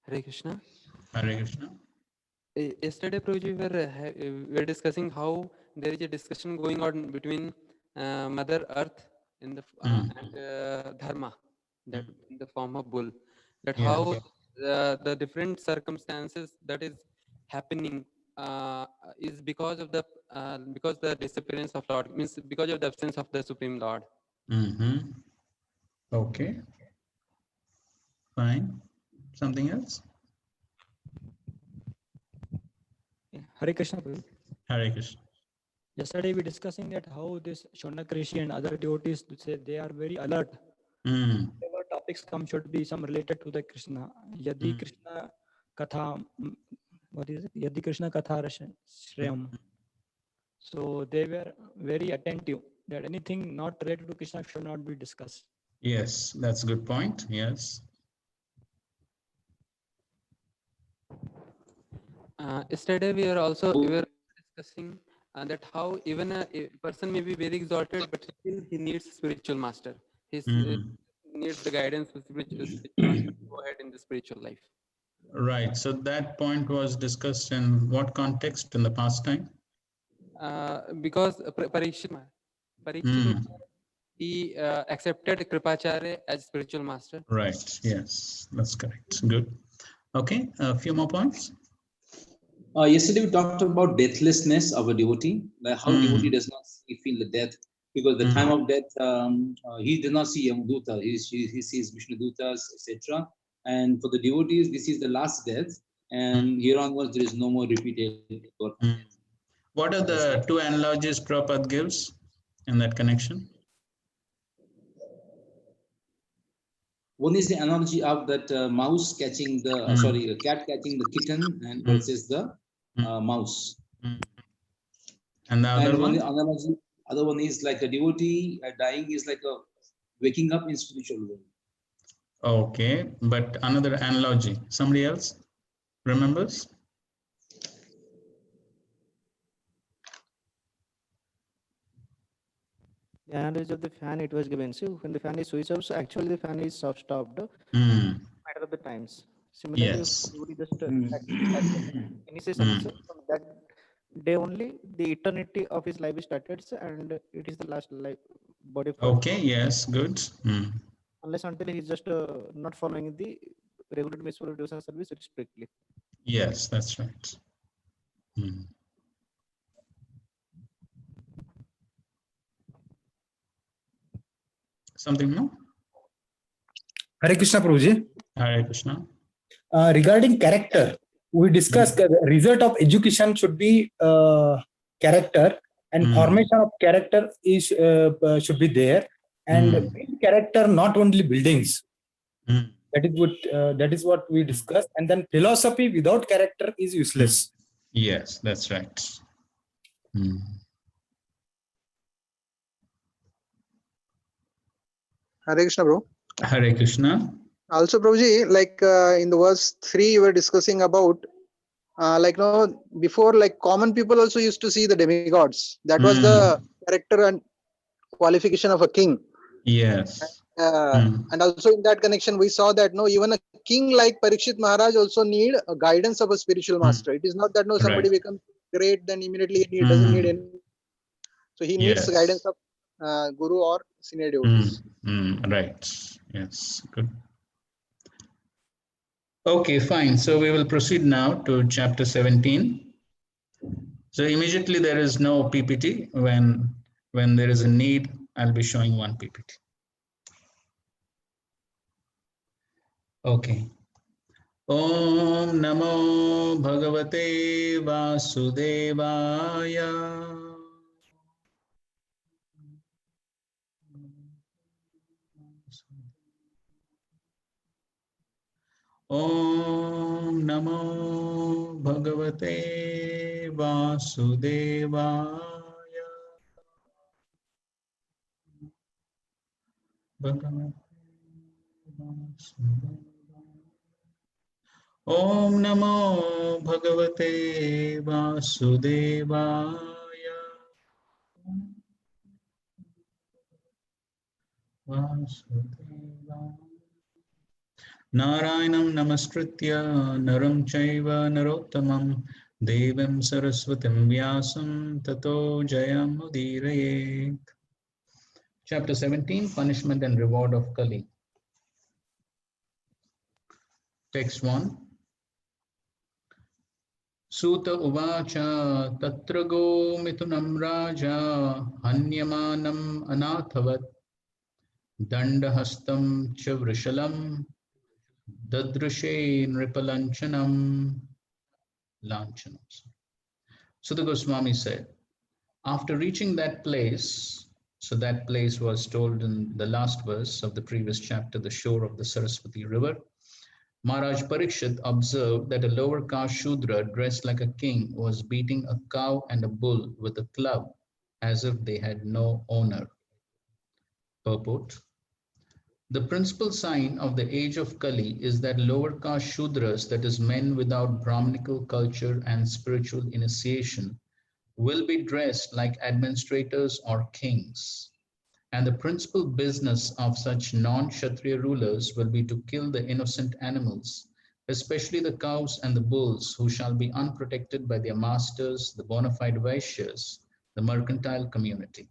Hare Krishna. Hare Krishna. Yesterday, Prabhuji, we were discussing how there is a discussion going on between Mother Earth in the and Dharma, that in the form of bull, that Yeah. how the different circumstances that is happening is because of the disappearance of Lord, means because of the absence of the Supreme Lord. Okay. Fine. Something else? Hare Krishna. Prabhu. Hare Krishna. Yesterday we discussing that how this Shonak Rishi and other devotees say they are very alert. Whatever topics come should be some related to the Krishna. Yadi Krishna Katha, what is it? Yadi Krishna Katha Shreyam. So they were very attentive that anything not related to Krishna should not be discussed. Yes, that's a good point. Yes. Yesterday we were discussing that how even a person may be very exalted, but still he needs spiritual master. He needs the guidance of spiritual master to go ahead in the spiritual life. Right. So that point was discussed in what context in the past time? Because Parikshit, he accepted Kripacharya as spiritual master. Right. Yes, that's correct. Good. Okay. A few more points. Yesterday we talked about deathlessness of a devotee, like how devotee does not feel the death, because the time of death, he does not see Yamaduta, he sees Vishnu Dutas, etc. And for the devotees, this is the last death, and here onwards there is no more repeated birth. What are the two analogies Prabhupada gives in that connection? One is the analogy of that mouse catching the, cat catching the kitten and versus the mouse. And the other one? Other one is like a devotee dying is like a waking up in spiritual world. Okay, but another analogy. Somebody else remembers? The analogy of the fan, it was given. So when the fan is switched off, so actually the fan is stopped matter of the times. Similarly, Yes. if you just initiation, so from that day only, the eternity of his life is started, and it is the last life body. Okay. Yes. Good. Unless until he's just not following the regular municipal devotional service strictly. Yes, that's right. Something more? Hare Krishna, Prabhuji. Hare Krishna. Regarding character, we discussed the result of education should be character, and formation of character is should be there, and build character not only buildings. That is what we discussed, and then philosophy without character is useless. Yes, that's right. Hare Krishna, bro. Hare Krishna. Also, Prabhuji, like in the verse 3, you were discussing about before, like common people also used to see the demigods. That was the character and qualification of a king. Yes. And also in that connection, we saw that even a king like Parikshit Maharaj also need a guidance of a spiritual master. It is not that somebody becomes great, then immediately he doesn't need any. So he needs the guidance of guru or senior devotees. Right. Yes. Good. Okay, fine. So we will proceed now to chapter 17. So immediately there is no PPT. When there is a need, I'll be showing one PPT. Okay. Om Namo Bhagavate Vasudevaya. Om Namo Bhagavate Vasudevaya. Om Namo Bhagavate Vasudevaya. Narayanam namaskritya naram chaiva narottamam devim saraswatim vyasam tato jayam udirayet. Chapter 17, Punishment and Reward of Kali. Text 1. Suta uvacha tatra go mitunam raja hanyamanam anathavat dandahastam cha vrishalam dadrishe nripalanchanam lanchanam. So the Goswami said, after reaching that place, so that place was told in the last verse of the previous chapter, the shore of the Saraswati river, Maharaj Parikshit observed that a lower caste Shudra dressed like a king was beating a cow and a bull with a club as if they had no owner. Purport. The principal sign of the age of Kali is that lower caste Shudras, that is men without Brahmanical culture and spiritual initiation, will be dressed like administrators or kings. And the principal business of such non-Kshatriya rulers will be to kill the innocent animals, especially the cows and the bulls, who shall be unprotected by their masters, the bona fide Vaishyas, the mercantile community.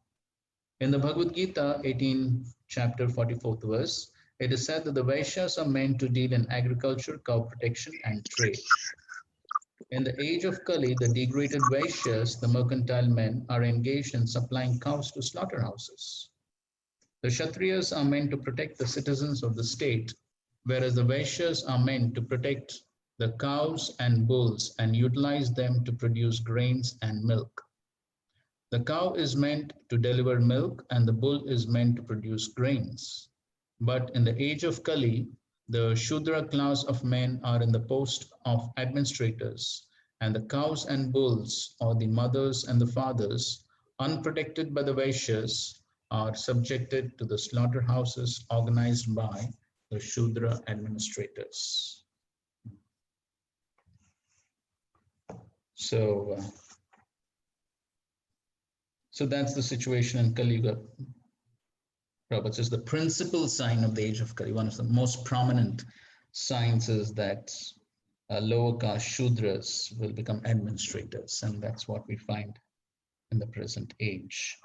In the Bhagavad Gita, 18 chapter 44th verse, it is said that the Vaishyas are meant to deal in agriculture, cow protection, and trade. In the age of Kali, the degraded Vaishyas, the mercantile men, are engaged in supplying cows to slaughterhouses. The Kshatriyas are meant to protect the citizens of the state, whereas the Vaishyas are meant to protect the cows and bulls and utilize them to produce grains and milk. The cow is meant to deliver milk and the bull is meant to produce grains. But in the age of Kali, the Shudra class of men are in the post of administrators, and the cows and bulls, or the mothers and the fathers, unprotected by the Vaishyas, are subjected to the slaughterhouses organized by the Shudra administrators. So that's the situation in Kali Yuga. Prabhupada says the principal sign of the age of Kali, one of the most prominent signs, is that lower caste Shudras will become administrators, and that's what we find in the present age.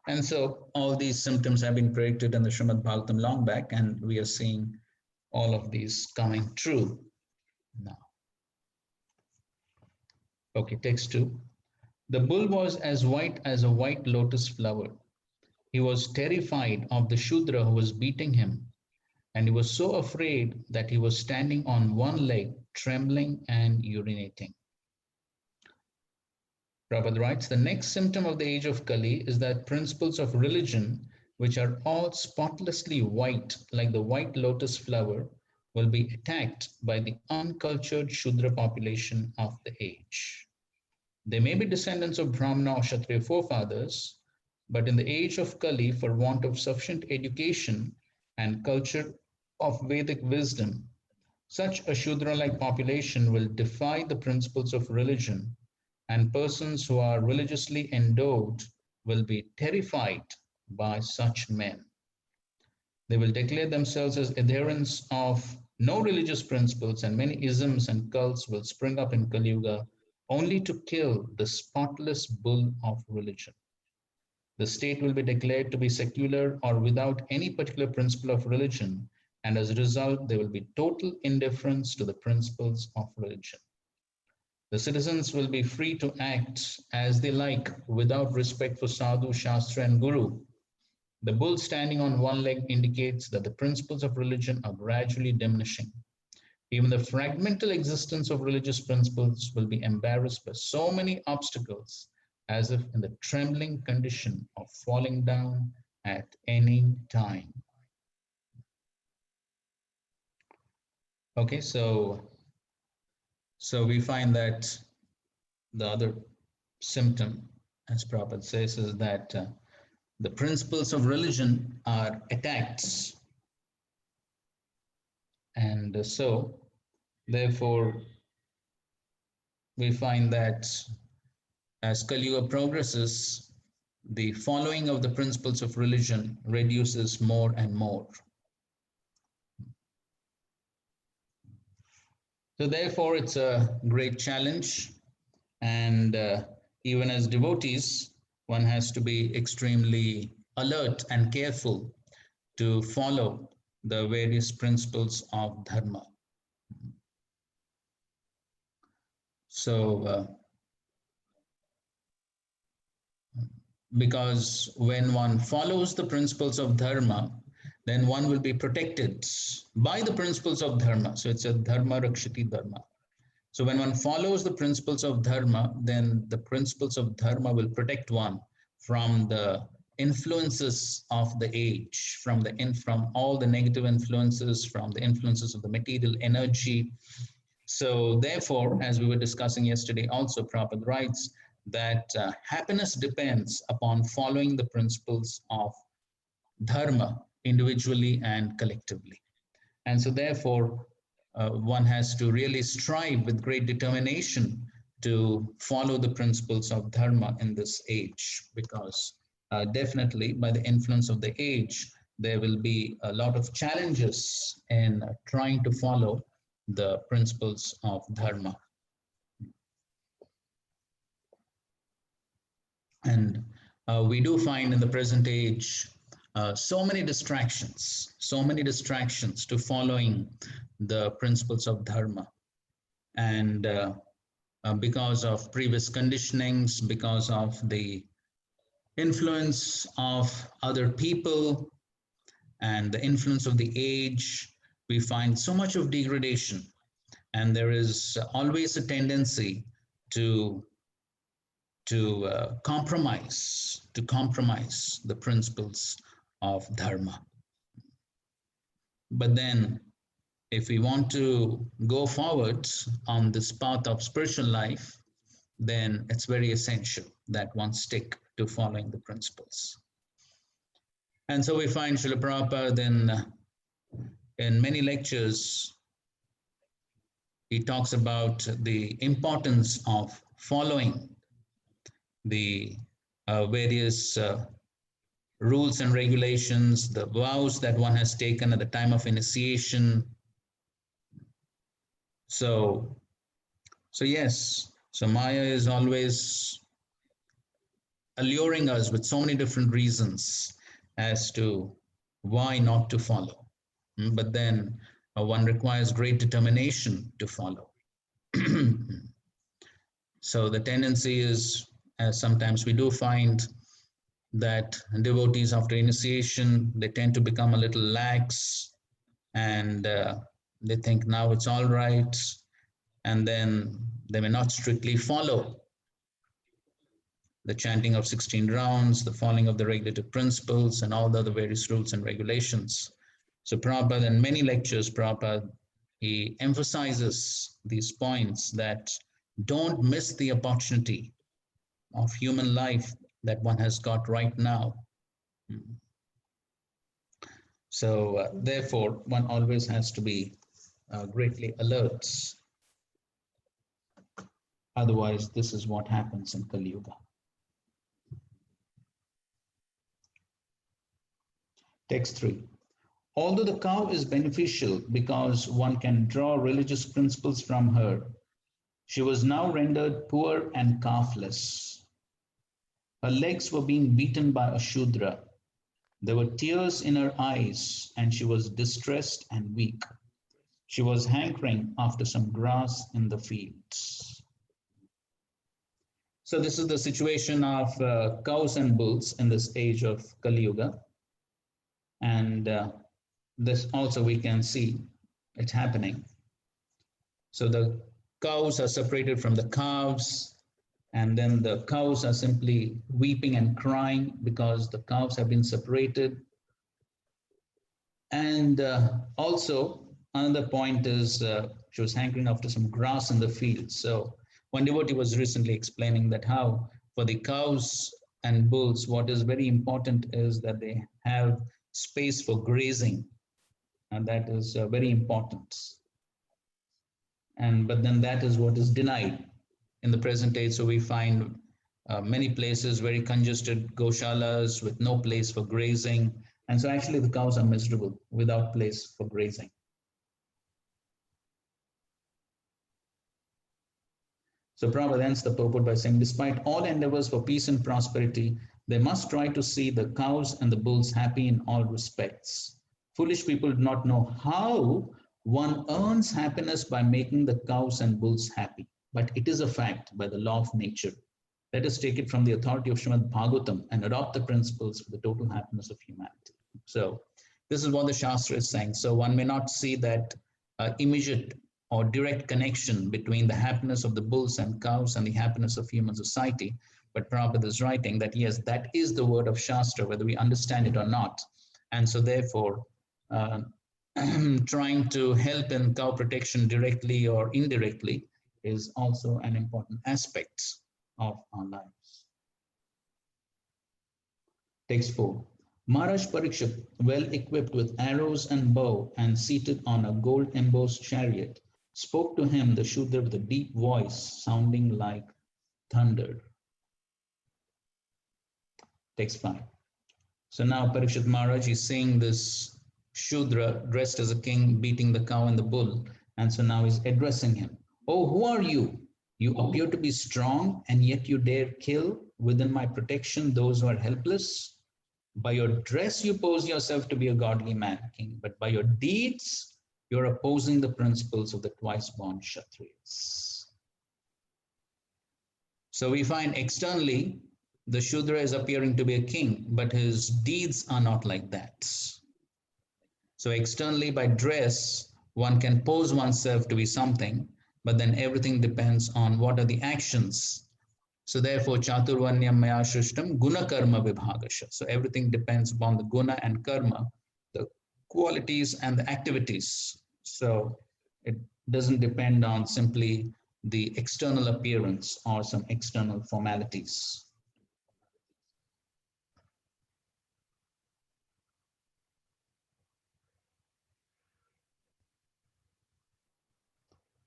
And so all these symptoms have been predicted in the Srimad Bhagavatam long back, and we are seeing all of these coming true now. Okay, text 2. The bull was as white as a white lotus flower. He was terrified of the Shudra who was beating him, and he was so afraid that he was standing on one leg, trembling and urinating. Prabhupada writes, the next symptom of the age of Kali is that principles of religion, which are all spotlessly white, like the white lotus flower, will be attacked by the uncultured Shudra population of the age. They may be descendants of Brahmana or Kshatriya forefathers, but in the age of Kali, for want of sufficient education and culture of Vedic wisdom, such a Shudra-like population will defy the principles of religion, and persons who are religiously endowed will be terrified by such men. They will declare themselves as adherents of no religious principles, and many isms and cults will spring up in Kali Yuga only to kill the spotless bull of religion. The state will be declared to be secular or without any particular principle of religion, and as a result, there will be total indifference to the principles of religion. The citizens will be free to act as they like without respect for sadhu, shastra, and guru. The bull standing on one leg indicates that the principles of religion are gradually diminishing. Even the fragmental existence of religious principles will be embarrassed by so many obstacles, as if in the trembling condition of falling down at any time. Okay, so we find that the other symptom, as Prabhupada says, is that the principles of religion are attacked. And so, therefore, we find that as Kali Yuga progresses, the following of the principles of religion reduces more and more. So therefore, it's a great challenge. And even as devotees, one has to be extremely alert and careful to follow the various principles of dharma. So, because when one follows the principles of dharma, then one will be protected by the principles of dharma. So it's a dharma rakshati dharma. So when one follows the principles of dharma, then the principles of dharma will protect one from the influences of the age, from all the negative influences, from the influences of the material energy. So therefore, as we were discussing yesterday, also Prabhupada writes that happiness depends upon following the principles of dharma individually and collectively. And so therefore, one has to really strive with great determination to follow the principles of dharma in this age, because definitely by the influence of the age, there will be a lot of challenges in trying to follow the principles of dharma. And we do find in the present age so many distractions to following the principles of dharma. And because of previous conditionings, because of the influence of other people and the influence of the age, we find so much of degradation. And there is always a tendency to compromise the principles of dharma. But then, if we want to go forward on this path of spiritual life, then it's very essential that one stick to following the principles. And so we find Srila Prabhupada in many lectures, he talks about the importance of following the various rules and regulations, the vows that one has taken at the time of initiation. So yes, so Maya is always alluring us with so many different reasons as to why not to follow. But then one requires great determination to follow. So the tendency is, as sometimes we do find, that devotees after initiation, they tend to become a little lax, and they think now it's all right, and then they may not strictly follow the chanting of 16 rounds, the following of the regulative principles, and all the other various rules and regulations. So Prabhupada, in many lectures, Prabhupada, he emphasizes these points that don't miss the opportunity of human life that one has got right now. So therefore, one always has to be greatly alert. Otherwise, this is what happens in Kali Yuga. Text 3. Although the cow is beneficial because one can draw religious principles from her, she was now rendered poor and calfless. Her legs were being beaten by a Shudra. There were tears in her eyes, and she was distressed and weak. She was hankering after some grass in the fields. So this is the situation of cows and bulls in this age of Kali Yuga. And this also we can see it happening. So the cows are separated from the calves, and then the cows are simply weeping and crying because the calves have been separated. And also another point is she was hankering after some grass in the field. So one devotee was recently explaining that how for the cows and bulls, what is very important is that they have space for grazing, and that is very important. But then that is what is denied in the present age. So we find many places very congested goshalas with no place for grazing, and so actually the cows are miserable without place for grazing. So Prabhupada ends the purport by saying, despite all endeavors for peace and prosperity, they must try to see the cows and the bulls happy in all respects. Foolish people do not know how one earns happiness by making the cows and bulls happy, but it is a fact by the law of nature. Let us take it from the authority of Srimad Bhagavatam and adopt the principles for the total happiness of humanity. So this is what the Shastra is saying. So one may not see that immediate or direct connection between the happiness of the bulls and cows and the happiness of human society. But Prabhupada is writing that yes, that is the word of Shastra, whether we understand it or not. And so therefore, trying to help in cow protection directly or indirectly is also an important aspect of our lives. Text 4. Maharaj Parikshit, well equipped with arrows and bow and seated on a gold embossed chariot, spoke to him, the Shudra, with a deep voice sounding like thunder. Text 5. So now Parikshit Maharaj is seeing this Shudra dressed as a king beating the cow and the bull, and so now he's addressing him. Oh, who are you? You appear to be strong, and yet you dare kill within my protection those who are helpless. By your dress, you pose yourself to be a godly man, king, but by your deeds, you're opposing the principles of the twice-born Kshatriyas. So we find externally, the Shudra is appearing to be a king, but his deeds are not like that. So externally, by dress, one can pose oneself to be something, but then everything depends on what are the actions. So therefore, Chaturvanyam Maya Shrishtam Guna Karma Vibhagasha. So everything depends upon the guna and karma, the qualities and the activities. So it doesn't depend on simply the external appearance or some external formalities.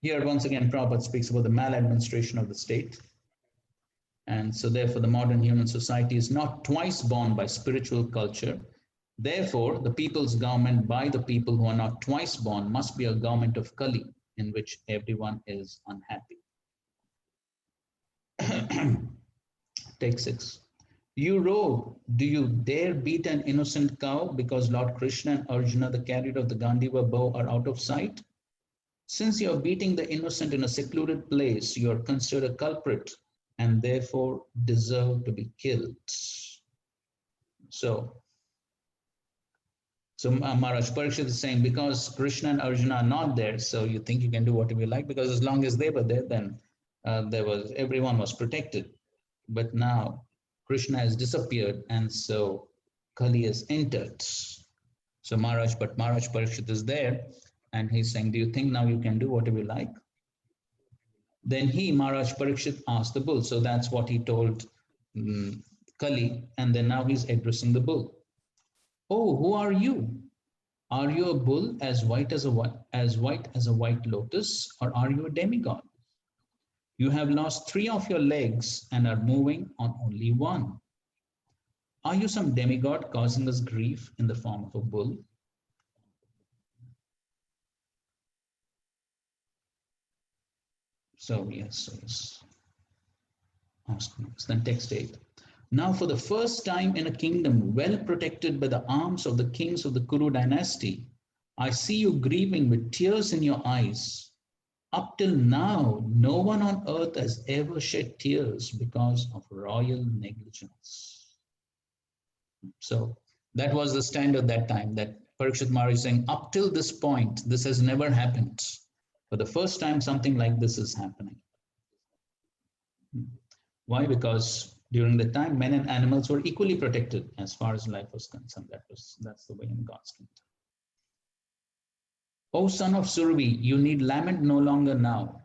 Here, once again, Prabhupada speaks about the maladministration of the state. And so therefore, the modern human society is not twice born by spiritual culture. Therefore, the people's government by the people who are not twice born must be a government of Kali, in which everyone is unhappy. Take 6. You rogue, do you dare beat an innocent cow because Lord Krishna and Arjuna, the carrier of the Gandiva bow, are out of sight? Since you are beating the innocent in a secluded place, you are considered a culprit and therefore deserve to be killed. So Maharaj Parikshit is saying, because Krishna and Arjuna are not there, so you think you can do whatever you like, because as long as they were there, then everyone was protected. But now Krishna has disappeared, and so Kali has entered. So Maharaj Parikshit is there, and he's saying, do you think now you can do whatever you like? Then Maharaj Parikshit, asked the bull. So that's what he told Kali, and then now he's addressing the bull. Oh, who are you? Are you a bull as white as a white lotus, or are you a demigod? You have lost 3 of your legs and are moving on only 1. Are you some demigod causing us grief in the form of a bull? So yes. Then text 8. Now for the first time in a kingdom well protected by the arms of the kings of the Kuru dynasty, I see you grieving with tears in your eyes. Up till now, no one on earth has ever shed tears because of royal negligence. So that was the standard that time, that Parikshit Maharaj is saying, up till this point, this has never happened. For the first time, something like this is happening. Why? Because during the time, men and animals were equally protected as far as life was concerned. That's the way in God's kingdom. O son of Survi, you need lament no longer now.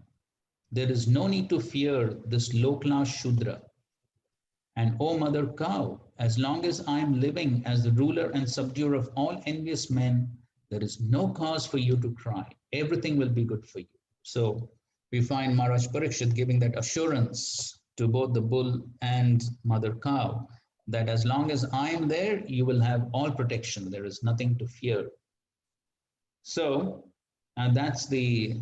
There is no need to fear this low-class Shudra. And O mother cow, as long as I am living as the ruler and subduer of all envious men, there is no cause for you to cry. Everything will be good for you. So we find Maharaj Parikshit giving that assurance to both the bull and mother cow, that as long as I am there, you will have all protection. There is nothing to fear. So that's the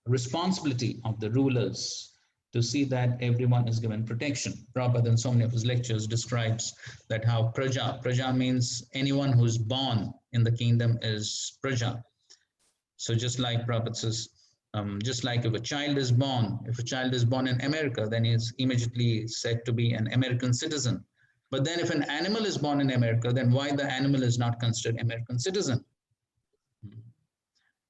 responsibility of the rulers to see that everyone is given protection. Prabhupada in so many of his lectures describes that how praja means anyone who's born in the kingdom is praja. So just like Prabhupada says, just like if a child is born in America, then he's immediately said to be an American citizen. But then if an animal is born in America, then why the animal is not considered American citizen?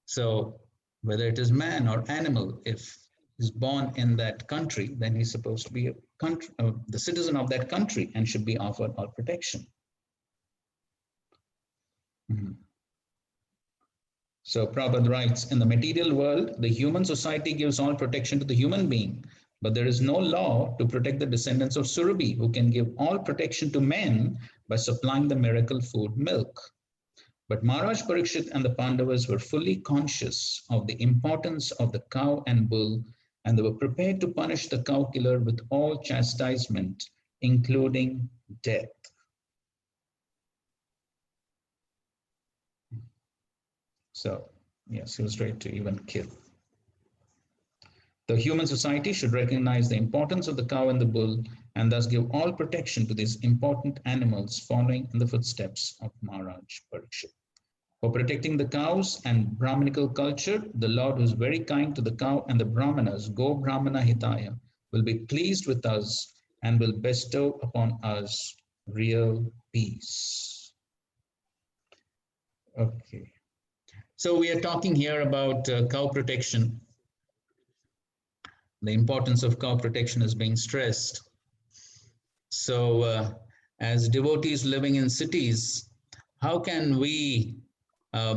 So whether it is man or animal, if he's born in that country, then he's supposed to be the citizen of that country and should be offered all protection. So Prabhupada writes, in the material world, the human society gives all protection to the human being, but there is no law to protect the descendants of Surabhi, who can give all protection to men by supplying the miracle food milk. But Maharaj Parikshit and the Pandavas were fully conscious of the importance of the cow and bull, and they were prepared to punish the cow killer with all chastisement, including death. So, yes, he was ready to even kill. The human society should recognize the importance of the cow and the bull and thus give all protection to these important animals, following in the footsteps of Maharaj Parikshit. For protecting the cows and Brahminical culture, the Lord, who is very kind to the cow and the Brahmanas, Go Brahmana Hitaya, will be pleased with us and will bestow upon us real peace. Okay. So we are talking here about cow protection. The importance of cow protection is being stressed. So as devotees living in cities, how can we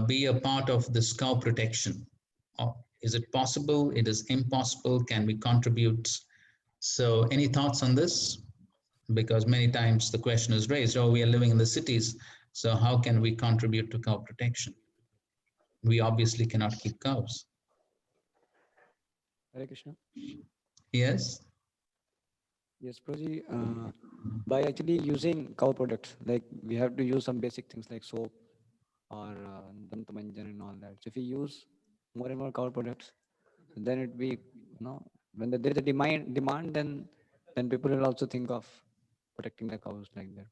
be a part of this cow protection? Is it possible? It is impossible? Can we contribute? So any thoughts on this? Because many times the question is raised, oh, we are living in the cities, so how can we contribute to cow protection? We obviously cannot keep cows. Hare Krishna. Yes? Yes, Prabhuji, by actually using cow products, like we have to use some basic things like soap or dantamanjan and all that. So if we use more and more cow products, then it be, when there is a demand, then people will also think of protecting the cows like that.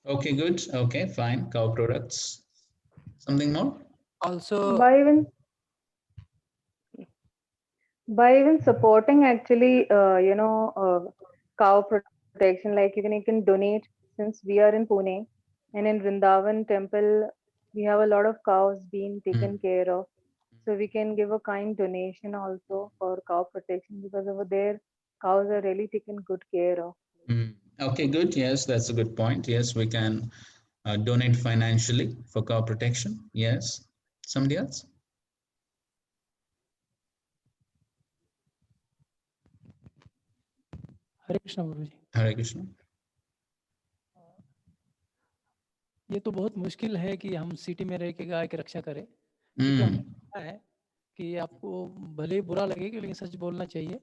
Okay, good. Okay, fine. Cow products. Something more? Also, by even supporting actually cow protection, like even you can donate, since we are in Pune and in Vrindavan temple we have a lot of cows being taken care of, so we can give a kind donation also for cow protection, because over there cows are really taken good care of. Okay, good. Yes, that's a good point. Yes, we can donate financially for cow protection. Yes. Somebody else? Hare Krishna Guru ji. Hare Krishna. ये तो बहुत मुश्किल है कि हम city में रह के गाय की रक्षा करें, क्योंकि हमें पता है कि आपको भले ही बुरा लगेगा लेकिन सच बोलना चाहिए,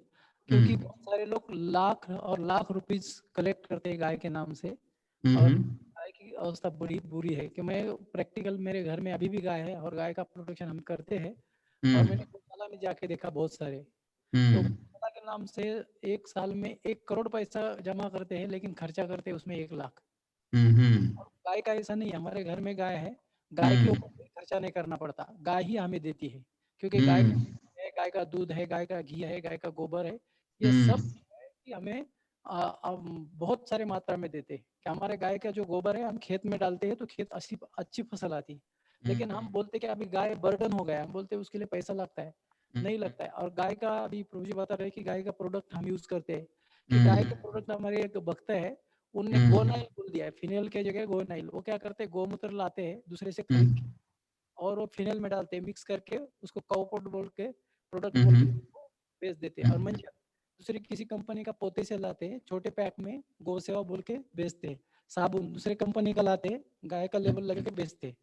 क्योंकि बहुत सारे लोग लाख और लाख रुपीस कलेक्ट करते हैं गाय के नाम से, और गाय की अवस्था बड़ी बुरी है। कि मैं प्रैक्टिकल, मेरे घर में अभी भी गाय है और गाय का प्रोटेक्शन हम करते हैं, और मैंने गौशाला में जाके देखा बहुत सारे, तो गौशाला के नाम से एक साल में 1 करोड़ पैसा जमा करते हैं, लेकिन खर्चा करते हैं उसमें 1 लाख। गाय का ऐसा नहीं है, हमारे घर में गाय है, गाय के ऊपर कोई खर्चा नहीं करना पड़ता, गाय ही हमें देती है, क्योंकि गाय का दूध है, गाय का घी है, गाय का गोबर है, ये सब है कि हमें बहुत सारे मात्रा में देते हैं। कि हमारे गाय का जो गोबर है हम खेत में डालते हैं तो खेत अच्छी फसल आती है, लेकिन हम बोलते कि अभी गाय बर्डन हो गया, हम बोलते उसके लिए पैसा लगता है, नहीं लगता है। और गाय का अभी प्रभु जी बता रहे कि गाय का प्रोडक्ट हम यूज करते हैं, कि गाय के प्रोडक्ट हमारे एक भक्त है, उनने गोनाइल बोल दिया है, फिनेल के जगह गोनाइल। वो क्या करते हैं, गोमूत्र लाते हैं दूसरे से खरीद के और वो फिनेल में डालते हैं, मिक्स करके उसको काउपोट बोल के प्रोडक्ट बोल के बेच देते हैं। और मंजन दूसरी किसी कंपनी का पोते से लाते हैं, छोटे पैक में गौ सेवा बोल के बेचते हैं। साबुन दूसरे कंपनी का लाते हैं, गाय का लेबल लगा के बेचते हैं।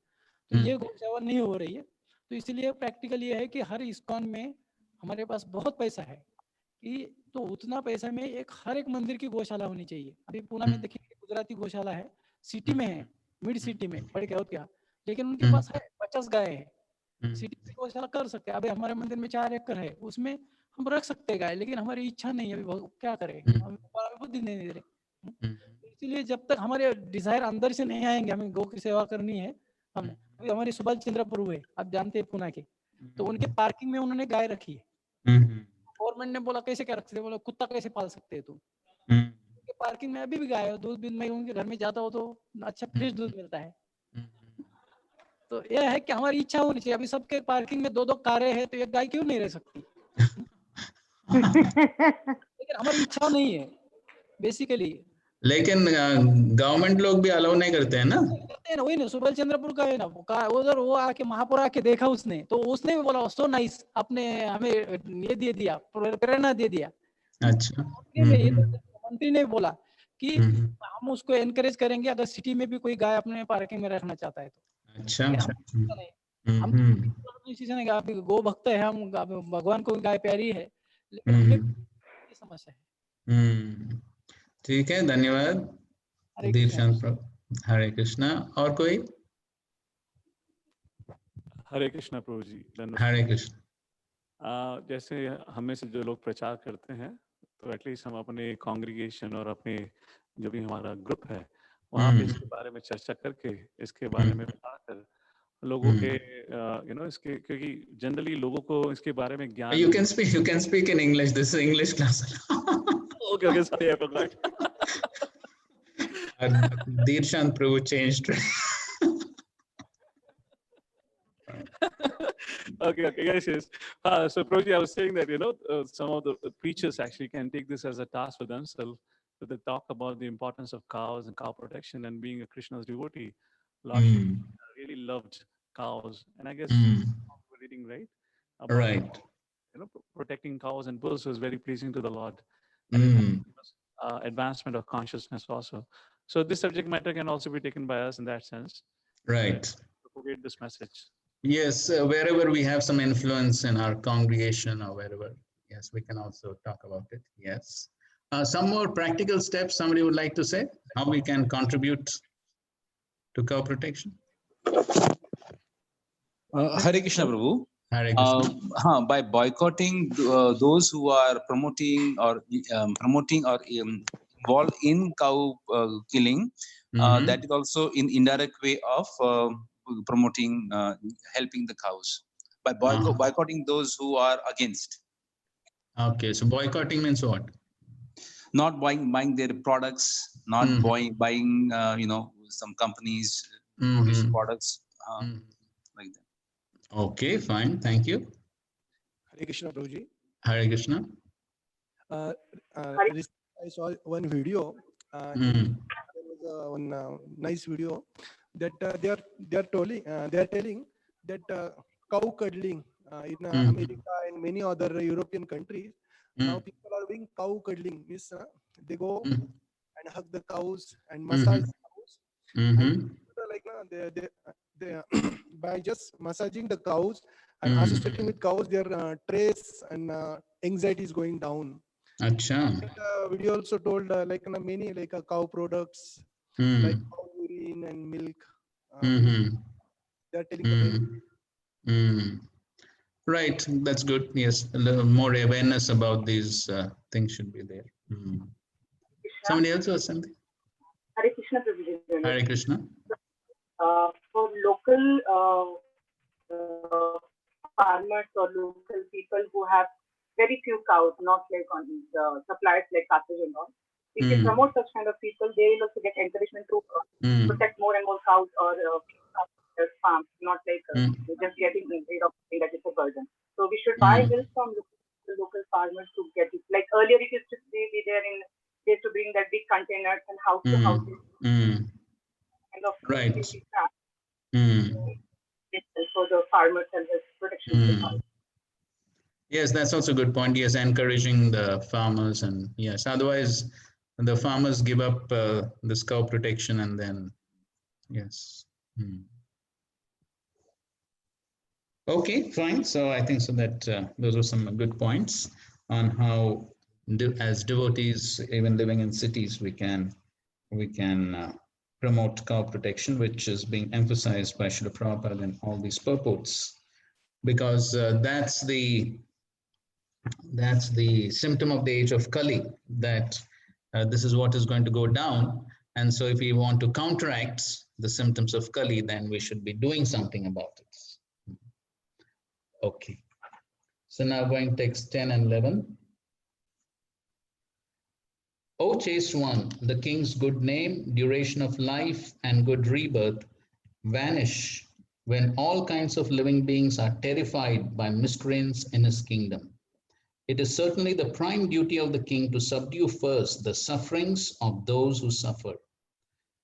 तो ये गौ सेवा नहीं हो रही है। तो इसलिए प्रैक्टिकल ये है कि हर इस्कॉन में हमारे पास बहुत पैसा है, कि तो उतना पैसा में हर एक मंदिर की गौशाला होनी चाहिए। अभी पुणे में देखिए गुजराती गौशाला है, सिटी में है, मिड सिटी में, बड़े क्या, लेकिन उनके पास है 50 गाय है, सिटी में वो सारा कर सकते हैं। अभी हमारे मंदिर में 4 एकड़ है, उसमें हम रख सकते हैं गाय, लेकिन हमारी इच्छा नहीं है अभी, क्या करें, हम बुद्धि नहीं दे रहे। इसलिए जब तक हमारे डिजायर अंदर से नहीं आएंगे, हमें गौ की सेवा करनी है। हमने अभी हमारी सुबल चंद्रपुर हुए, आप जानते हैं पुणे के, तो उनके पार्किंग में उन्होंने गाय रखी है। गवर्नमेंट ने बोला कैसे क्या रख सकते, बोला कुत्ता कैसे पाल सकते हैं तुम। उनके पार्किंग में अभी भी गाय है, दूध भी मैं उनके घर में जाता हूँ तो अच्छा फ्रेश दूध मिलता है। तो यह है कि हमारी इच्छा होनी चाहिए। अभी सबके पार्किंग में 2-2 कारें हैं, तो एक गाय क्यों नहीं रह सकती? लेकिन हमारी इच्छा नहीं है बेसिकली। लेकिन गवर्नमेंट लोग भी अलाउ नहीं करते हैं ना। वही ना, सुबल चंद्रपुर का है ना, उधर वो आके महापौर आके देखा उसने, तो उसने भी बोला सो नाइस, आपने हमें ये दे दिया, प्रेरणा दे दिया। अच्छा। मंत्री ने बोला कि हम उसको एनकरेज करेंगे अगर सिटी में भी कोई गाय अपने पार्किंग में रखना चाहता है तो। अच्छा। हम डिसीजन है, आप गो भक्त है, हम भगवान को गाय प्यारी है, लेकिन हमें ये समस्या है। ठीक है, धन्यवाद दीपशांत प्रभु। हरे कृष्णा। और कोई? हरे कृष्णा प्रभु जी। हरे कृष्ण। जैसे हमें से जो लोग प्रचार करते हैं, तो एटलीस्ट हम अपने कांग्रीगेशन और अपने जो भी हमारा ग्रुप है वहाँ पे इसके बारे में चर्चा करके, इसके बारे में बताकर लोगों के इसके, क्योंकि जनरली लोगों को इसके बारे में ज्ञान You can speak in English. This is English class. Okay, sorry, I forgot. Deershant Prabhu changed. Okay, yes. So Prabhuji, I was saying that, some of the preachers actually can take this as a task for themselves, that they talk about the importance of cows and cow protection, and being a Krishna's devotee, Lord Shri really loved cows, and I guess we're reading right about Right. Protecting cows and bulls was very pleasing to the Lord, and advancement of consciousness also. So this subject matter can also be taken by us in that sense. Right. To propagate this message. Yes, wherever we have some influence in our congregation or wherever, yes, we can also talk about it. Yes. Some more practical steps somebody would like to say, how we can contribute to cow protection? Hare Krishna Prabhu. Hare Krishna. By boycotting those who are promoting or involved in cow killing, that is also in indirect way of promoting, helping the cows. By boycotting those who are against. Okay, so boycotting means what? Not buying their products, not buying some companies produce products like that. Okay, fine. Thank you. Hare Krishna, Prabhuji. Hare Krishna. I saw one video. There was one nice video that they are telling that cow cuddling in America and many other European countries. Now people are doing cow cuddling. Means they go and hug the cows and massage the cows. And like they by just massaging the cows and associating with cows, their stress and anxiety is going down. Acha. Video also told like many like cow products like cow urine and milk. They are telling the Right, that's good. Yes, a little more awareness about these things should be there. Somebody else or something? Hare Krishna, Prabhuji. Hare Krishna. For local farmers or local people who have very few cows, not like on the suppliers like Carthage and all, we can promote such kind of people. They will also get encouragement to protect more and more cows or farms, not like just getting rid of something that is a burden. So we should buy milk from the local farmers to get it. Like earlier, it used to be there in, they used to bring that big containers and house to house. Kind of right. For the farmers and the protection of the cows. Yes, that's also a good point. Yes, encouraging the farmers, and yes, otherwise the farmers give up this cow protection, and then yes. Okay, fine. So I think so that those are some good points on how, as devotees, even living in cities, we can promote cow protection, which is being emphasized by Srila Prabhupada in all these purports. because that's the symptom of the age of Kali, that this is what is going to go down. And so if we want to counteract the symptoms of Kali, then we should be doing something about it. Okay. So now going text 10 and 11. O chaste one, the king's good name, duration of life, and good rebirth vanish when all kinds of living beings are terrified by miscreants in his kingdom. It is certainly the prime duty of the king to subdue first the sufferings of those who suffer.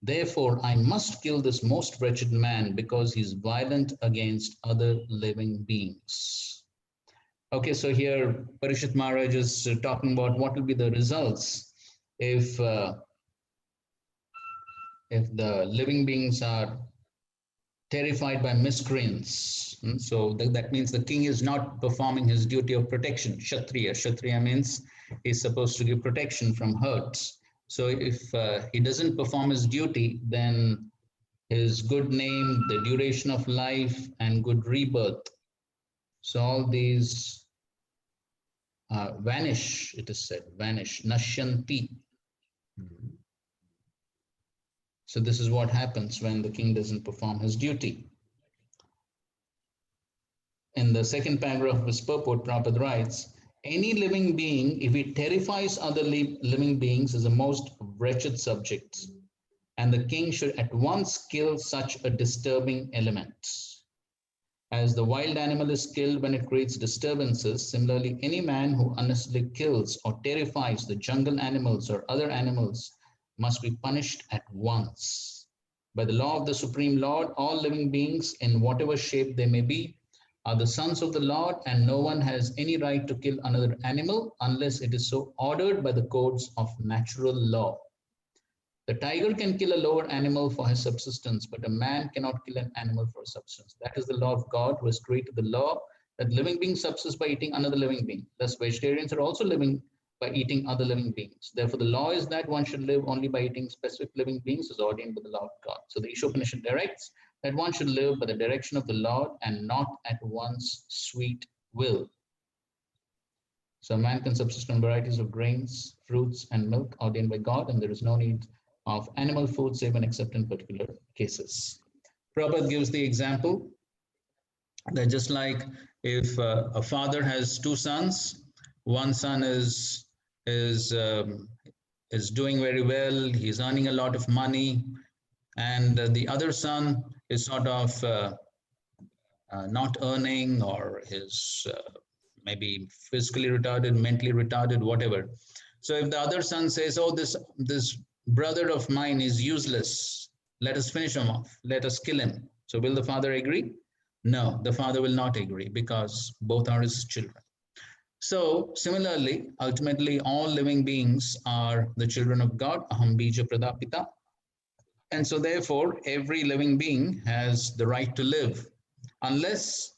Therefore, I must kill this most wretched man because he is violent against other living beings. Okay, so here Parishit Maharaj is talking about what will be the results if the living beings are terrified by miscreants. So that means the king is not performing his duty of protection. Kshatriya. Kshatriya means he's supposed to give protection from hurts. So if he doesn't perform his duty, then his good name, the duration of life, and good rebirth, so all these vanish, it is said, vanish, nashyanti. So this is what happens when the king doesn't perform his duty. In the second paragraph of his purport, Prabhupada writes, any living being, if he terrifies other living beings, is a most wretched subject, and the king should at once kill such a disturbing element. As the wild animal is killed when it creates disturbances, similarly, any man who unnecessarily kills or terrifies the jungle animals or other animals must be punished at once. By the law of the Supreme Lord, all living beings, in whatever shape they may be, are the sons of the Lord, and no one has any right to kill another animal unless it is so ordered by the codes of natural law. The tiger can kill a lower animal for his subsistence, but a man cannot kill an animal for subsistence. That is the law of God, who has created the law that living beings subsist by eating another living being. Thus, vegetarians are also living by eating other living beings. Therefore, the law is that one should live only by eating specific living beings as ordained by the law of God. So the Ishopanishad directs that one should live by the direction of the Lord and not at one's sweet will. So man can subsist on varieties of grains, fruits, and milk ordained by God, and there is no need of animal food save and except in particular cases. Prabhupada gives the example that just like if a father has two sons, one son is doing very well, he's earning a lot of money, and the other son is sort of not earning, or is maybe physically retarded, mentally retarded, whatever. So if the other son says, oh, this brother of mine is useless, let us finish him off, let us kill him. So will the father agree? No, the father will not agree, because both are his children. So similarly, ultimately, all living beings are the children of God, aham bija pradapita. And so therefore, every living being has the right to live, unless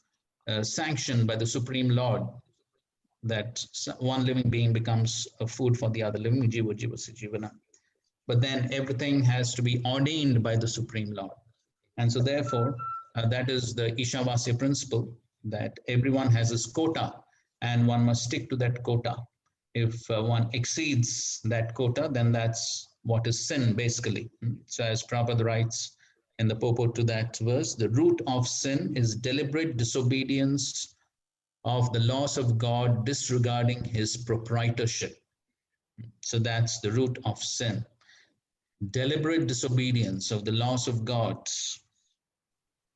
sanctioned by the Supreme Lord, that one living being becomes a food for the other living, jiva jiva se jivana. But then everything has to be ordained by the Supreme Lord. And so therefore, that is the Ishavasya principle, that everyone has his quota and one must stick to that quota. If one exceeds that quota, then that's what is sin, basically. So as Prabhupada writes in the purport to that verse, the root of sin is deliberate disobedience of the laws of God, disregarding his proprietorship. So that's the root of sin. Deliberate disobedience of the laws of God.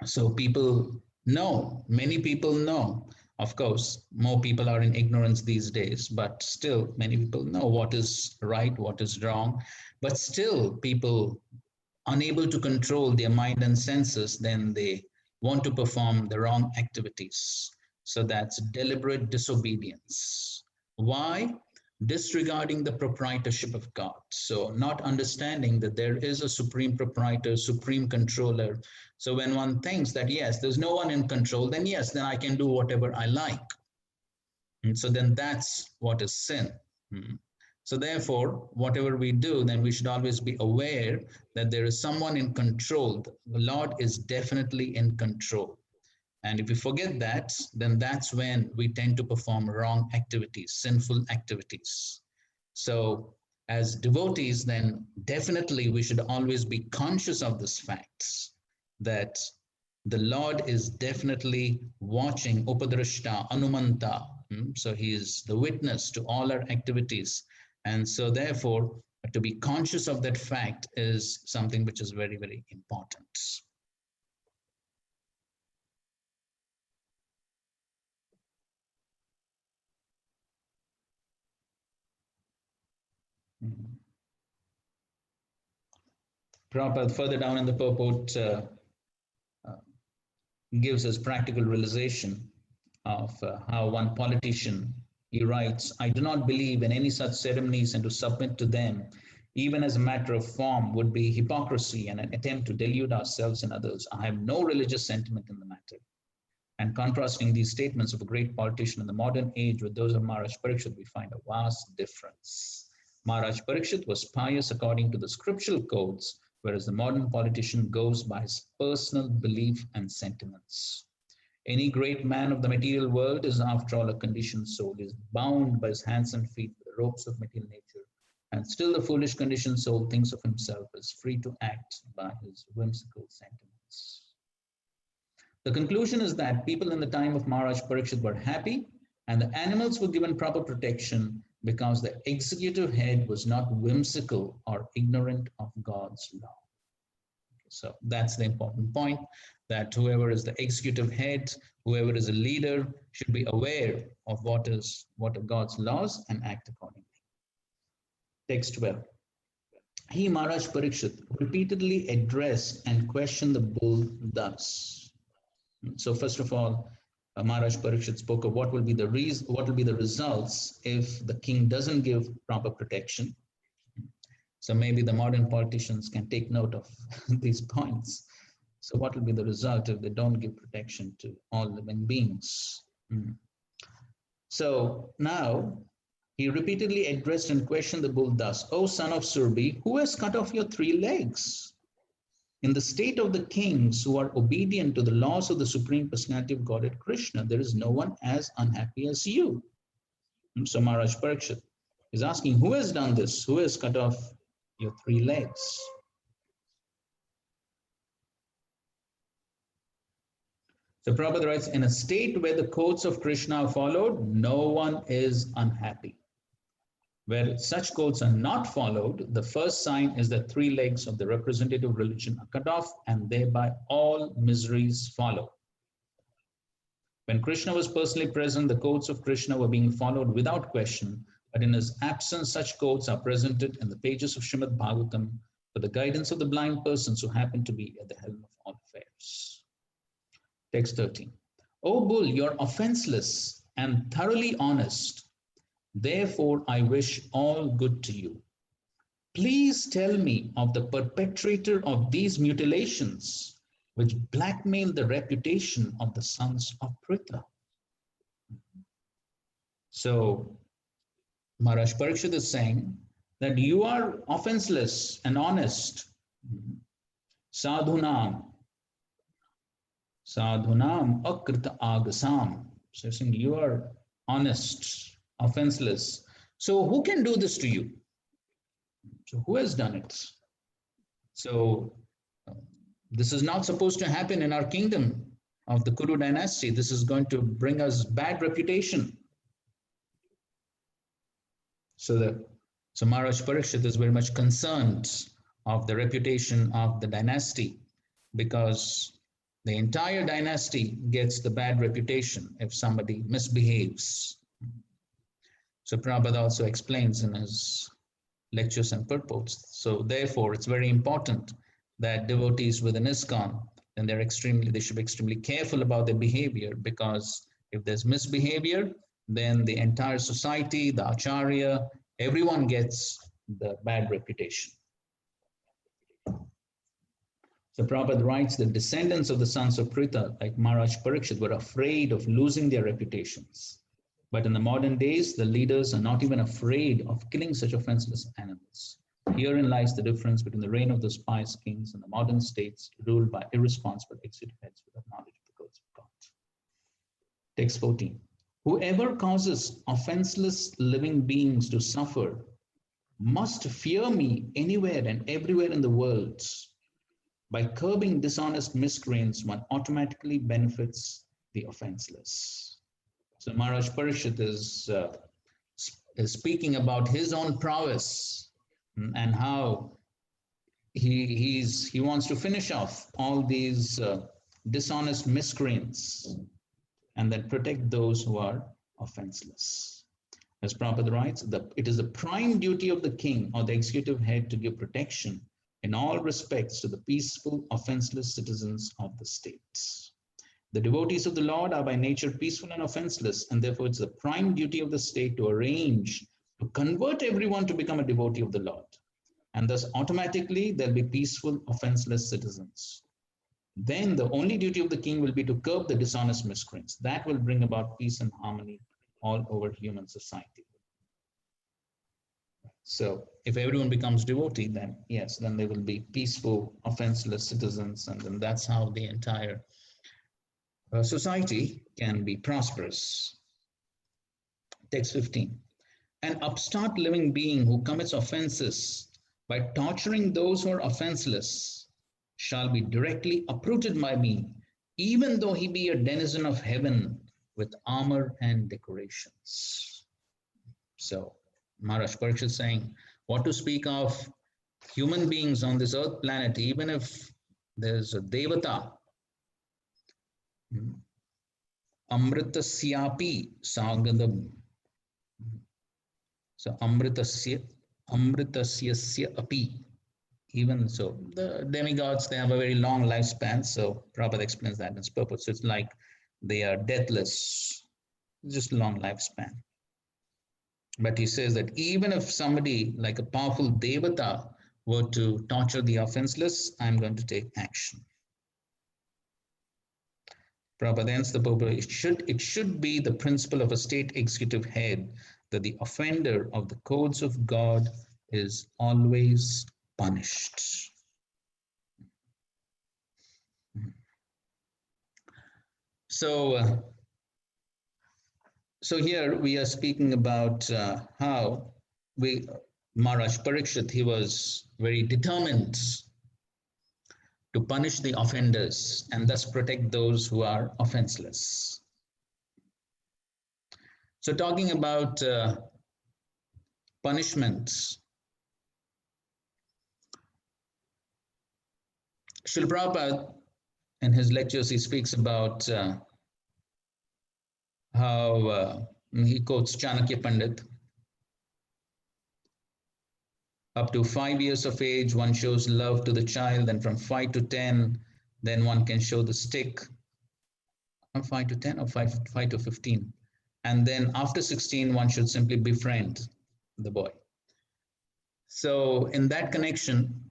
So people know, many people know. Of course, more people are in ignorance these days, but still many people know what is right, what is wrong. But still people unable to control their mind and senses, then they want to perform the wrong activities. So that's deliberate disobedience. Why? Disregarding the proprietorship of God. So not understanding that there is a supreme proprietor, supreme controller. So when one thinks that, yes, there's no one in control, then yes, then I can do whatever I like. And so then that's what is sin. So therefore, whatever we do, then we should always be aware that there is someone in control. The Lord is definitely in control. And if we forget that, then that's when we tend to perform wrong activities, sinful activities. So as devotees, then definitely we should always be conscious of this fact that the Lord is definitely watching, Upadrashta, Anumanta. So he is the witness to all our activities. And so therefore, to be conscious of that fact is something which is very, very important. Prabhupada, further down in the purport, gives us practical realization of how one politician, he writes, I do not believe in any such ceremonies, and to submit to them, even as a matter of form, would be hypocrisy and an attempt to delude ourselves and others. I have no religious sentiment in the matter. And contrasting these statements of a great politician in the modern age with those of Maharaj Parikshit, we find a vast difference. Maharaj Parikshit was pious according to the scriptural codes, whereas the modern politician goes by his personal belief and sentiments. Any great man of the material world is, after all, a conditioned soul. He is bound by his hands and feet with the ropes of material nature. And still the foolish conditioned soul thinks of himself as free to act by his whimsical sentiments. The conclusion is that people in the time of Maharaj Parikshit were happy, and the animals were given proper protection because the executive head was not whimsical or ignorant of God's law. So that's the important point, that whoever is the executive head, whoever is a leader, should be aware of what are God's laws and act accordingly. Text 12. He, Maharaj Parikshit, repeatedly addressed and questioned the bull thus. So first of all, Maharaj Parikshit spoke of what will be the results if the king doesn't give proper protection. So maybe the modern politicians can take note of these points. So what will be the result if they don't give protection to all living beings? So now he repeatedly addressed and questioned the bull thus, O son of Surbi, who has cut off your 3 legs? In the state of the kings who are obedient to the laws of the Supreme Personality of Godhead Krishna, there is no one as unhappy as you. So Maharaj Parikshit is asking, who has done this? Who has cut off your 3 legs? So Prabhupada writes, in a state where the codes of Krishna are followed, no one is unhappy. Where such codes are not followed, the first sign is that 3 legs of the representative religion are cut off, and thereby all miseries follow. When Krishna was personally present, the codes of Krishna were being followed without question, but in his absence, such codes are presented in the pages of Srimad Bhagavatam for the guidance of the blind persons who happen to be at the helm of all affairs. Text 13. O bull, you're offenseless and thoroughly honest. Therefore, I wish all good to you. Please tell me of the perpetrator of these mutilations, which blackmail the reputation of the sons of Pritha. So, Maharaj Parikshit is saying that you are offenseless and honest. Sadhunam akrita agasam. So, saying you are honest, offenseless. So who can do this to you? So who has done it? So this is not supposed to happen in our kingdom of the Kuru dynasty. This is going to bring us bad reputation. So Maharaj Parikshit is very much concerned of the reputation of the dynasty, because the entire dynasty gets the bad reputation if somebody misbehaves. So Prabhupada also explains in his lectures and purports. So therefore, it's very important that devotees within ISKCON, and they should be extremely careful about their behavior, because if there's misbehavior, then the entire society, the acharya, everyone gets the bad reputation. So Prabhupada writes, the descendants of the sons of Pritha, like Maharaj Parikshit, were afraid of losing their reputations. But in the modern days, the leaders are not even afraid of killing such offenseless animals. Herein lies the difference between the reign of those pious kings and the modern states ruled by irresponsible executive heads without knowledge of the codes of God. Text 14. Whoever causes offenseless living beings to suffer must fear me anywhere and everywhere in the world. By curbing dishonest miscreants, one automatically benefits the offenseless. So Maharaj Parishit is speaking about his own prowess and how he wants to finish off all these dishonest miscreants and then protect those who are offenseless. As Prabhupada writes, it is the prime duty of the king or the executive head to give protection in all respects to the peaceful, offenseless citizens of the states. The devotees of the Lord are by nature peaceful and offenseless, and therefore it's the prime duty of the state to arrange to convert everyone to become a devotee of the Lord. And thus automatically there'll be peaceful, offenseless citizens. Then the only duty of the king will be to curb the dishonest miscreants. That will bring about peace and harmony all over human society. So if everyone becomes devotee, then yes, then they will be peaceful, offenseless citizens, and then that's how the entire society can be prosperous. Text 15. An upstart living being who commits offenses by torturing those who are offenseless shall be directly uprooted by me, even though he be a denizen of heaven with armor and decorations. So Maharaj Parikshit is saying, what to speak of human beings on this earth planet, even if there's a devata, amritasyapi sagadam. So amritasyasya api. Even so, the demigods, they have a very long lifespan. So Prabhupada explains that in its purpose. So it's like they are deathless, just long lifespan. But he says that even if somebody like a powerful devata were to torture the offenseless, I'm going to take action. Prabhupada ends the purpose. It should be the principle of a state executive head that the offender of the codes of God is always punished. So here we are speaking about how Maharaj Parikshit, he was very determined to punish the offenders and thus protect those who are offenseless. So talking about punishments, Srila Prabhupada, in his lectures, he speaks about how he quotes Chanakya Pandit. Up to 5 years of age, one shows love to the child, and from 5 to 10, then one can show the stick. From 5 to 10 or 5 to 15. And then after 16, one should simply befriend the boy. So in that connection,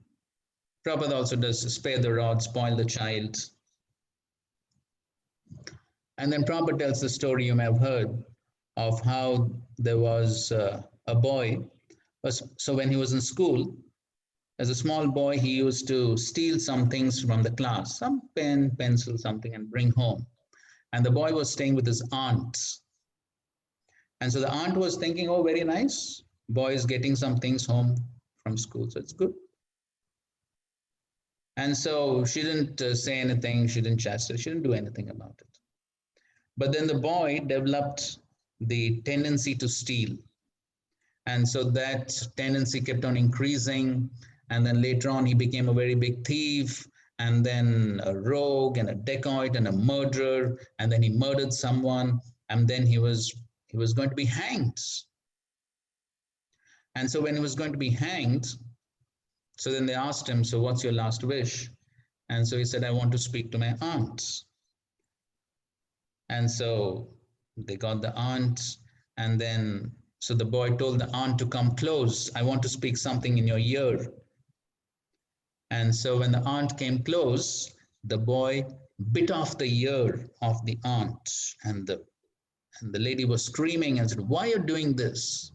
Prabhupada also does spare the rod, spoil the child. And then Prabhupada tells the story you may have heard of how there was a boy. So when he was in school, as a small boy, he used to steal some things from the class, some pen, pencil, something, and bring home. And the boy was staying with his aunt. And so the aunt was thinking, oh, very nice. Boy is getting some things home from school, so it's good. And so she didn't say anything, she didn't chastise, she didn't do anything about it. But then the boy developed the tendency to steal. And so that tendency kept on increasing. And then later on, he became a very big thief, and then a rogue and a dacoit and a murderer. And then he murdered someone, and then he was going to be hanged. And so when he was going to be hanged, so then they asked him, so what's your last wish? And so he said, I want to speak to my aunt. And so they got the aunt, and then so the boy told the aunt to come close. I want to speak something in your ear. And so when the aunt came close, the boy bit off the ear of the aunt, and the lady was screaming and said, why are you doing this?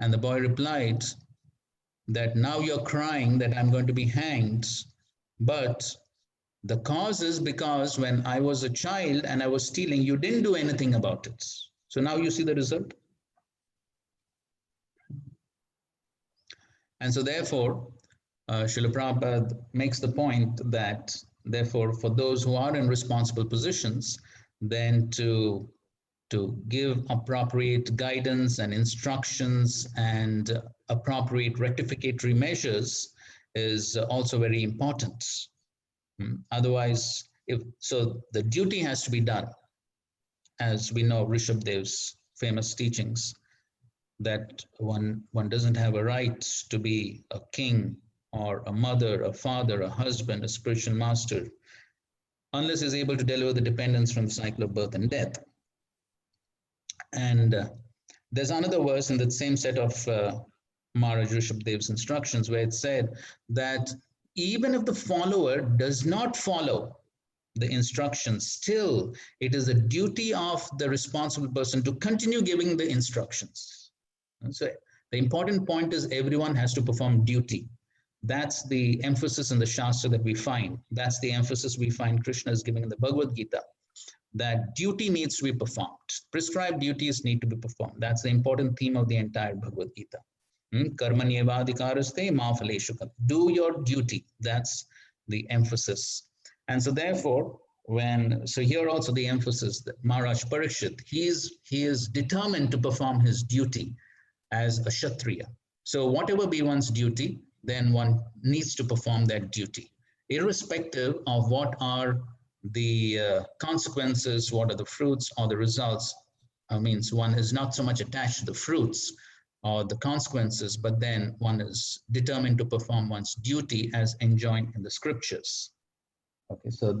And the boy replied that now you're crying that I'm going to be hanged, but The cause is because when I was a child and I was stealing, you didn't do anything about it. So now you see the result. And so therefore, Srila Prabhupada makes the point that therefore for those who are in responsible positions, then to give appropriate guidance and instructions and appropriate rectificatory measures is also very important. Otherwise, so the duty has to be done, as we know Rishabdev's famous teachings, that one doesn't have a right to be a king or a mother, a father, a husband, a spiritual master, unless he's able to deliver the dependents from the cycle of birth and death. And there's another verse in that same set of Maharaj Rishabdev's instructions where it said that even if the follower does not follow the instructions, still it is a duty of the responsible person to continue giving the instructions. And so the important point is everyone has to perform duty. That's the emphasis in the Shastra that we find. That's the emphasis we find Krishna is giving in the Bhagavad Gita, that duty needs to be performed. Prescribed duties need to be performed. That's the important theme of the entire Bhagavad Gita. Karmanyevadhikaraste ma phaleshu. Do your duty. That's the emphasis. And so therefore, so here also the emphasis that Maharaj Parikshit, he is determined to perform his duty as a Kshatriya. So whatever be one's duty, then one needs to perform that duty, irrespective of what are the consequences, what are the fruits or the results. Means one is not so much attached to the fruits or the consequences, but then one is determined to perform one's duty as enjoined in the scriptures. Okay, so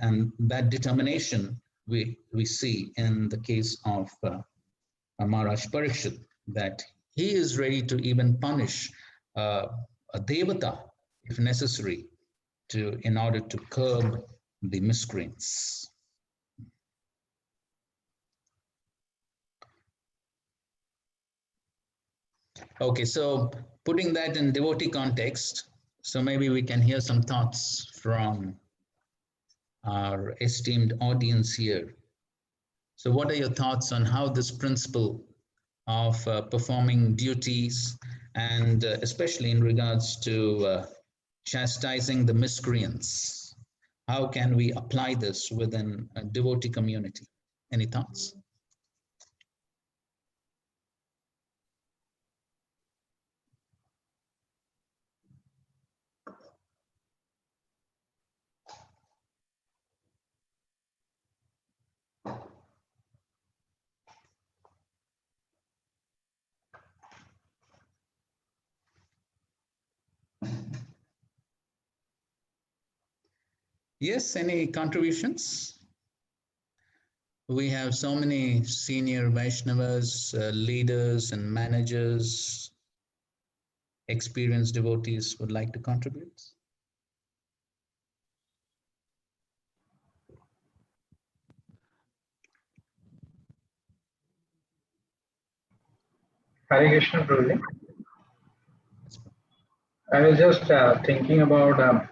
and that determination we see in the case of Maharaj Parikshit, that he is ready to even punish a devata if necessary in order to curb the miscreants. Okay, so putting that in devotee context, so maybe we can hear some thoughts from our esteemed audience here. So what are your thoughts on how this principle of performing duties, and especially in regards to chastising the miscreants, how can we apply this within a devotee community? Any thoughts? Yes, any contributions? We have so many senior Vaishnavas, leaders and managers, experienced devotees would like to contribute. Hare Krishna, Prabhuji. I was just thinking about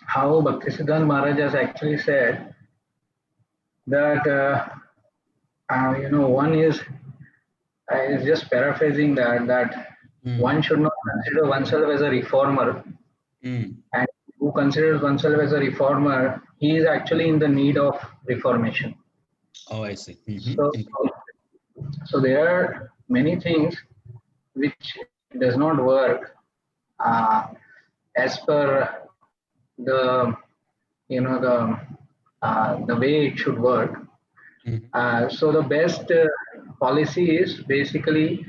how Bhaktisiddhanta Maharaj has actually said that one is just paraphrasing that one should not consider oneself as a reformer, and who considers oneself as a reformer, he is actually in the need of reformation. Oh, I see. So there are many things which does not work as per the the way it should work. So the best policy is basically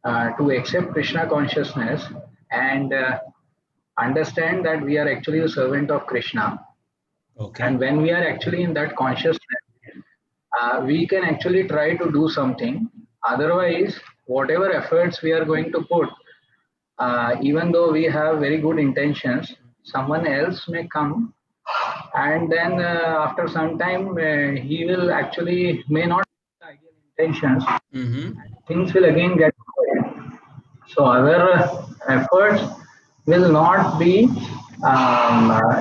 to accept Krishna consciousness and understand that we are actually a servant of Krishna. Okay. And when we are actually in that consciousness, we can actually try to do something. Otherwise, whatever efforts we are going to put, even though we have very good intentions, someone else may come, and then after some time he will actually may not have ideal intentions. Things will again get. So our efforts will not be,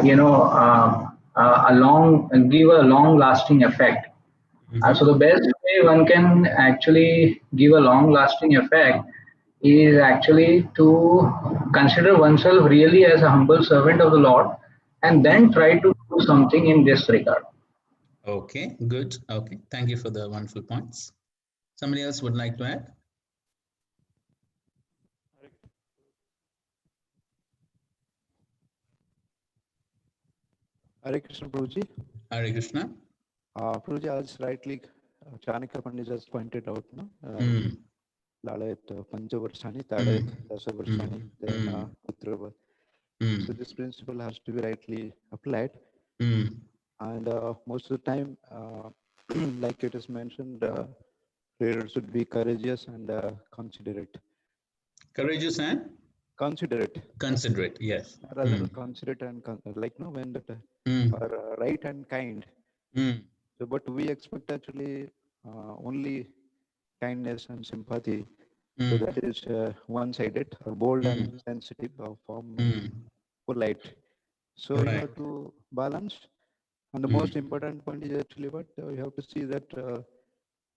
give a long lasting effect. So the best way one can actually give a long lasting effect is actually to consider oneself really as a humble servant of the Lord and then try to do something in this regard. Okay, good. Okay, thank you for the wonderful points. Somebody else would like to add? Hare Krishna, Prabhuji. Hare Krishna. Prabhuji, as rightly Chanakya Pandit just pointed out, no? Lalayat Panchavarshani, Tadayat Dasavarshani, then Putrava. So this principle has to be rightly applied. And most of the time, like it is mentioned, readers should be courageous and considerate. Courageous and? Considerate. Considerate, yes. Rather considerate and like no when that are right and kind. So, but we expect actually only kindness and sympathy. So that is one-sided, or bold and sensitive, or polite. So you have to balance. And the most important point is actually what you have to see that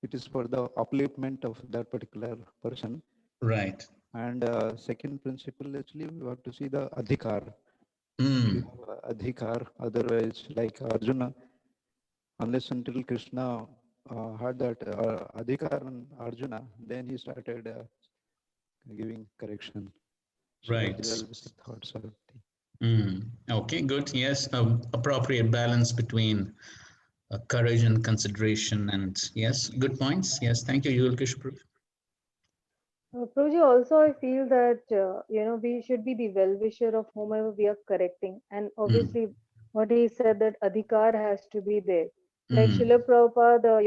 it is for the upliftment of that particular person. Right. And second principle, actually, we have to see the adhikar. Adhikar, otherwise, like Arjuna, unless until Krishna had that adhikar on Arjuna, then he started giving correction. So right. That is basic thoughts of Okay, good. Yes, appropriate balance between courage and consideration, and yes, good points. Yes, thank you, Yulkish. Prabhuji, also I feel that we should be the well-wisher of whomever we are correcting, and obviously what he said that adhikar has to be there. Like Srila Prabhupada,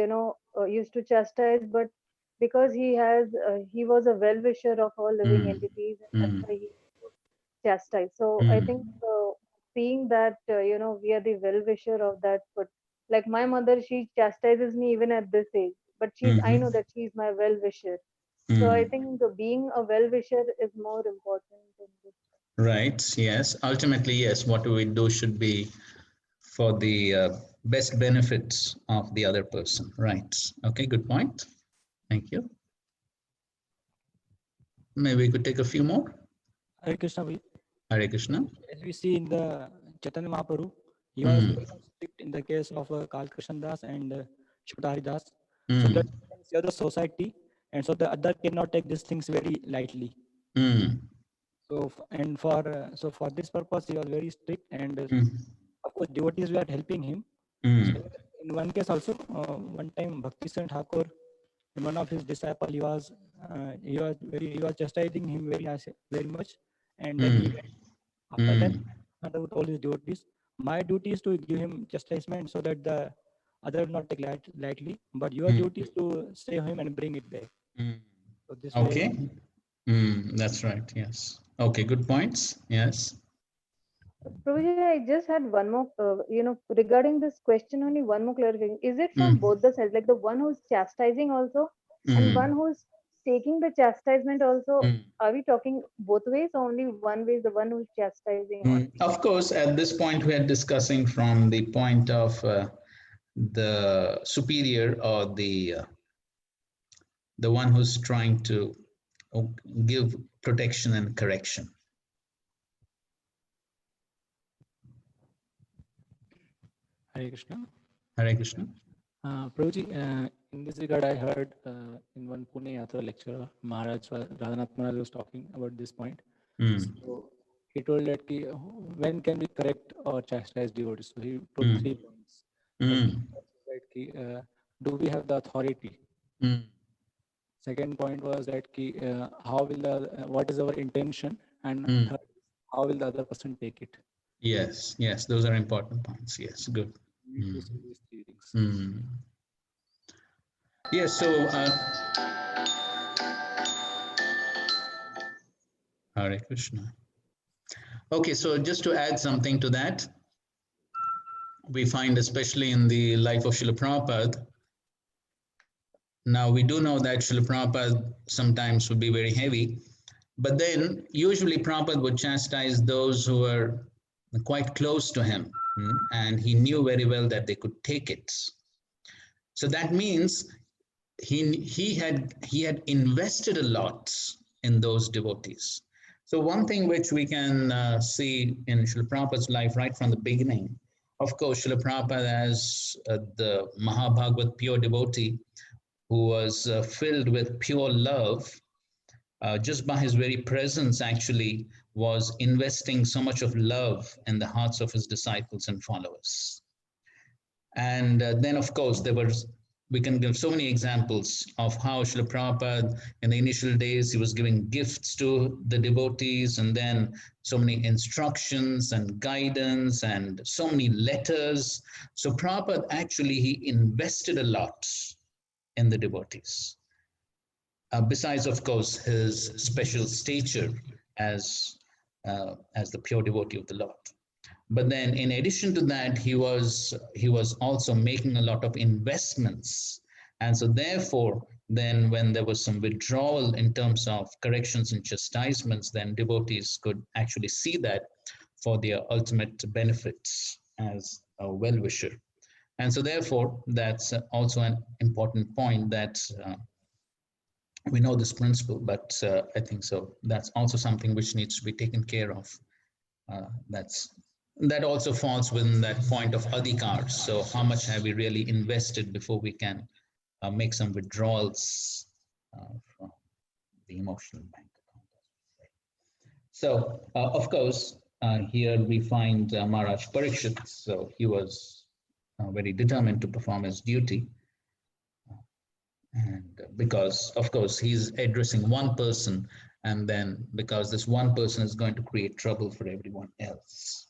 used to chastise, but because he was a well-wisher of all living entities, and that's why he chastise. So I think seeing that we are the well-wisher of that, but like my mother, she chastises me even at this age, but I know that she's my well-wisher. So I think being a well-wisher is more important than this. Right. Yes. Ultimately, yes. What we do should be for the best benefits of the other person. Right. Okay. Good point. Thank you. Maybe we could take a few more. Hare Krishna. Hare Krishna. As we see in the Chaitanya Mahaprabhu, he was very strict in the case of Kal Krishna Das and Shubhadari Das. So that the other society, and so the other cannot take these things very lightly. So so for this purpose, he was very strict, and of course devotees were helping him. So in one case also, one time Bhakti Singh Thakur, one of his disciples, he was chastising him very much, and then he went. After that, Madhav told his devotees, my duty is to give him chastisement so that the other will not take lightly, but your duty is to save him and bring it back. So this okay. way, That's right. Yes. Okay. Good points. Yes. Prabhuji, I just had one more, regarding this question, only one more clarification. Is it from both the sides, like the one who's chastising also, and one who's taking the chastisement also? Are we talking both ways, or only one way is the one who's chastising? Of course, at this point, we are discussing from the point of the superior, or the one who's trying to give protection and correction. Hare Krishna. Hare Krishna. Prabhuji, in this regard, I heard in one Pune Yatra lecture, Radhanath Maharaj was talking about this point. So he told that when can we correct or chastise devotees? So he took 3 points. That, do we have the authority? Second point was that how will what is our intention? And third, how will the other person take it? Yes, yes, those are important points. Yes, good. Yes, so Hare Krishna. Okay, so just to add something to that, we find especially in the life of Srila Prabhupada, now we do know that Srila Prabhupada sometimes would be very heavy, But then usually Prabhupada would chastise those who were quite close to him, and he knew very well that they could take it. So that means he had invested a lot in those devotees. So one thing which we can see in Srila Prabhupada's life right from the beginning, of course, Srila Prabhupada as the Mahabhagavad pure devotee who was filled with pure love, just by his very presence actually was investing so much of love in the hearts of his disciples and followers. And then, of course, we can give so many examples of how Srila Prabhupada, in the initial days, he was giving gifts to the devotees, and then so many instructions and guidance and so many letters. So Prabhupada actually, he invested a lot in the devotees. Besides, of course, his special stature as the pure devotee of the Lord. But then in addition to that, he was also making a lot of investments. And so therefore, then when there was some withdrawal in terms of corrections and chastisements, then devotees could actually see that for their ultimate benefits as a well-wisher. And so therefore, that's also an important point that we know this principle, but I think so that's also something which needs to be taken care of. That also falls within that point of adhikar. So how much have we really invested before we can make some withdrawals from the emotional bank account? So of course, here we find Maharaj Parikshit. So he was very determined to perform his duty. And because, of course, he's addressing one person, and then because this one person is going to create trouble for everyone else.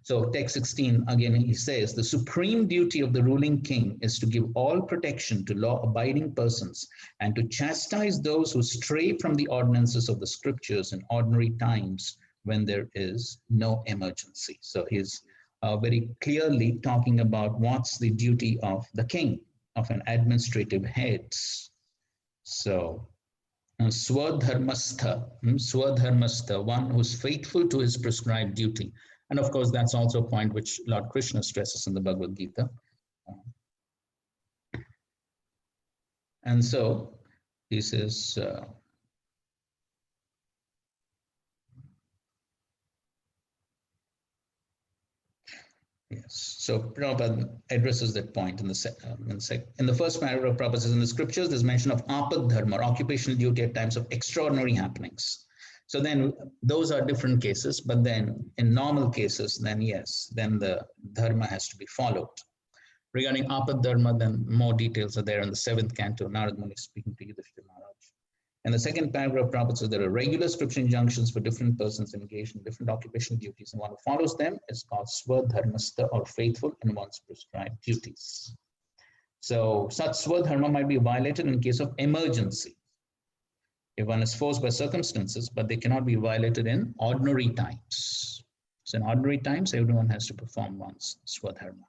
So text 16, again, he says, the supreme duty of the ruling king is to give all protection to law-abiding persons and to chastise those who stray from the ordinances of the scriptures in ordinary times when there is no emergency. So he's very clearly talking about what's the duty of the king, of an administrative head. So swadharmastha, one who's faithful to his prescribed duty. And of course, that's also a point which Lord Krishna stresses in the Bhagavad Gita. And so he says, yes, so Prabhupada addresses that point in the first paragraph. Prabhupada says, in the scriptures, there's mention of apad dharma, or occupational duty at times of extraordinary happenings. So then those are different cases, but then in normal cases, then yes, then the dharma has to be followed. Regarding apad dharma, then more details are there in the 7th canto, Narad Muni speaking to Yudhishthira Maharaj. In the second paragraph, Prabhupada says there are regular scripture injunctions for different persons engaged in different occupational duties, and one who follows them is called swadharmastha, or faithful in one's prescribed duties. So such swadharma might be violated in case of emergency, if one is forced by circumstances, but they cannot be violated in ordinary times. So in ordinary times, everyone has to perform one's swadharma.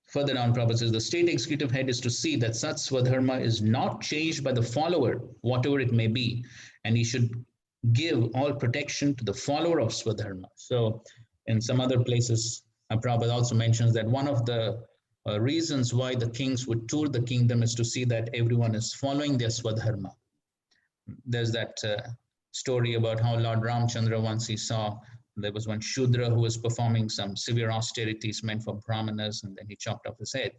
Further down, Prabhupada says, the state executive head is to see that such swadharma is not changed by the follower, whatever it may be, and he should give all protection to the follower of swadharma. So in some other places, Prabhupada also mentions that one of the reasons why the kings would tour the kingdom is to see that everyone is following their swadharma. There's that story about how Lord Ramchandra, once he saw there was one Shudra who was performing some severe austerities meant for Brahmanas, and then he chopped off his head.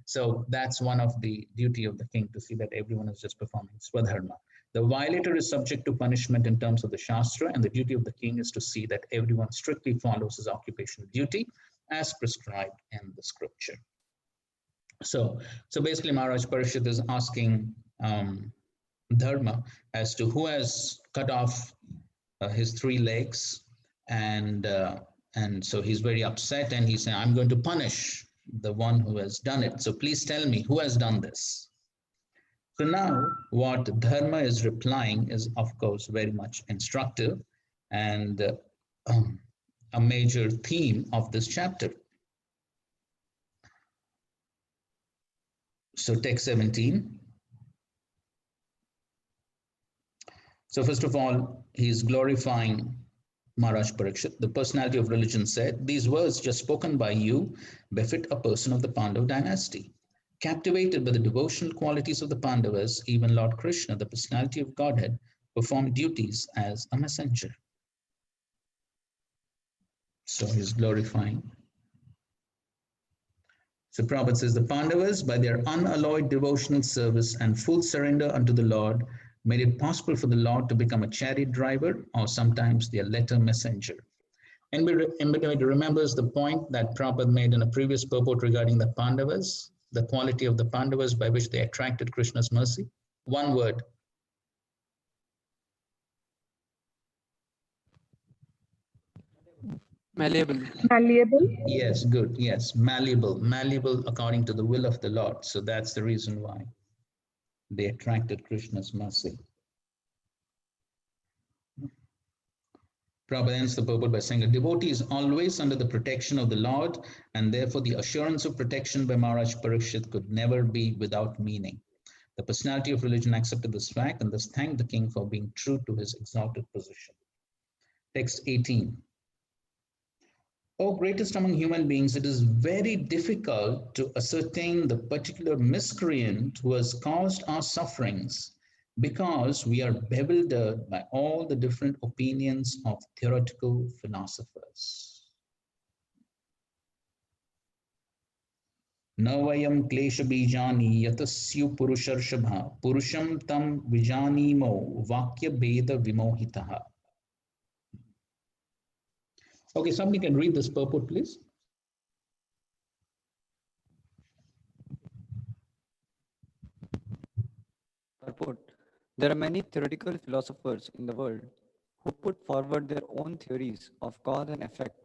So that's one of the duty of the king, to see that everyone is just performing swadharma. The violator is subject to punishment in terms of the Shastra, and the duty of the king is to see that everyone strictly follows his occupational duty as prescribed in the scripture. So basically Maharaj Parikshit is asking Dharma as to who has cut off his 3 legs, and so he's very upset, and he's saying, I'm going to punish the one who has done it. So please tell me who has done this. So now what Dharma is replying is, of course, very much instructive and a major theme of this chapter. So text 17. So first of all, he's glorifying Maharaj Parikshit. The personality of religion said, these words just spoken by you befit a person of the Pandav dynasty. Captivated by the devotional qualities of the Pandavas, even Lord Krishna, the personality of Godhead, performed duties as a messenger. So he's glorifying. So Prabhupada says, the Pandavas, by their unalloyed devotional service and full surrender unto the Lord, made it possible for the Lord to become a chariot driver or sometimes their letter messenger. Anybody remembers the point that Prabhupada made in a previous purport regarding the Pandavas, the quality of the Pandavas by which they attracted Krishna's mercy? One word. Malleable. Malleable. Yes, good. Yes, malleable. Malleable according to the will of the Lord. So that's the reason why they attracted Krishna's mercy. Prabhupada ends the purport by saying, a devotee is always under the protection of the Lord, and therefore the assurance of protection by Maharaj Parikshit could never be without meaning. The personality of religion accepted this fact and thus thanked the king for being true to his exalted position. Text 18. O greatest among human beings, it is very difficult to ascertain the particular miscreant who has caused our sufferings, because we are bewildered by all the different opinions of theoretical philosophers. Navayam klesha bijani yatasyu purusharshabha purusham tam vijanimo vakya beda vimohitaha. Okay, somebody can read this purport, please. Purport. There are many theoretical philosophers in the world who put forward their own theories of cause and effect,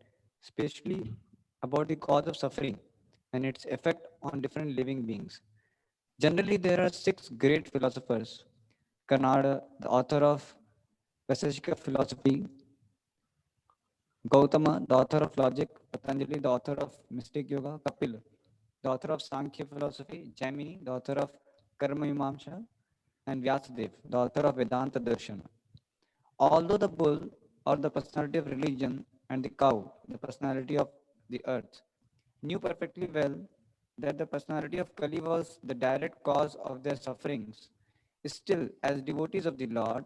especially about the cause of suffering and its effect on different living beings. Generally, there are 6 great philosophers: Kanada, the author of Vaiseshika philosophy; Gautama, the author of logic; Patanjali, the author of mystic yoga; Kapil, the author of Sankhya philosophy; Jaimini, the author of Karma Mimamsa; and Vyasadeva, the author of Vedanta Darshana. Although the bull, or the personality of religion, and the cow, the personality of the earth, knew perfectly well that the personality of Kali was the direct cause of their sufferings, still, as devotees of the Lord,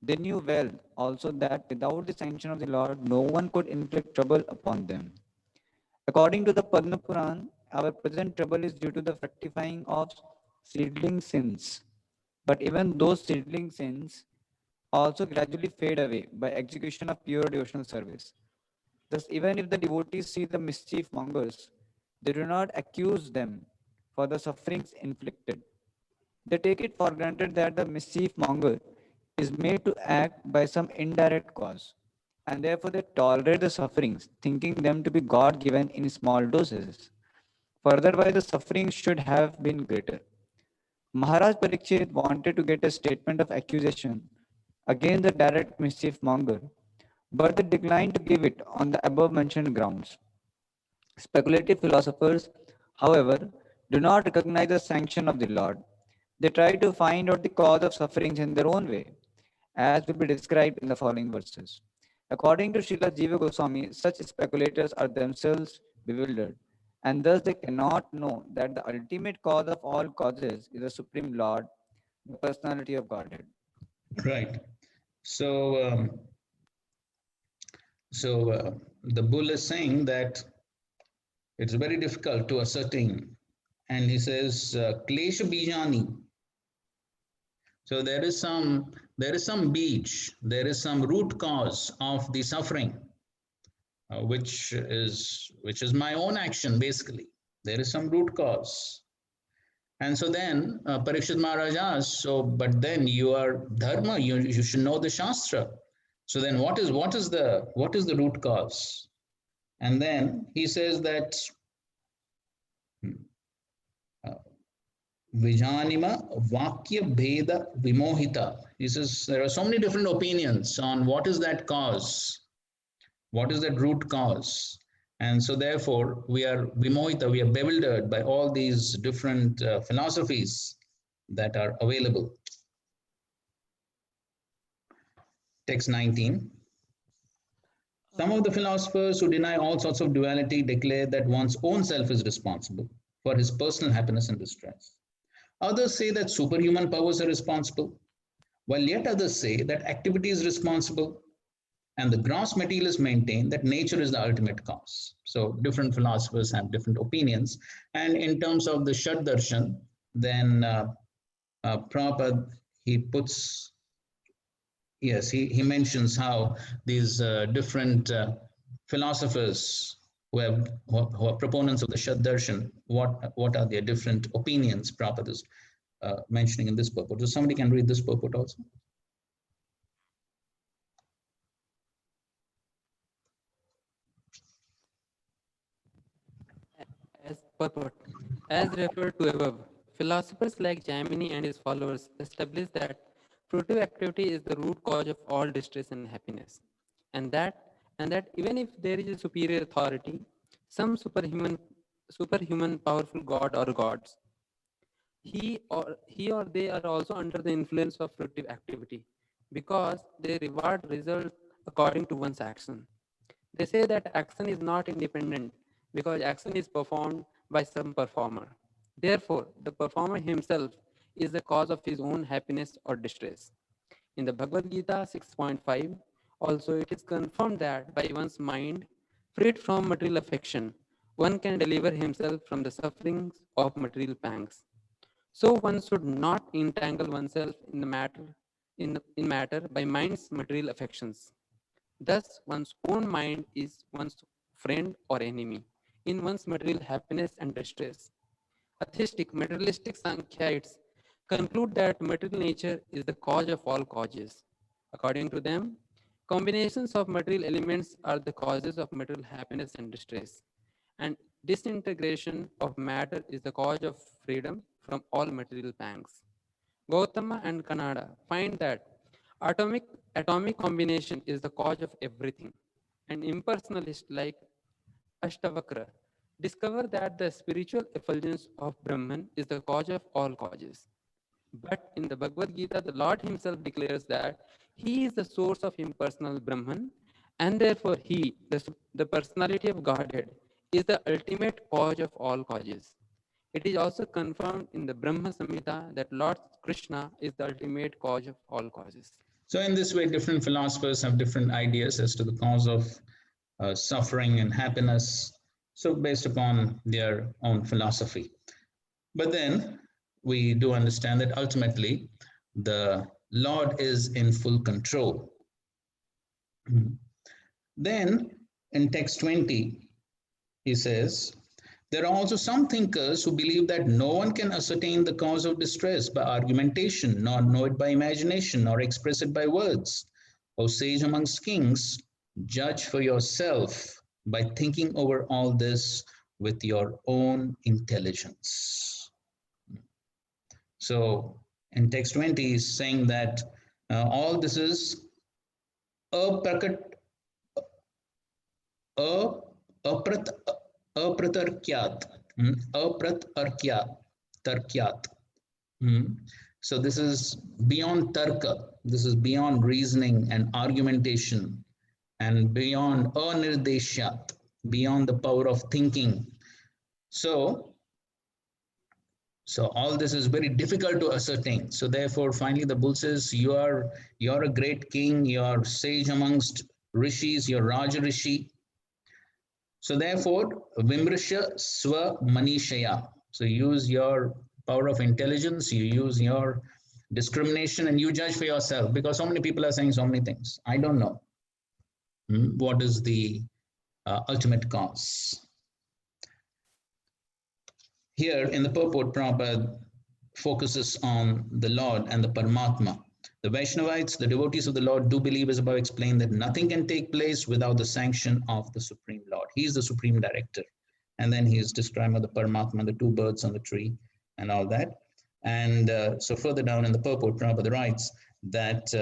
they knew well also that without the sanction of the Lord, no one could inflict trouble upon them. According to the Padma Puran, our present trouble is due to the fructifying of seedling sins. But even those seedling sins also gradually fade away by execution of pure devotional service. Thus, even if the devotees see the mischief mongers, they do not accuse them for the sufferings inflicted. They take it for granted that the mischief monger is made to act by some indirect cause, and therefore they tolerate the sufferings, thinking them to be God-given in small doses. Further, why the sufferings should have been greater. Maharaj Parikshit wanted to get a statement of accusation against the direct mischief monger, but they declined to give it on the above mentioned grounds. Speculative philosophers, however, do not recognize the sanction of the Lord. They try to find out the cause of sufferings in their own way, as will be described in the following verses. According to Srila Jiva Goswami, such speculators are themselves bewildered, and thus they cannot know that the ultimate cause of all causes is the Supreme Lord, the personality of Godhead. Right. So, the bull is saying that it's very difficult to ascertain, and he says, "Klesha bijani." So there is some beach, there is some root cause of the suffering, which is my own action basically. There is some root cause. And so then Parikshit Maharaj asks, so but then you are dharma, you should know the Shastra. So then what is the root cause? And then he says that Vijanima Vakya Bheda Vimohita. He says there are so many different opinions on what is that cause, what is that root cause. And so therefore, we are vimohita, we are bewildered by all these different philosophies that are available. Text 19. Some of the philosophers who deny all sorts of duality declare that one's own self is responsible for his personal happiness and distress. Others say that superhuman powers are responsible, while yet others say that activity is responsible, and the gross materialists maintain that nature is the ultimate cause. So different philosophers have different opinions. And in terms of the Shad Darshan, then Prabhupada, he puts, yes, he mentions how these different philosophers who are proponents of the Shad Darshan, what are their different opinions Prabhupada is mentioning in this purport. So somebody can read this purport also. As referred to above, philosophers like Jaimini and his followers establish that fruitive activity is the root cause of all distress and happiness, and that even if there is a superior authority, some superhuman powerful god or gods, he or they are also under the influence of fruitive activity because they reward results according to one's action. They say that action is not independent because action is performed by some performer. Therefore, the performer himself is the cause of his own happiness or distress. In the Bhagavad Gita 6.5, also it is confirmed that by one's mind, freed from material affection, one can deliver himself from the sufferings of material pangs. So one should not entangle oneself in the matter by mind's material affections. Thus, one's own mind is one's friend or enemy in one's material happiness and distress. Atheistic, materialistic Sankhyaites conclude that material nature is the cause of all causes. According to them, combinations of material elements are the causes of material happiness and distress, and disintegration of matter is the cause of freedom from all material pangs. Gautama and Kannada find that atomic combination is the cause of everything, and impersonalists like Ashtavakra discover that the spiritual effulgence of Brahman is the cause of all causes. But in the Bhagavad Gita, the Lord himself declares that he is the source of impersonal Brahman, and therefore he, the personality of Godhead, is the ultimate cause of all causes. It is also confirmed in the Brahma Samhita that Lord Krishna is the ultimate cause of all causes. So in this way, different philosophers have different ideas as to the cause of suffering and happiness, so based upon their own philosophy. But then we do understand that ultimately the Lord is in full control. Then in text 20, he says, there are also some thinkers who believe that no one can ascertain the cause of distress by argumentation, nor know it by imagination, nor express it by words. O sage amongst kings, judge for yourself by thinking over all this with your own intelligence. So in text 20, he's saying that all this is apratarkyat, tarkyat. So this is beyond tarka, this is beyond reasoning and argumentation, and beyond anirdeshat, beyond the power of thinking. So all this is very difficult to ascertain. So therefore, finally the bull says, you're a great king, you're sage amongst rishis, you're Raja Rishi. So therefore, Vimrisha Swa Manishaya. So use your power of intelligence, you use your discrimination, and you judge for yourself, because so many people are saying so many things. I don't know what is the ultimate cause. Here in the purport, Prabhupada focuses on the Lord and the Paramatma. The Vaishnavites, the devotees of the Lord, do believe, as above explained, that nothing can take place without the sanction of the Supreme Lord. He is the Supreme Director. And then he is describing the Paramatma, the two birds on the tree, and all that. And so further down in the purport, Prabhupada writes that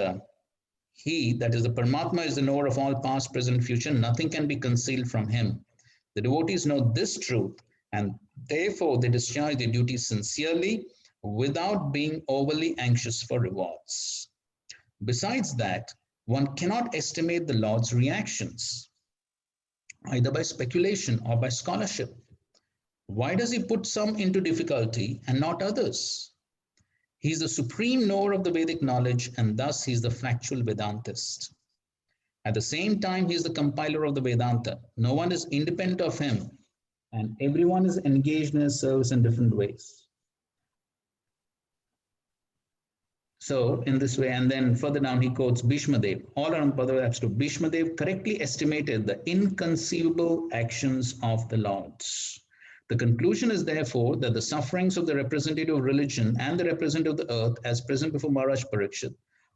he, that is the Paramatma, is the knower of all past, present, future. Nothing can be concealed from him. The devotees know this truth, and therefore they discharge their duties sincerely without being overly anxious for rewards. Besides that, one cannot estimate the Lord's reactions, either by speculation or by scholarship. Why does he put some into difficulty and not others? He is the supreme knower of the Vedic knowledge, and thus he is the factual Vedantist. At the same time, he is the compiler of the Vedanta. No one is independent of him, and everyone is engaged in his service in different ways. So, in this way, and then further down, he quotes Bhishma Dev. All around Padavaps to Bhishma Dev correctly estimated the inconceivable actions of the Lords. The conclusion is therefore that the sufferings of the representative of religion and the representative of the earth, as present before Maharaj Parikshit,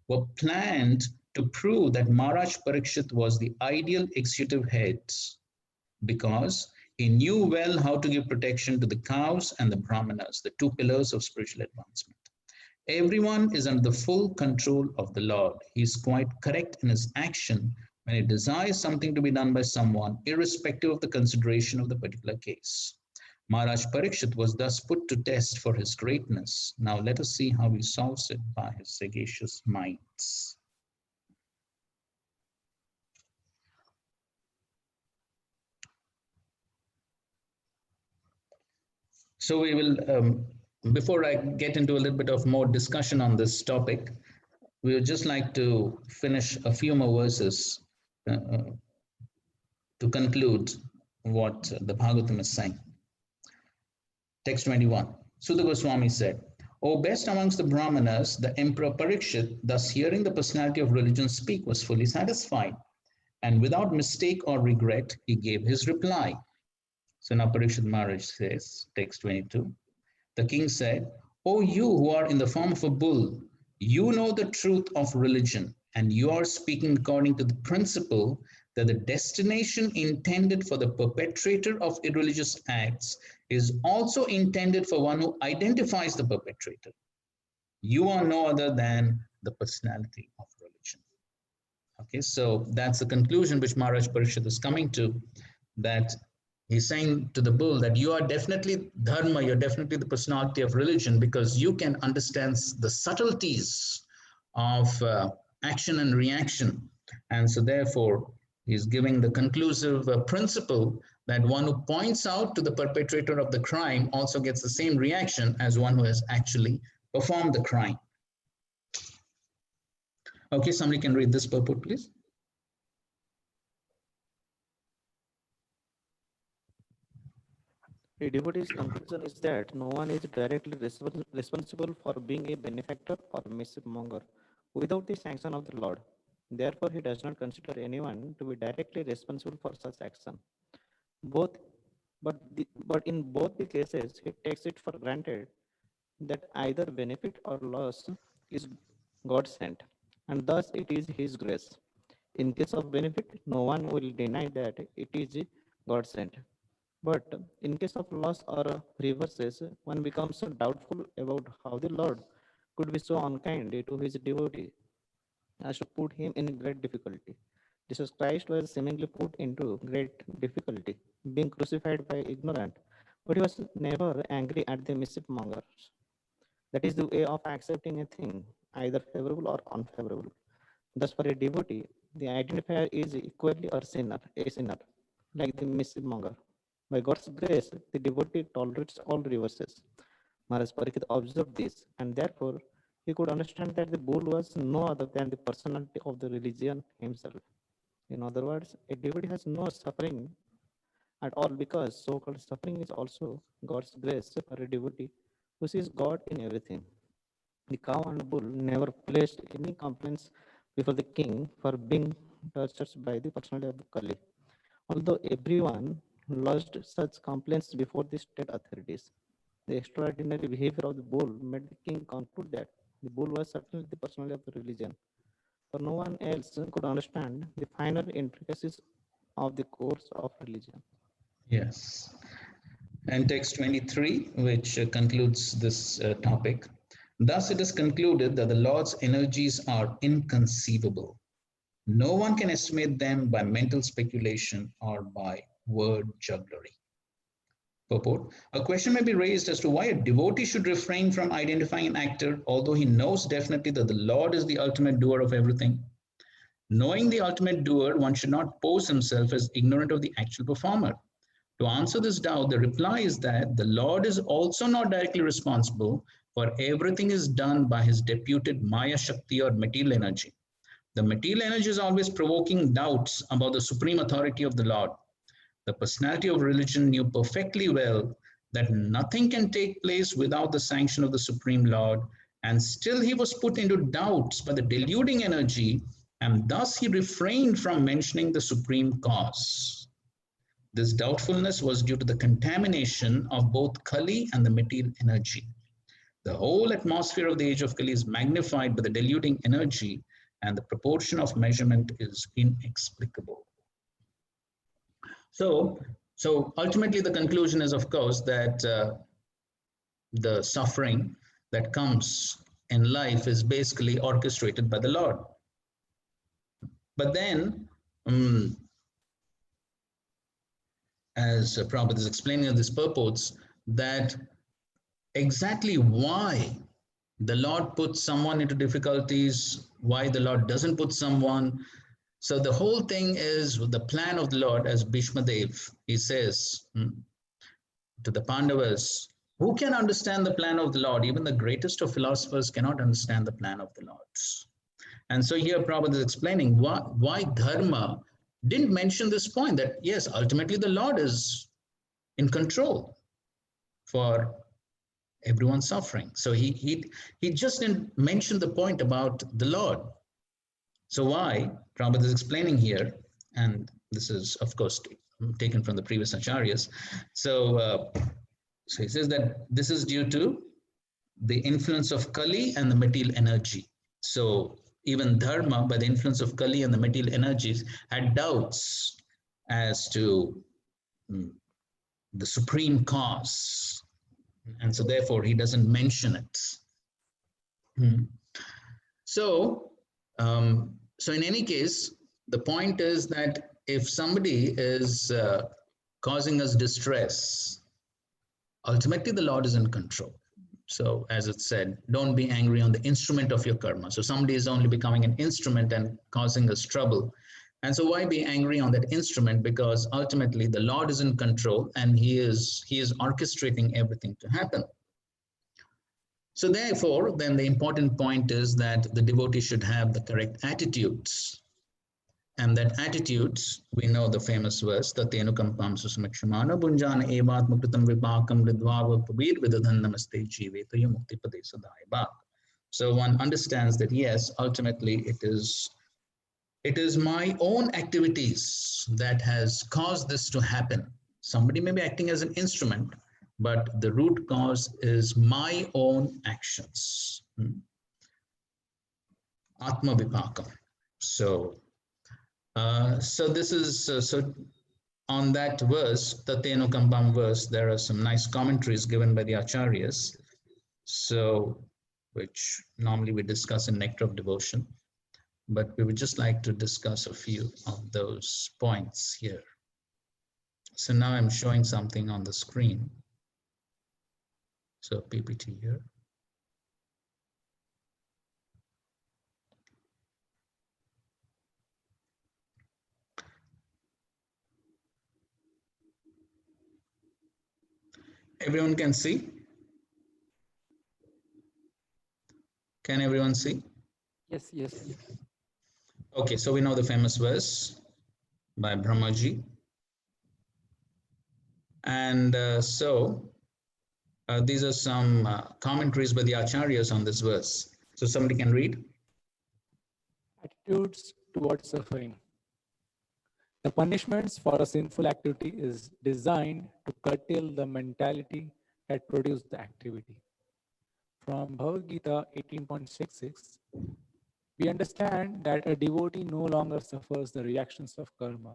were planned to prove that Maharaj Parikshit was the ideal executive head, because he knew well how to give protection to the cows and the brahmanas, the two pillars of spiritual advancement. Everyone is under the full control of the Lord. He is quite correct in his action when he desires something to be done by someone, irrespective of the consideration of the particular case. Maharaj Parikshit was thus put to test for his greatness. Now let us see how he solves it by his sagacious minds. So we will, before I get into a little bit of more discussion on this topic, we would just like to finish a few more verses to conclude what the Bhagavatam is saying. Text 21. Sudha Goswami said, O best amongst the Brahmanas, the Emperor Parikshit, thus hearing the personality of religion speak, was fully satisfied, and without mistake or regret, he gave his reply. So now Parikshit Maharaj says, text 22, the king said, O you who are in the form of a bull, you know the truth of religion, and you are speaking according to the principle that the destination intended for the perpetrator of irreligious acts is also intended for one who identifies the perpetrator. You are no other than the personality of religion. Okay, so that's the conclusion which Maharaj Parikshit is coming to, that he's saying to the bull that you are definitely dharma, you're definitely the personality of religion, because you can understand the subtleties of action and reaction. And so therefore, he's giving the conclusive principle that one who points out to the perpetrator of the crime also gets the same reaction as one who has actually performed the crime. Okay, somebody can read this purport, please. A devotee's conclusion is that no one is directly responsible for being a benefactor or mismonger without the sanction of the Lord. Therefore, he does not consider anyone to be directly responsible for such action. But in both the cases, he takes it for granted that either benefit or loss is God sent, and thus it is His grace. In case of benefit, no one will deny that it is God sent. But in case of loss or reverses, one becomes doubtful about how the Lord could be so unkind to his devotee as to put him in great difficulty. Jesus Christ was seemingly put into great difficulty, being crucified by ignorant, but he was never angry at the mischief mongers. That is the way of accepting a thing, either favorable or unfavorable. Thus, for a devotee, the identifier is equally a sinner, like the mischief monger. By God's grace, the devotee tolerates all reverses. Maharaj Parikshit observed this, and therefore he could understand that the bull was no other than the personality of the religion himself. In other words, a devotee has no suffering at all, because so-called suffering is also God's grace for a devotee who sees God in everything. The cow and bull never placed any complaints before the king for being tortured by the personality of the Kali. Although everyone lodged such complaints before the state authorities, the extraordinary behavior of the bull made the king conclude that the bull was certainly the personality of the religion, for no one else could understand the finer intricacies of the course of religion. Yes. And text 23, which concludes this topic. Thus it is concluded that the Lord's energies are inconceivable. No one can estimate them by mental speculation or by word jugglery. Purport. A question may be raised as to why a devotee should refrain from identifying an actor, although he knows definitely that the Lord is the ultimate doer of everything. Knowing the ultimate doer, one should not pose himself as ignorant of the actual performer. To answer this doubt, the reply is that the Lord is also not directly responsible, for everything is done by his deputed Maya Shakti or material energy. The material energy is always provoking doubts about the supreme authority of the Lord. The personality of religion knew perfectly well that nothing can take place without the sanction of the Supreme Lord, and still he was put into doubts by the deluding energy, and thus he refrained from mentioning the supreme cause. This doubtfulness was due to the contamination of both Kali and the material energy. The whole atmosphere of the age of Kali is magnified by the deluding energy, and the proportion of measurement is inexplicable. So ultimately the conclusion is, of course, that the suffering that comes in life is basically orchestrated by the Lord. But then, as Prabhupada is explaining in these purports, that exactly why the Lord puts someone into difficulties, why the Lord doesn't put someone. So the whole thing is the plan of the Lord, as Bhishma Dev, he says to the Pandavas, who can understand the plan of the Lord? Even the greatest of philosophers cannot understand the plan of the Lord. And so here Prabhupada is explaining why Dharma didn't mention this point, that yes, ultimately the Lord is in control for everyone's suffering. So he just didn't mention the point about the Lord. So why? Prabhupada is explaining here, and this is, of course, taken from the previous acharyas. So he says that this is due to the influence of Kali and the material energy. So even Dharma, by the influence of Kali and the material energies, had doubts as to the supreme cause. And so therefore he doesn't mention it. So in any case, the point is that if somebody is causing us distress, ultimately the Lord is in control. So as it said, don't be angry on the instrument of your karma. So somebody is only becoming an instrument and causing us trouble. And so why be angry on that instrument? Because ultimately the Lord is in control and he is orchestrating everything to happen. So therefore, then the important point is that the devotee should have the correct attitudes. And that attitudes, we know the famous verse, Tatenu kampam susamakshmana bunjana evat mukritam vipakam ridvava pabir vidadhan namaste jive to yamukti pade sadaiba. So one understands that yes, ultimately it is my own activities that has caused this to happen. Somebody may be acting as an instrument, but the root cause is my own actions. Atma vipakam. So this is so on that verse, Tatenu Kampam verse, there are some nice commentaries given by the acharyas. So which normally we discuss in Nectar of Devotion, but we would just like to discuss a few of those points here. So now I'm showing something on the screen. So PPT here. Everyone can see? Can everyone see? Yes, yes. Okay, so we know the famous verse by Brahmaji. And these are some commentaries by the acharyas on this verse. So somebody can read. Attitudes towards suffering. The punishments for a sinful activity is designed to curtail the mentality that produced the activity. From Bhagavad Gita 18.66, we understand that a devotee no longer suffers the reactions of karma.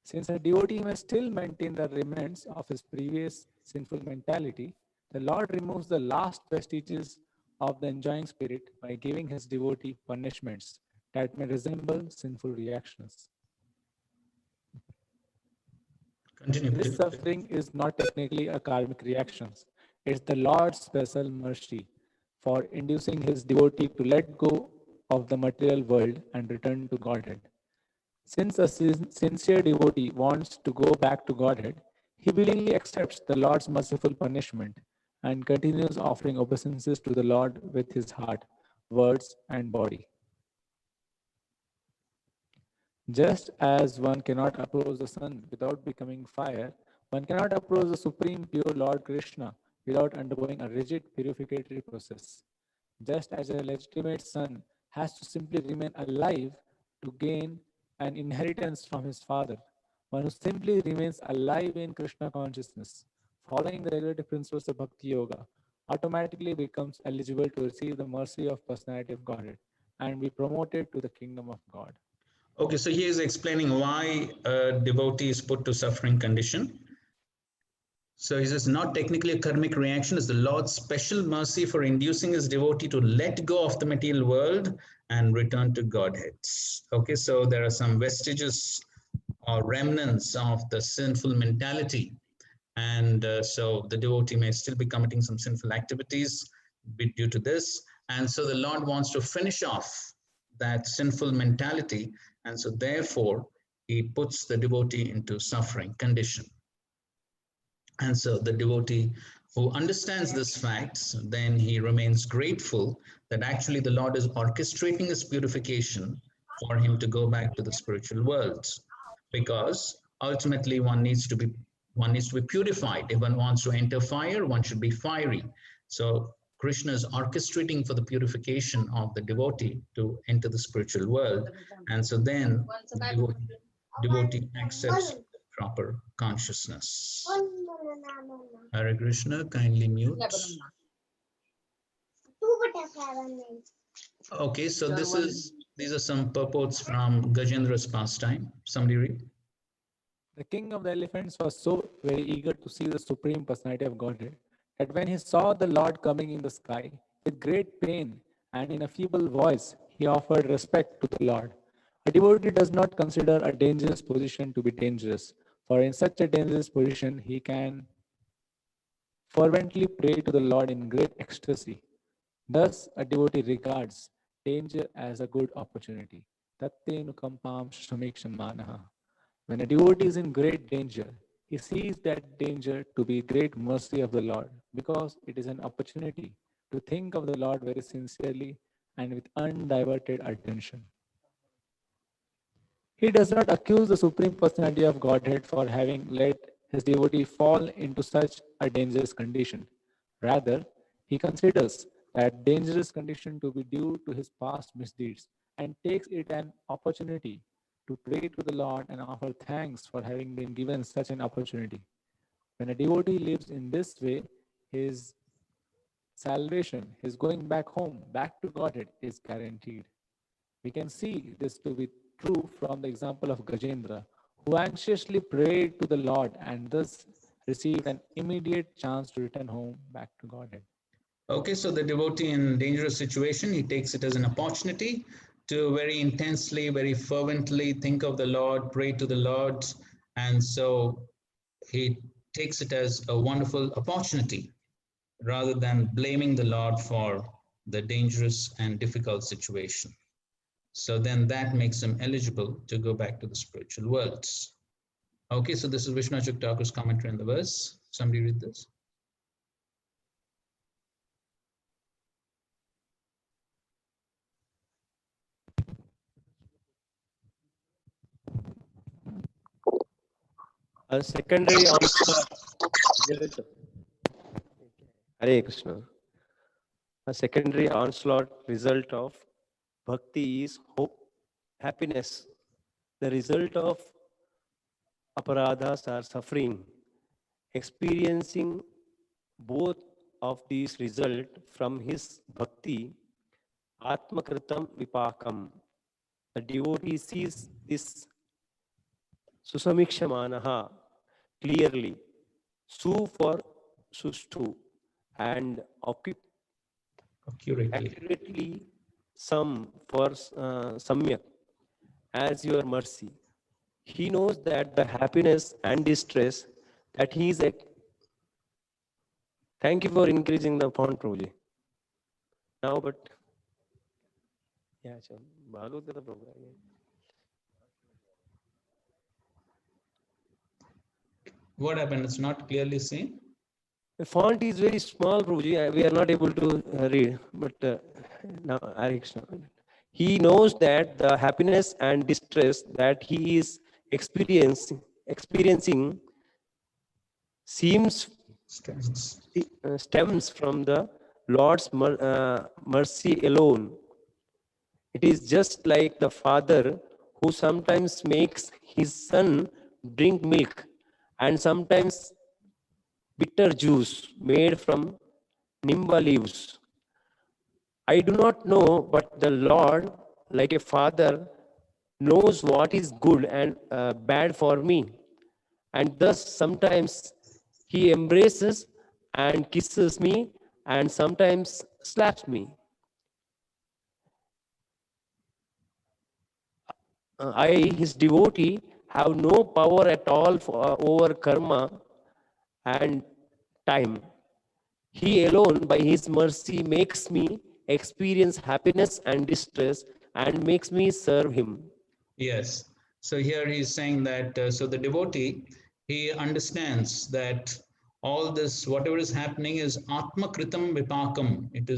Since a devotee may still maintain the remnants of his previous sinful mentality, the Lord removes the last vestiges of the enjoying spirit by giving his devotee punishments that may resemble sinful reactions. Continue, This please. suffering is not technically a karmic reaction. It's the Lord's special mercy for inducing his devotee to let go of the material world and return to Godhead. Since a sincere devotee wants to go back to Godhead, he willingly accepts the Lord's merciful punishment and continues offering obeisances to the Lord with his heart, words, and body. Just as one cannot approach the sun without becoming fire, one cannot approach the Supreme Pure Lord Krishna without undergoing a rigid purificatory process. Just as a legitimate son has to simply remain alive to gain an inheritance from his father, one who simply remains alive in Krishna consciousness, following the regulative principles of Bhakti Yoga, automatically becomes eligible to receive the mercy of Personality of Godhead and be promoted to the kingdom of God. Okay, so he is explaining why a devotee is put to suffering condition. So he says, not technically a karmic reaction, is the Lord's special mercy for inducing his devotee to let go of the material world and return to Godhead. Okay, so there are some vestiges or remnants of the sinful mentality. And so the devotee may still be committing some sinful activities due to this. And so the Lord wants to finish off that sinful mentality. And so therefore, he puts the devotee into suffering condition. And so the devotee who understands this facts, then he remains grateful that actually the Lord is orchestrating his purification for him to go back to the spiritual world. Because ultimately one needs to be purified. If one wants to enter fire, one should be fiery. So Krishna is orchestrating for the purification of the devotee to enter the spiritual world. And so then the devotee accepts proper consciousness. Hare Krishna, kindly mute. Okay, so these are some purports from Gajendra's pastime. Somebody read. The king of the elephants was so very eager to see the Supreme Personality of Godhead that when he saw the Lord coming in the sky, with great pain and in a feeble voice, he offered respect to the Lord. A devotee does not consider a dangerous position to be dangerous, for in such a dangerous position he can fervently pray to the Lord in great ecstasy. Thus, a devotee regards danger as a good opportunity. Tattenukampam shramiksham. When a devotee is in great danger, he sees that danger to be great mercy of the Lord, because it is an opportunity to think of the Lord very sincerely and with undiverted attention. He does not accuse the Supreme Personality of Godhead for having let his devotee fall into such a dangerous condition. Rather, he considers that dangerous condition to be due to his past misdeeds and takes it an opportunity to pray to the Lord and offer thanks for having been given such an opportunity. When a devotee lives in this way, his salvation, his going back home, back to Godhead, is guaranteed. We can see this to be true from the example of Gajendra, who anxiously prayed to the Lord and thus received an immediate chance to return home back to Godhead. Okay, so the devotee in dangerous situation, he takes it as an opportunity to very intensely, very fervently think of the Lord, pray to the Lord, and so he takes it as a wonderful opportunity rather than blaming the Lord for the dangerous and difficult situation. So then that makes him eligible to go back to the spiritual worlds. Okay, so this is Vishnu Thakur's commentary on the verse. Somebody read this. A secondary onslaught. Hare Krishna. A secondary onslaught result of bhakti is hope, happiness. The result of aparadhas are suffering. Experiencing both of these result from his bhakti, atmakritam vipakam. The devotee sees this susamikshamanaha clearly. Su for sushtu and accurately some for samyak as your mercy. He knows that the happiness and distress that he is. Thank you for increasing the font, Prabhuji. Now, but yeah, Bhagavad Gita program. What happened? It's not clearly seen. The font is very small, Prabhuji. We are not able to read. But now, he knows that the happiness and distress that he is experiencing stems from the Lord's mercy alone. It is just like the father who sometimes makes his son drink milk and sometimes bitter juice made from nimba leaves. I do not know, but the Lord, like a father, knows what is good and bad for me. And thus sometimes he embraces and kisses me and sometimes slaps me. I, his devotee, have no power at all over karma and time. He alone, by his mercy, makes me experience happiness and distress and makes me serve him. Yes. So here he's saying that, so the devotee, he understands that all this, whatever is happening is Atma Kritam Vipakam. It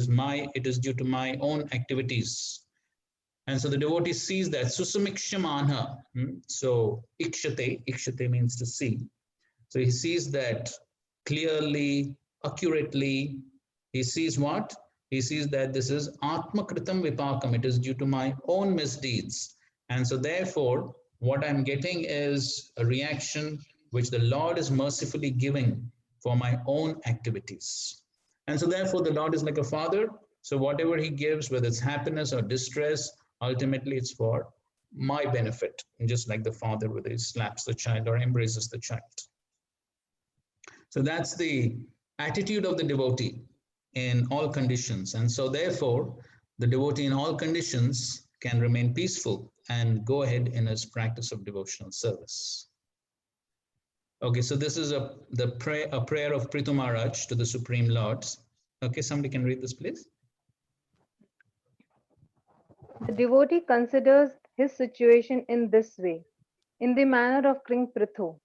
is due to my own activities. And so the devotee sees that. Susamikshamana. So ikshate means to see. So he sees that clearly, accurately. He sees what? He sees that this is Atma Kritam Vipakam. It is due to my own misdeeds. And so therefore, what I'm getting is a reaction which the Lord is mercifully giving for my own activities. And so therefore, the Lord is like a father. So whatever he gives, whether it's happiness or distress, ultimately it's for my benefit. And just like the father, whether he slaps the child or embraces the child. So that's the attitude of the devotee in all conditions. And so therefore, the devotee in all conditions can remain peaceful and go ahead in his practice of devotional service. Okay, so this is a prayer of Prithu Maharaj to the Supreme Lord. Okay, somebody can read this, please. The devotee considers his situation in this way, in the manner of King Prithu.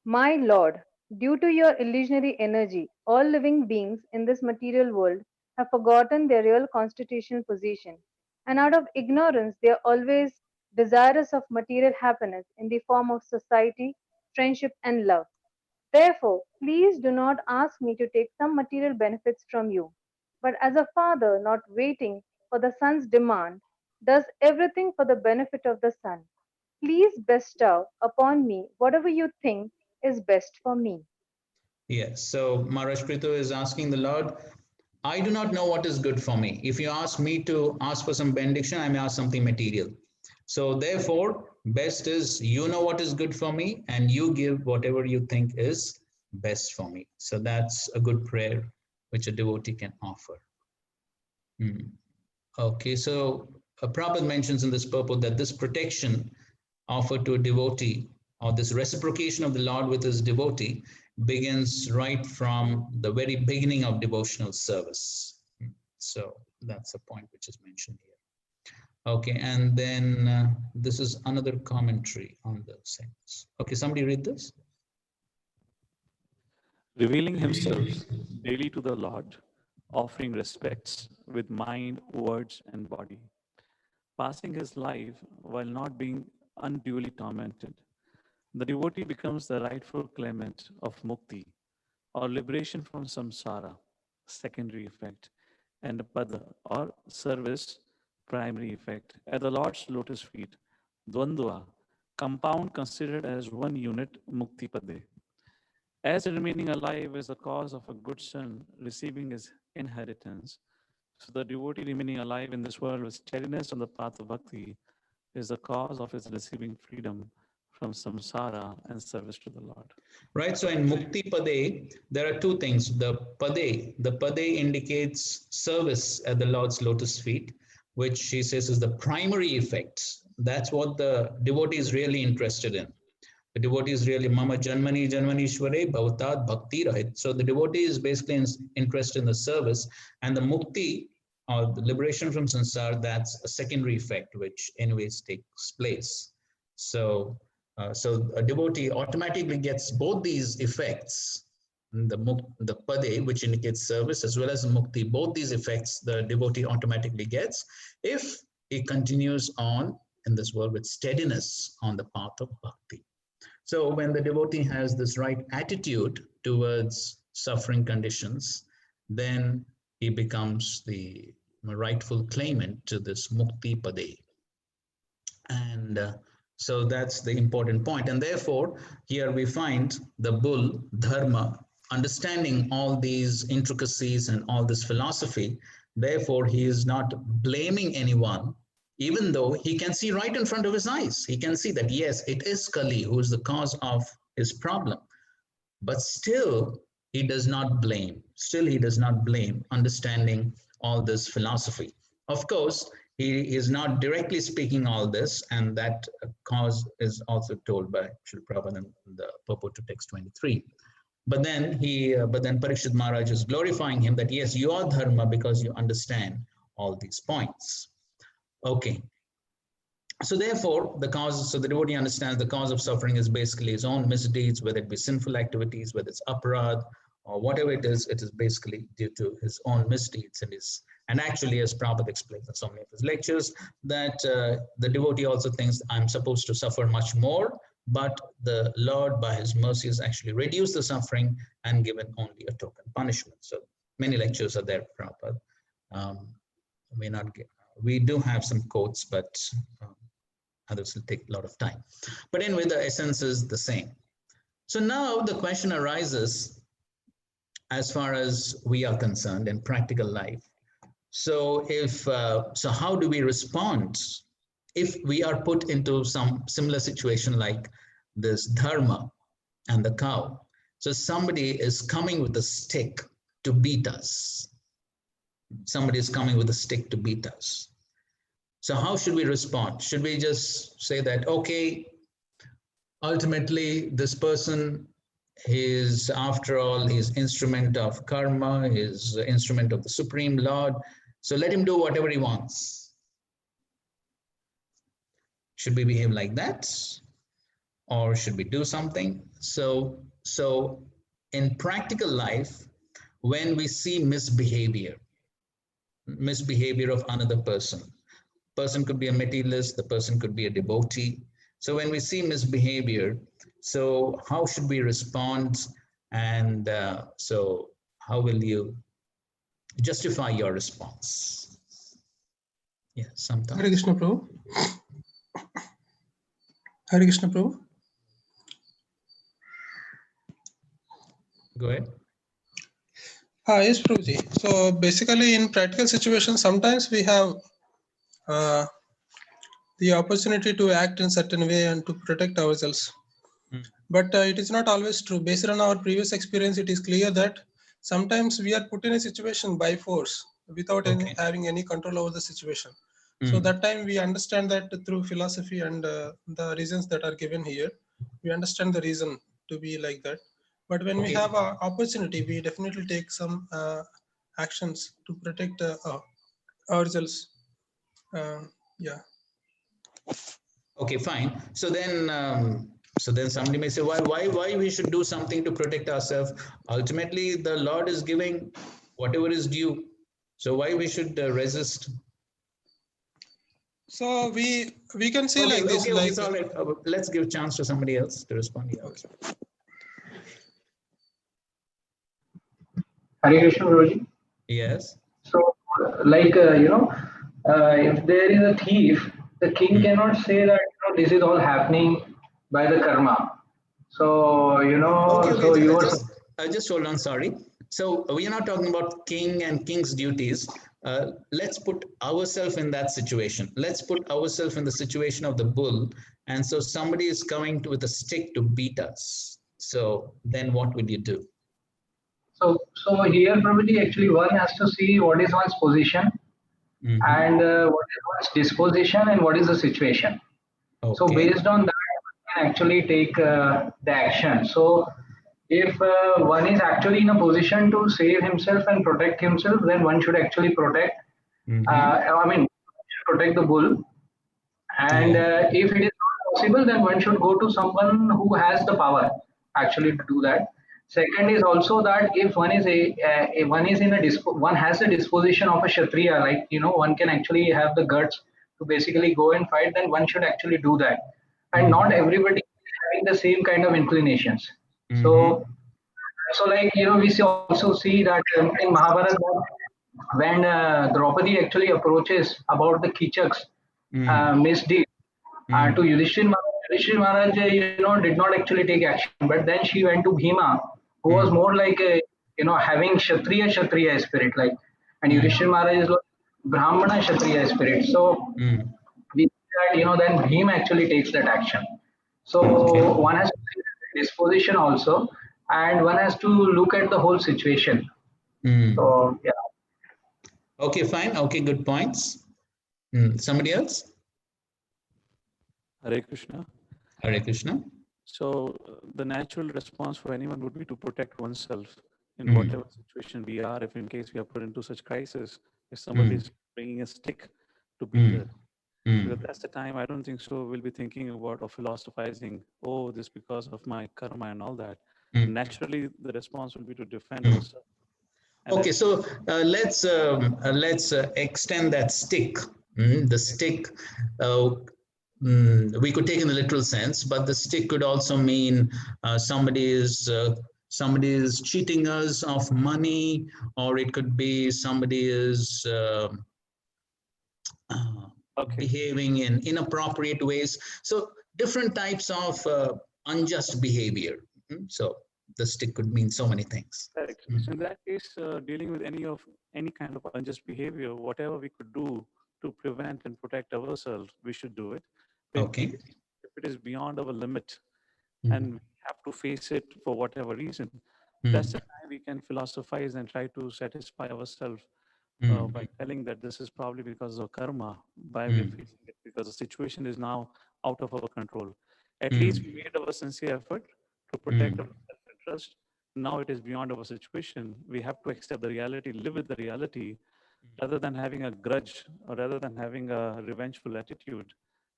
My Lord, due to your illusionary energy, all living beings in this material world have forgotten their real constitutional position, and out of ignorance they are always desirous of material happiness in the form of society, friendship, and love. Therefore, please do not ask me to take some material benefits from you, but as a father not waiting for the son's demand, does everything for the benefit of the son. Please bestow upon me whatever you think is best for me. Yes, so Maharaj Prithu is asking the Lord, I do not know what is good for me. If you ask me to ask for some benediction, I may ask something material. So therefore, best is you know what is good for me and you give whatever you think is best for me. So that's a good prayer which a devotee can offer. Okay, so Prabhupada mentions in this purport that this protection offered to a devotee or this reciprocation of the Lord with his devotee begins right from the very beginning of devotional service. So that's a point which is mentioned here. Okay, and then this is another commentary on the saints. Okay, somebody read this. Revealing himself daily to the Lord, offering respects with mind, words, and body, passing his life while not being unduly tormented. The devotee becomes the rightful claimant of mukti, or liberation from samsara, secondary effect, and pada, or service, primary effect, at the Lord's lotus feet, dvandva, compound considered as one unit, mukti pade. As remaining alive is the cause of a good son receiving his inheritance, so the devotee remaining alive in this world with steadiness on the path of bhakti is the cause of his receiving freedom from samsara and service to the Lord. Right, so in Mukti Pade, there are two things. The Pade indicates service at the Lord's lotus feet, which he says is the primary effect. That's what the devotee is really interested in. The devotee is really Mama Janmani Janmanishware Bhavatad Bhakti Rahit. So the devotee is basically interested in the service, and the mukti, or the liberation from sansar, that's a secondary effect which anyways takes place. So, so a devotee automatically gets both these effects, the pade, which indicates service, as well as the mukti. Both these effects the devotee automatically gets if he continues on in this world with steadiness on the path of bhakti. So when the devotee has this right attitude towards suffering conditions, then he becomes the rightful claimant to this mukti pade. And so that's the important point. And therefore, here we find the bull, dharma, understanding all these intricacies and all this philosophy. Therefore, he is not blaming anyone, even though he can see right in front of his eyes. He can see that, yes, it is Kali who is the cause of his problem. But still, he does not blame. Still, he does not blame, understanding all this philosophy. Of course, he is not directly speaking all this, and that cause is also told by Srila Prabhupada in the purport to text 23. But then Parikshit Maharaj is glorifying him that yes, you are dharma because you understand all these points. Okay. So therefore, so the devotee understands the cause of suffering is basically his own misdeeds, whether it be sinful activities, whether it's aparad, or whatever it is basically due to his own misdeeds and actually, as Prabhupada explains in so many of his lectures, that the devotee also thinks I'm supposed to suffer much more, but the Lord, by his mercy, has actually reduced the suffering and given only a token punishment. So many lectures are there, Prabhupada. We do have some quotes, but others will take a lot of time. But anyway, the essence is the same. So now the question arises, as far as we are concerned in practical life. So so how do we respond if we are put into some similar situation like this dharma and the cow? So somebody is coming with a stick to beat us. Somebody is coming with a stick to beat us. So how should we respond? Should we just say that, okay, ultimately this person is, after all, he's instrument of karma, he's instrument of the Supreme Lord, so let him do whatever he wants. Should we behave like that? Or should we do something? So in practical life, when we see misbehavior of another person could be a materialist, the person could be a devotee. So when we see misbehavior, so how should we respond? And so how will you justify your response? Yeah, sometimes. Hare Krishna Prabhu. Hare Krishna Prabhu. Go ahead. Yes, Prabhuji. So basically in practical situations, sometimes we have the opportunity to act in certain way and to protect ourselves. But it is not always true. Based on our previous experience, it is clear that sometimes we are put in a situation by force without having any control over the situation. So that time we understand that through philosophy and the reasons that are given here, we understand the reason to be like that. But when we have an opportunity, we definitely take some actions to protect ourselves. Yeah. Okay, fine. So then somebody may say, why we should do something to protect ourselves? Ultimately, the Lord is giving whatever is due. So why we should resist? So we can say like this. Okay, it's all right. Let's give a chance to somebody else to respond. Yeah. Okay. Hare Krishna, Guruji. Yes. So, like, if there is a thief, the king cannot say that, this is all happening by the karma. So, just hold on, sorry. So we are not talking about king and king's duties. Let's put ourselves in that situation. Let's put ourselves in the situation of the bull. And so somebody is coming with a stick to beat us. So then what would you do? So here, Prabhuji, actually one has to see what is one's position and what is one's disposition and what is the situation. Okay. So based on that, can actually take the action. So if one is actually in a position to save himself and protect himself, then one should actually protect. Protect the bull. And if it is not possible, then one should go to someone who has the power actually to do that. Second is also that if one is one has the disposition of a kshatriya, like one can actually have the guts to basically go and fight, then one should actually do that. And not everybody is having the same kind of inclinations. So like we also see that in Mahabharata, when Draupadi actually approaches about the Kichak's misdeed to Yudhishthir Maharaj, did not actually take action. But then she went to Bhima, who was more like a, having Kshatriya spirit, like, and Yudhishthir Maharaj is like Brahmana Kshatriya spirit. So we see that, then Bhima actually takes that action. So one has to see the disposition also, and one has to look at the whole situation. So yeah. Okay, fine. Okay, good points. Somebody else? Hare Krishna. Hare Krishna. So the natural response for anyone would be to protect oneself in whatever situation we are. If in case we are put into such crisis, if somebody is bringing a stick to beat us, because that's the time, I don't think so, we'll be thinking about or philosophizing, oh, this because of my karma and all that. Naturally, the response will be to defend ourselves. And okay, so let's extend that stick. The stick, we could take in the literal sense, but the stick could also mean somebody is cheating us of money, or it could be somebody is behaving in inappropriate ways. So different types of unjust behavior. So the stick could mean so many things. Correct. So in that case, dealing with any kind of unjust behavior, whatever we could do to prevent and protect ourselves, we should do it. Okay. If it is beyond our limit and we have to face it for whatever reason, that's the time we can philosophize and try to satisfy ourselves by telling that this is probably because of karma, by we are facing it because the situation is now out of our control. At least we made our sincere effort to protect our self-interest. Now it is beyond our situation. We have to accept the reality, live with the reality, rather than having a grudge or rather than having a revengeful attitude.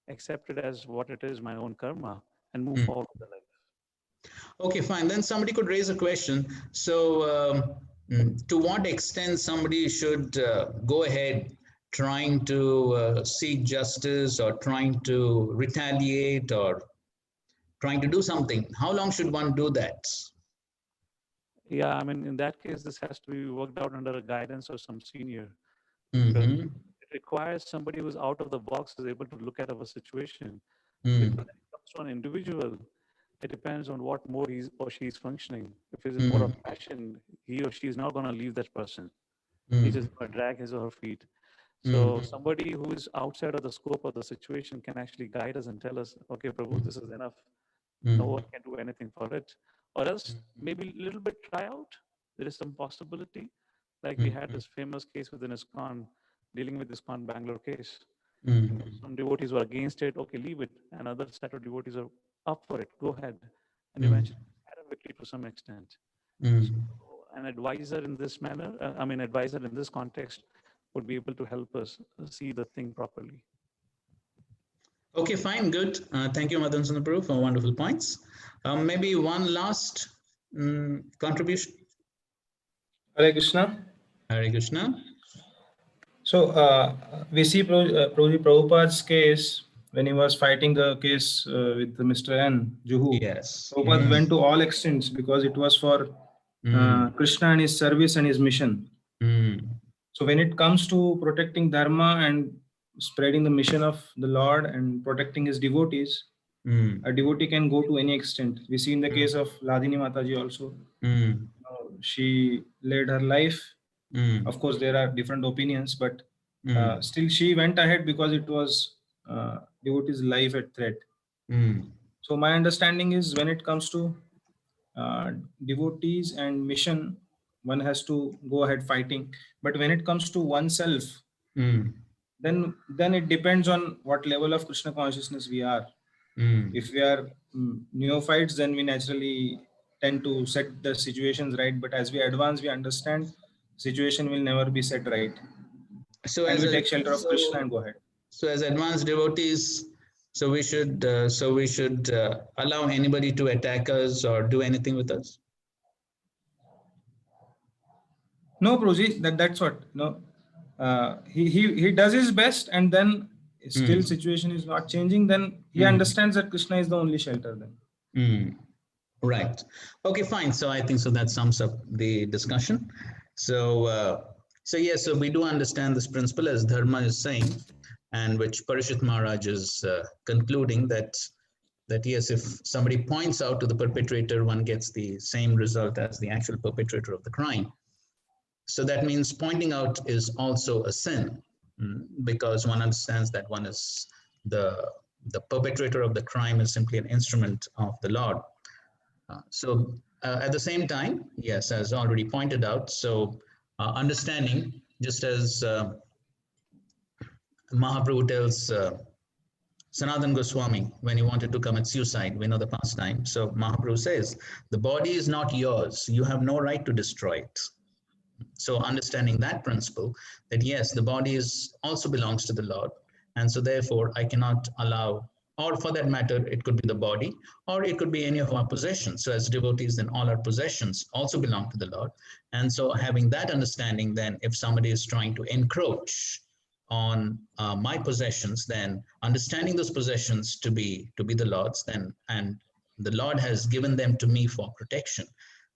Accept it as what it is, my own karma, and move forward with the life. Okay, fine. Then somebody could raise a question. So to what extent somebody should go ahead trying to seek justice or trying to retaliate or trying to do something? How long should one do that? Yeah, I mean, in that case, this has to be worked out under a guidance of some senior. It requires somebody who's out of the box, is able to look at our situation. Because when it comes to an individual, it depends on what mode he or she is functioning. If it's more of passion, he or she is not going to leave that person. He's just going to drag his or her feet. So somebody who is outside of the scope of the situation can actually guide us and tell us, okay, Prabhu, this is enough. No one can do anything for it. Or else maybe a little bit try out. There is some possibility. Like we had this famous case within ISKCON, dealing with ISKCON Bangalore case. Some devotees were against it, okay, leave it. And other set of devotees are up for it, go ahead. And eventually had a victory to some extent. So an advisor in this manner, advisor in this context would be able to help us see the thing properly. Okay, fine, good. Thank you, Madan Sundaprabhu, for wonderful points. Maybe one last contribution. Hare Krishna. Hare Krishna. So we see Prabhupada's case when he was fighting the case with Mr. N. Juhu. Yes. Prabhupada went to all extents because it was for Krishna and his service and his mission. So when it comes to protecting Dharma and spreading the mission of the Lord and protecting his devotees, a devotee can go to any extent. We see in the case of Ladini Mataji also. She led her life. Of course, there are different opinions, but still she went ahead because it was devotee's life at threat. So my understanding is when it comes to devotees and mission, one has to go ahead fighting. But when it comes to oneself, then it depends on what level of Krishna consciousness we are. If we are neophytes, then we naturally tend to set the situations right. But as we advance, we understand situation will never be set right. So and as we a, take shelter of Krishna and go ahead. So as advanced devotees, so we should allow anybody to attack us or do anything with us. No, Prabhuji, that's what. No, he does his best, and then still situation is not changing. Then he understands that Krishna is the only shelter. Then. Right. Okay, fine. So I think so that sums up the discussion. So yes, so we do understand this principle as Dharma is saying, and which Parishit Maharaj is concluding that yes, if somebody points out to the perpetrator, one gets the same result as the actual perpetrator of the crime. So that means pointing out is also a sin, because one understands that one is the perpetrator of the crime is simply an instrument of the Lord. So at the same time, yes, as already pointed out, so understanding, just as Mahaprabhu tells Sanatana Goswami when he wanted to commit suicide, we know the pastime. So Mahaprabhu says, the body is not yours. You have no right to destroy it. So understanding that principle, that yes, the body is also belongs to the Lord. And so therefore, I cannot allow, or for that matter, it could be the body, or it could be any of our possessions. So as devotees, then all our possessions also belong to the Lord. And so having that understanding, then if somebody is trying to encroach on my possessions, then understanding those possessions to be the Lord's, then, and the Lord has given them to me for protection.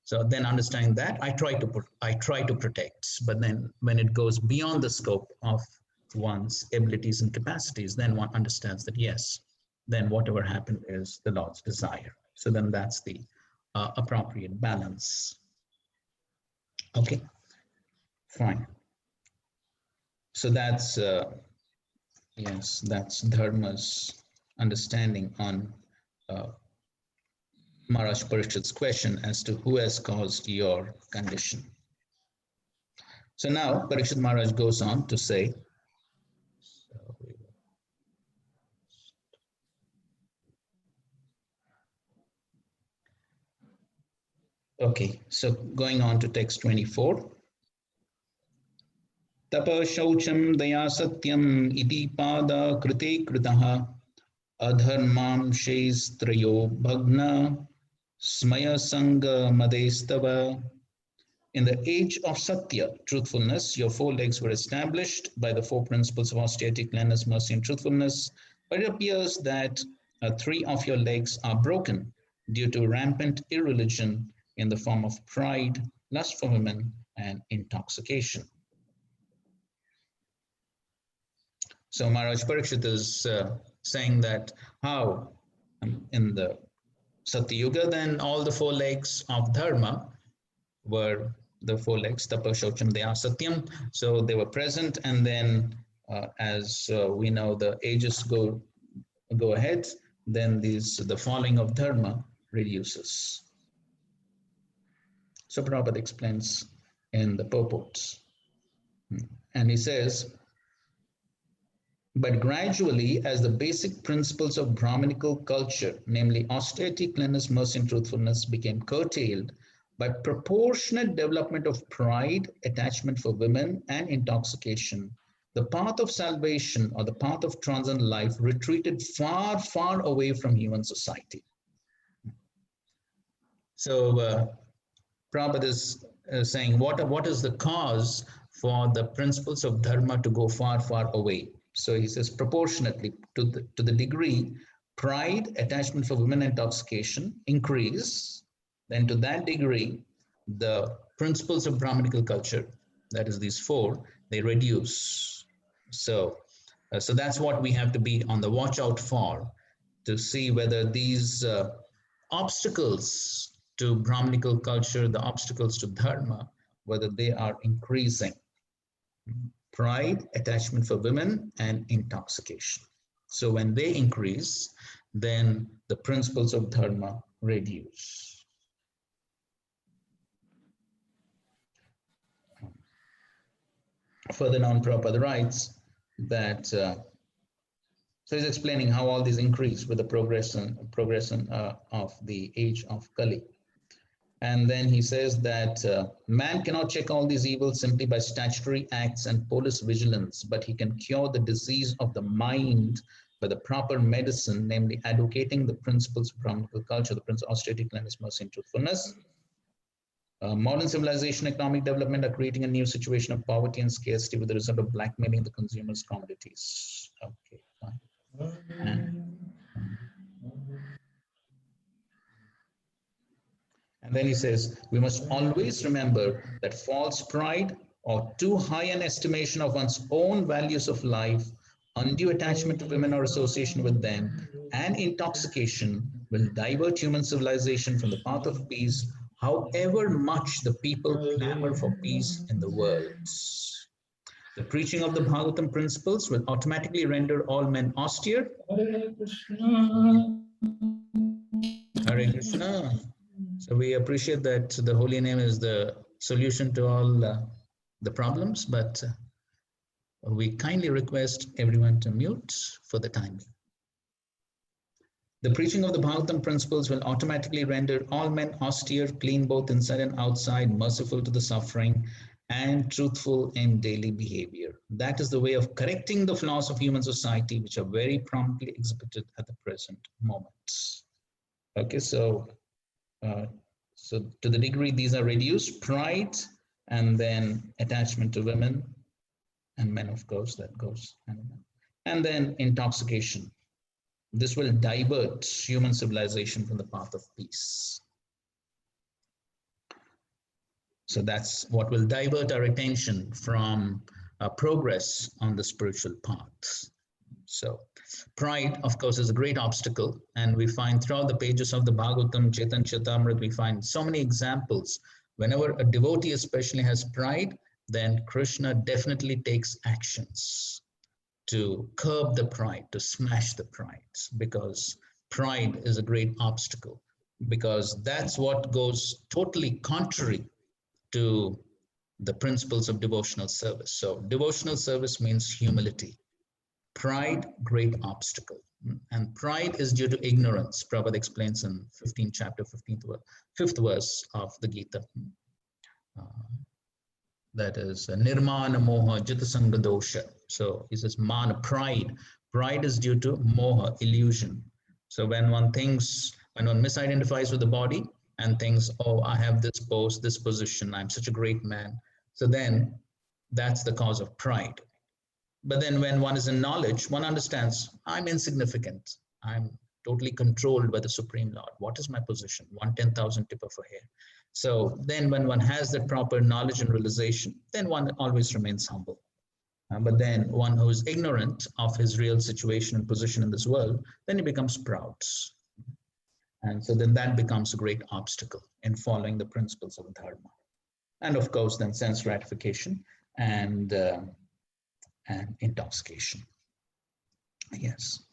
So then understanding that, I try to protect. But then when it goes beyond the scope of one's abilities and capacities, then one understands that yes, then whatever happened is the Lord's desire. So then that's the appropriate balance. Okay, fine. So that's yes, that's Dharma's understanding on Maharaj Parishit's question as to who has caused your condition. So now Parishit Maharaj goes on to say, okay, so going on to text 24. Tapa shaucham daya satyam iti pada krite kritaha adharmam shaistrayo bhagna smaya sanga madestava. In the age of Satya, truthfulness, your 4 legs were established by the 4 principles of austerity, cleanliness, mercy, and truthfulness. But it appears that 3 of your legs are broken due to rampant irreligion in the form of pride, lust for women, and intoxication. So Maharaj Parikshit is saying that how in the Satya Yuga, then all the 4 legs of Dharma were the 4 legs, tapa, shaucham, daya, satyam. So they were present, and then as we know, the ages go ahead, then the following of dharma reduces. So Prabhupada explains in the purports, and he says, but gradually, as the basic principles of Brahminical culture, namely austerity, cleanliness, mercy, and truthfulness, became curtailed by proportionate development of pride, attachment for women, and intoxication, the path of salvation or the path of transcendent life retreated far, far away from human society. So Prabhupada is saying, what is the cause for the principles of dharma to go far, far away? So he says, proportionately to the degree pride, attachment for women, intoxication increase, then to that degree, the principles of Brahminical culture, that is these 4, they reduce. So that's what we have to be on the watch out for, to see whether these obstacles to Brahminical culture, the obstacles to dharma, whether they are increasing. Pride, attachment for women, and intoxication. So when they increase, then the principles of dharma reduce. Further on, Prabhupada writes that So he's explaining how all these increase with the progression of the age of Kali. And then he says that man cannot check all these evils simply by statutory acts and police vigilance, but he can cure the disease of the mind by the proper medicine, namely advocating the principles of Brahminical culture, the principles of austerity, cleanliness, mercy, and truthfulness. Modern civilization, economic development are creating a new situation of poverty and scarcity with the result of blackmailing the consumers' commodities. Okay, fine. And then he says, we must always remember that false pride or too high an estimation of one's own values of life, undue attachment to women or association with them, and intoxication will divert human civilization from the path of peace, however much the people clamor for peace in the world. The preaching of the Bhagavatam principles will automatically render all men austere. Hare Krishna. Hare Krishna. So we appreciate that the holy name is the solution to all the problems, but we kindly request everyone to mute for the time being. The preaching of the Bhagavatam principles will automatically render all men austere, clean both inside and outside, merciful to the suffering, and truthful in daily behavior. That is the way of correcting the flaws of human society, which are very promptly exhibited at the present moment. Okay, so to the degree these are reduced, pride and then attachment to women and men, of course, that goes hand in hand. And then intoxication. This will divert human civilization from the path of peace. So that's what will divert our attention from progress on the spiritual path. So pride, of course, is a great obstacle, and we find throughout the pages of the Bhagavatam, Chaitanya Charitamrita, we find so many examples. Whenever a devotee especially has pride, then Krishna definitely takes actions to curb the pride, to smash the pride, because pride is a great obstacle, because that's what goes totally contrary to the principles of devotional service. So devotional service means humility. Pride, great obstacle. And pride is due to ignorance. Prabhupada explains in 15th chapter, 5th verse of the Gita. That is nirmana moha jitasanga dosha. So he says mana, pride. Pride is due to moha, illusion. So when one misidentifies with the body and thinks, oh, I have this post, this position, I'm such a great man. So then that's the cause of pride. But then when one is in knowledge, one understands, I'm insignificant. I'm totally controlled by the Supreme Lord. What is my position? 1/10,000 tip of a hair. So then when one has that proper knowledge and realization, then one always remains humble. But then one who is ignorant of his real situation and position in this world, then he becomes proud. And so then that becomes a great obstacle in following the principles of dharma. And of course, then sense gratification and intoxication. Yes.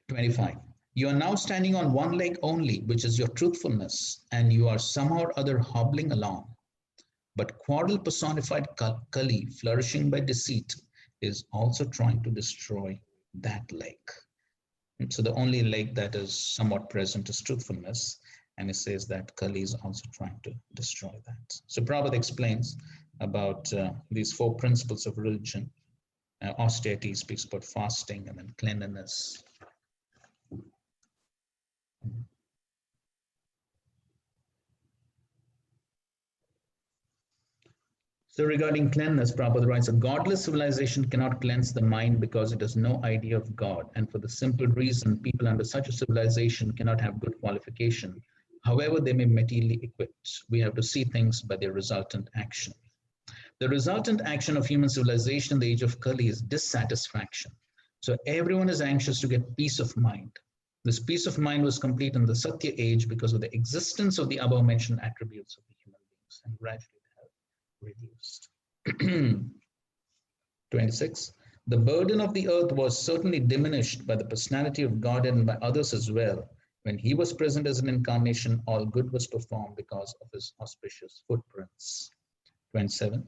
25. You are now standing on one leg only, which is your truthfulness, and you are somehow or other hobbling along. But quarrel personified Kali, flourishing by deceit, is also trying to destroy that leg. And so the only leg that is somewhat present is truthfulness, and it says that Kali is also trying to destroy that. So Prabhupada explains about these 4 principles of religion. Austerity speaks about fasting, and then cleanliness. So regarding cleanliness, Prabhupada writes, a godless civilization cannot cleanse the mind because it has no idea of God. And for the simple reason, people under such a civilization cannot have good qualification. However, they may be materially equipped. We have to see things by their resultant action. The resultant action of human civilization in the age of Kali is dissatisfaction. So everyone is anxious to get peace of mind. This peace of mind was complete in the Satya age because of the existence of the above mentioned attributes of the human beings, and gradually reduced. 26. The burden of the earth was certainly diminished by the personality of God and by others as well. When he was present as an incarnation, all good was performed because of his auspicious footprints. 27.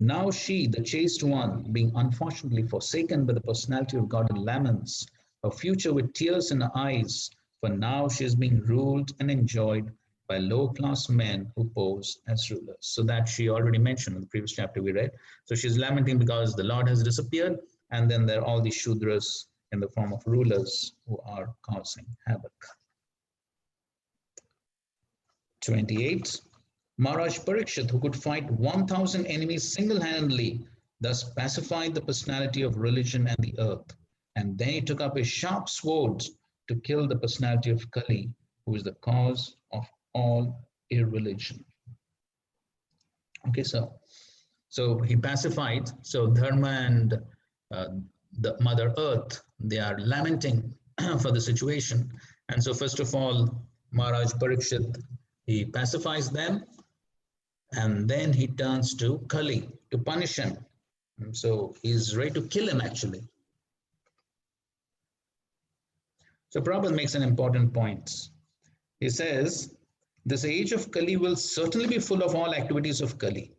Now she, the chaste one, being unfortunately forsaken by the personality of God, laments, her future with tears in her eyes, for now she is being ruled and enjoyed by low-class men who pose as rulers. So that she already mentioned in the previous chapter we read. So she's lamenting because the Lord has disappeared, and then there are all these Shudras in the form of rulers who are causing havoc. 28. Maharaj Parikshit, who could fight 1,000 enemies single-handedly, thus pacified the personality of religion and the earth. And then he took up his sharp sword to kill the personality of Kali, who is the cause of all irreligion. Okay, so he pacified. So Dharma and the Mother Earth, they are lamenting for the situation. And so first of all, Maharaj Parikshit, he pacifies them, and then he turns to Kali to punish him. And so he's ready to kill him actually. So Prabhupada makes an important point. He says, this age of Kali will certainly be full of all activities of Kali.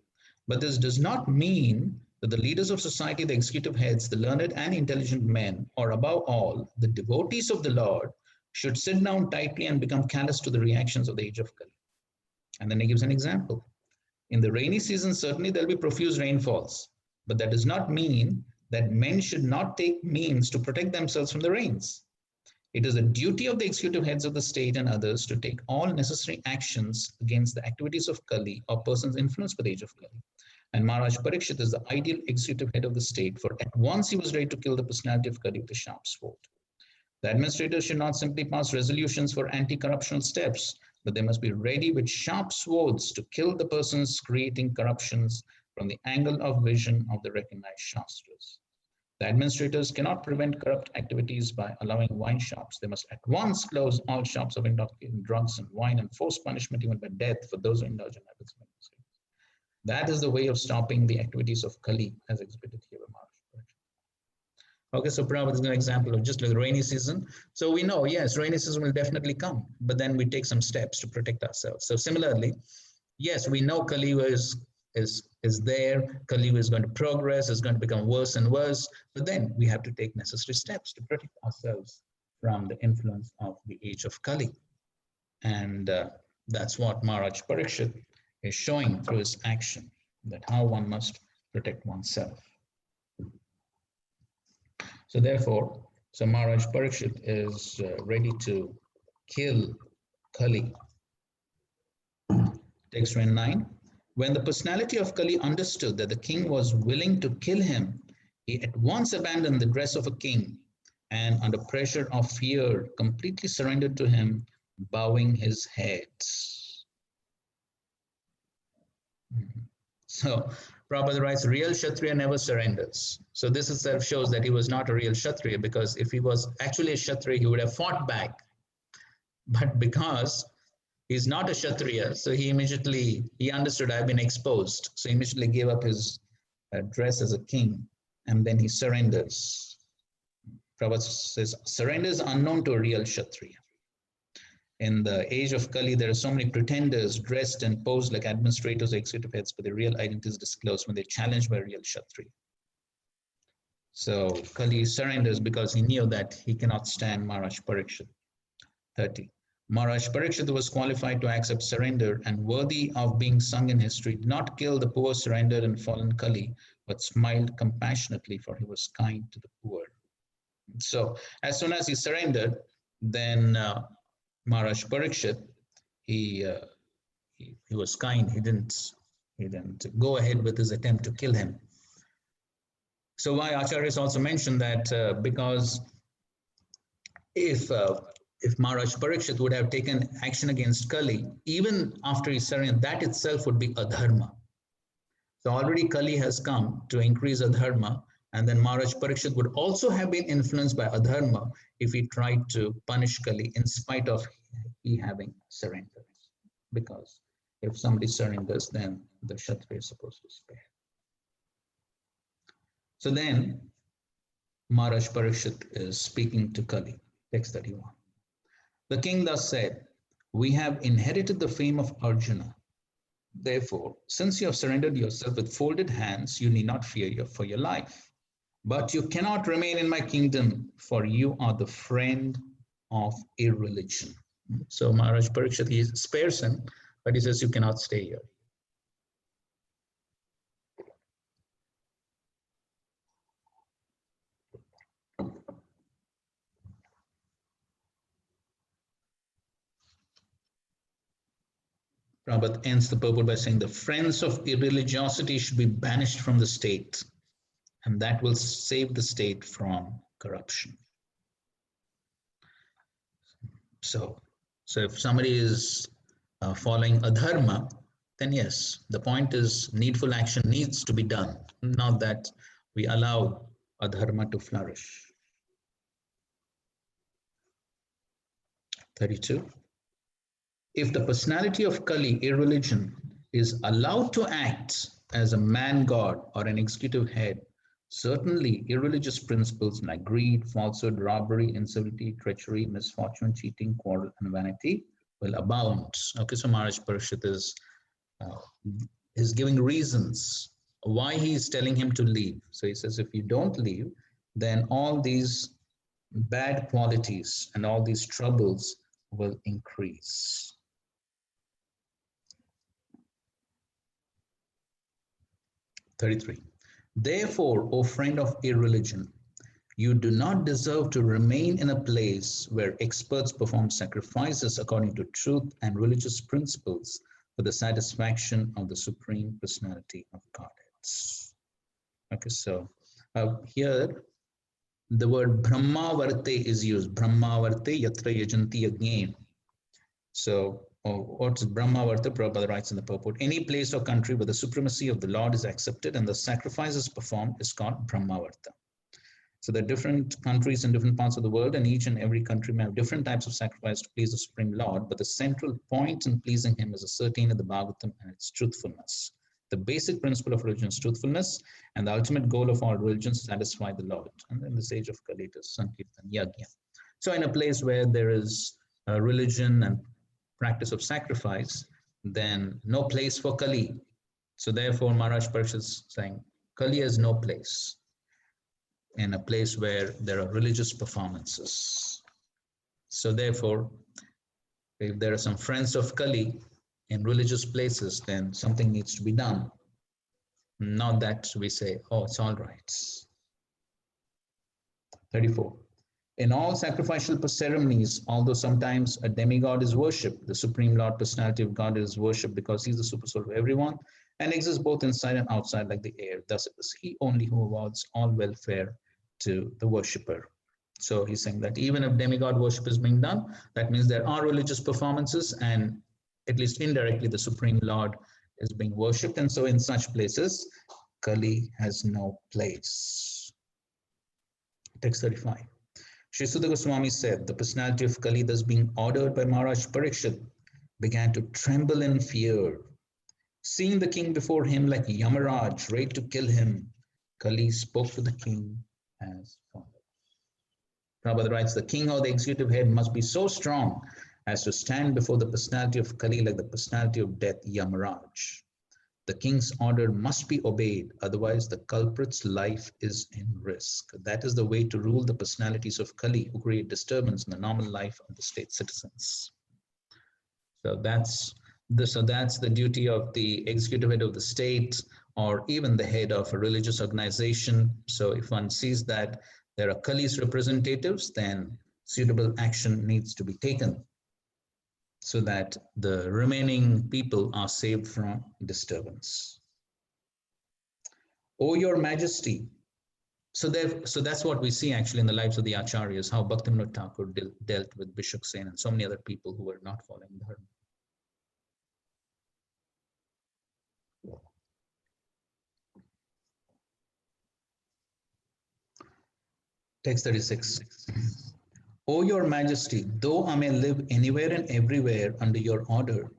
But this does not mean that the leaders of society, the executive heads, the learned and intelligent men, or above all, the devotees of the Lord, should sit down tightly and become callous to the reactions of the age of Kali. And then he gives an example. In the rainy season, certainly there will be profuse rainfalls, but that does not mean that men should not take means to protect themselves from the rains. It is the duty of the executive heads of the state and others to take all necessary actions against the activities of Kali or persons influenced by the age of Kali. And Maharaj Parikshit is the ideal executive head of the state, for at once he was ready to kill the personality of Kali with a sharp sword. The administrators should not simply pass resolutions for anti-corruptional steps, but they must be ready with sharp swords to kill the persons creating corruptions from the angle of vision of the recognized Shastras. The administrators cannot prevent corrupt activities by allowing wine shops. They must at once close all shops of intoxicating drugs and wine and force punishment even by death for those who indulge in habits of industry. That is the way of stopping the activities of Kali as exhibited here by Maharaj. Okay, so Prabhupada is an example of just like the rainy season. So we know, yes, rainy season will definitely come, but then we take some steps to protect ourselves. So similarly, yes, we know Kali is there, Kali is going to progress, is going to become worse and worse, but then we have to take necessary steps to protect ourselves from the influence of the age of Kali. And that's what Maharaj Parikshit is showing through his action, that how one must protect oneself. So therefore, so Maharaj Parikshit is ready to kill Kali. Text 29. When the personality of Kali understood that the king was willing to kill him, he at once abandoned the dress of a king and under pressure of fear completely surrendered to him, bowing his head. So Prabhupada writes, real Kshatriya never surrenders. So this itself shows that he was not a real Kshatriya, because if he was actually a Kshatriya, he would have fought back. But because he's not a Kshatriya, so he understood, I've been exposed. So he immediately gave up his dress as a king, and then he surrenders. Prabhupada says, surrender is unknown to a real Kshatriya. In the age of Kali, there are so many pretenders dressed and posed like administrators or executive heads, but their real identity is disclosed when they're challenged by a real Kshatriya. So Kali surrenders because he knew that he cannot stand Maharaj Parikshit. 30. Maharaj Parikshit was qualified to accept surrender and worthy of being sung in history, did not kill the poor surrendered and fallen Kali, but smiled compassionately, for he was kind to the poor. So as soon as he surrendered, then Maharaj Parikshit, he was kind. He didn't go ahead with his attempt to kill him. So why Acharyas also mentioned that because if Maharaj Parikshit would have taken action against Kali, even after he surrendered, that itself would be adharma. So already Kali has come to increase adharma, and then Maharaj Parikshit would also have been influenced by adharma if he tried to punish Kali in spite of he having surrendered. Because if somebody surrenders, then the Kshatriya is supposed to spare. So then Maharaj Parikshit is speaking to Kali, text 31. The king thus said, we have inherited the fame of Arjuna. Therefore, since you have surrendered yourself with folded hands, you need not fear for your life. But you cannot remain in my kingdom, for you are the friend of irreligion. So Maharaj Parikshit, he spares him, but he says, you cannot stay here. Prabhupada ends the purport by saying the friends of irreligiosity should be banished from the state, and that will save the state from corruption. So if somebody is following adharma, then yes, the point is needful action needs to be done, not that we allow adharma to flourish. 32. If the personality of Kali, irreligion, is allowed to act as a man god or an executive head, certainly irreligious principles like greed, falsehood, robbery, incivility, treachery, misfortune, cheating, quarrel, and vanity will abound. Okay, so Maharaj Parikshit is giving reasons why he is telling him to leave. So he says, if you don't leave, then all these bad qualities and all these troubles will increase. 33. Therefore, O friend of irreligion, you do not deserve to remain in a place where experts perform sacrifices according to truth and religious principles for the satisfaction of the Supreme Personality of Godhead. Okay, so here the word Brahmavarte is used. Brahmavarte yatra yajanti again. So what's Brahmavarta? Prabhupada writes in the purport, any place or country where the supremacy of the Lord is accepted and the sacrifices performed is called Brahmavarta. So there are different countries in different parts of the world, and each and every country may have different types of sacrifice to please the Supreme Lord, but the central point in pleasing him is ascertained in the Bhagavatam and its truthfulness. The basic principle of religion is truthfulness, and the ultimate goal of all religions is to satisfy the Lord. And in this age of Kali, it is Sankirtan Yajna. So in a place where there is religion and practice of sacrifice, then no place for Kali. So therefore, Maharaj Parikshit is saying, Kali has no place in a place where there are religious performances. So therefore, if there are some friends of Kali in religious places, then something needs to be done. Not that we say, oh, it's all right. 34. In all sacrificial ceremonies, although sometimes a demigod is worshipped, the Supreme Lord Personality of God is worshipped because he is the super soul of everyone and exists both inside and outside like the air. Thus, it is he only who awards all welfare to the worshipper. So he's saying that even if demigod worship is being done, that means there are religious performances, and at least indirectly the Supreme Lord is being worshipped. And so in such places, Kali has no place. Text 35. Sri Sudha Goswami said, the personality of Kali, thus being ordered by Maharaj Parikshit, began to tremble in fear. Seeing the king before him like Yamaraj, ready to kill him, Kali spoke to the king as follows. Prabhupada writes, the king or the executive head must be so strong as to stand before the personality of Kali like the personality of death, Yamaraj. The king's order must be obeyed, otherwise the culprit's life is in risk. That is the way to rule the personalities of Kali who create disturbance in the normal life of the state citizens. So that's the duty of the executive head of the state, or even the head of a religious organization. So if one sees that there are Kali's representatives, then suitable action needs to be taken so that the remaining people are saved from disturbance. O your majesty. So that's what we see actually in the lives of the acharyas, how Bhaktivinoda Thakur dealt with Bishop Sen and so many other people who were not following Dharma. Text 36. O your majesty, though I may live anywhere and everywhere under your order,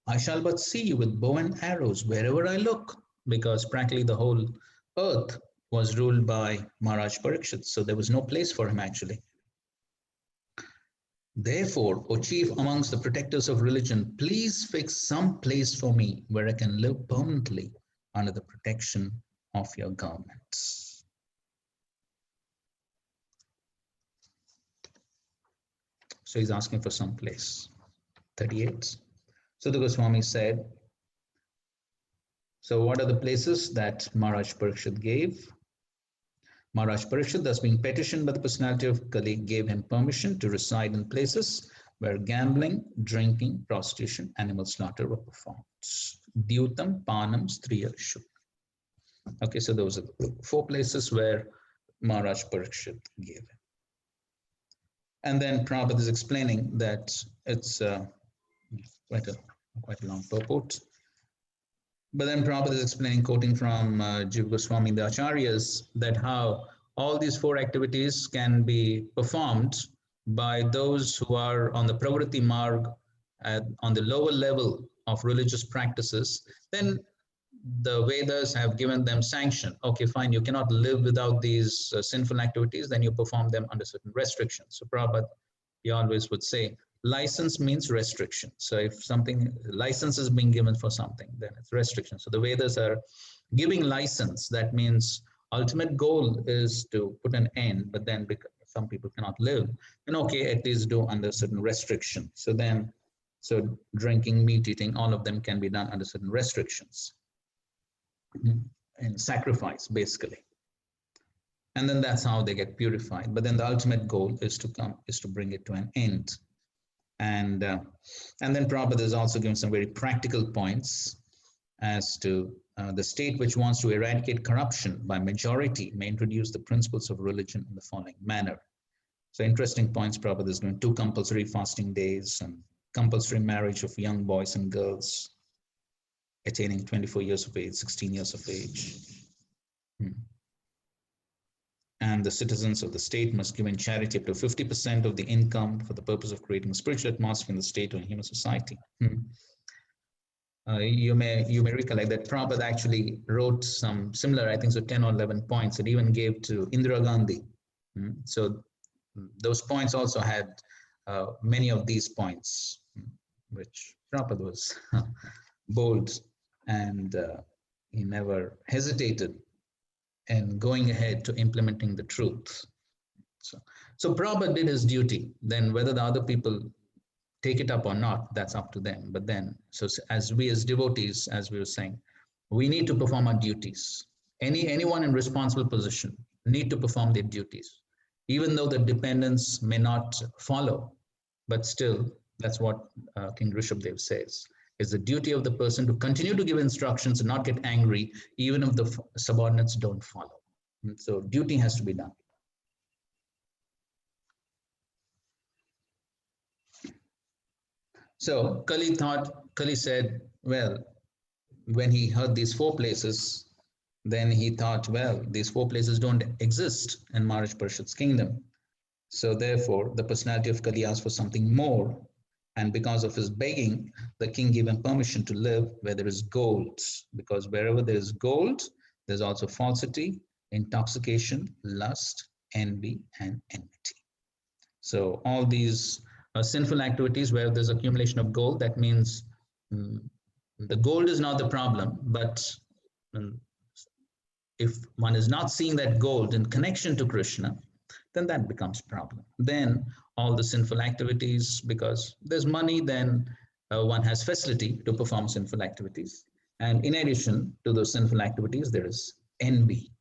I shall but see you with bow and arrows wherever I look, because practically the whole earth was ruled by Maharaj Parikshit, so there was no place for him actually. Therefore, O chief amongst the protectors of religion, please fix some place for me where I can live permanently under the protection of your governments. So he's asking for some place. 38. So the Goswami said, so what are the places that Maharaj Parikshit gave? Maharaj Parikshit, thus being petitioned by the personality of Kali, gave him permission to reside in places where gambling, drinking, prostitution, animal slaughter were performed. Dyutam, Panam, Striya, Shuk. Okay, so those are the 4 places where Maharaj Parikshit gave him. And then Prabhupada is explaining that it's quite a long purport. But then Prabhupada is explaining, quoting from Jiva Goswami, the Acharyas, that how all these 4 activities can be performed by those who are on the Pravriti Marg, on the lower level of religious practices. Then the Vedas have given them sanction. Okay, fine, you cannot live without these sinful activities, then you perform them under certain restrictions. So Prabhupada, he always would say, license means restriction. So if something, license is being given for something, then it's restriction. So the Vedas are giving license. That means ultimate goal is to put an end, but then because some people cannot live, then okay, at least do under certain restriction. So then, so drinking, meat eating, all of them can be done under certain restrictions. And sacrifice, basically. And then that's how they get purified. But then the ultimate goal is to bring it to an end. And then Prabhupada is also giving some very practical points as to the state which wants to eradicate corruption by majority may introduce the principles of religion in the following manner. So interesting points Prabhupada is doing: 2 compulsory fasting days and compulsory marriage of young boys and girls attaining 24 years of age, 16 years of age. And the citizens of the state must give in charity up to 50% of the income for the purpose of creating a spiritual atmosphere in the state or in human society. You may recollect that Prabhupada actually wrote some similar, I think so 10 or 11 points that even gave to Indira Gandhi. So those points also had many of these points, which Prabhupada was bold, and he never hesitated in going ahead to implementing the truth. So Prabhupada did his duty. Then whether the other people take it up or not, that's up to them. But then, so as we as devotees, as we were saying, we need to perform our duties. Anyone in responsible position need to perform their duties, even though the dependents may not follow. But still, that's what King Rishabhdev says. It's the duty of the person to continue to give instructions and not get angry, even if the subordinates don't follow. And so duty has to be done. So Kali said, well, when he heard these 4 places, then he thought, well, these 4 places don't exist in Maharaj Parikshit's kingdom. So therefore, the personality of Kali asked for something more. And because of his begging, the king gave him permission to live where there is gold, because wherever there is gold, there's also falsity, intoxication, lust, envy, and enmity. So all these sinful activities where there's accumulation of gold, that means the gold is not the problem, but if one is not seeing that gold in connection to Krishna, then that becomes a problem. Then all the sinful activities, because there's money, then one has facility to perform sinful activities. And in addition to those sinful activities, there is envy,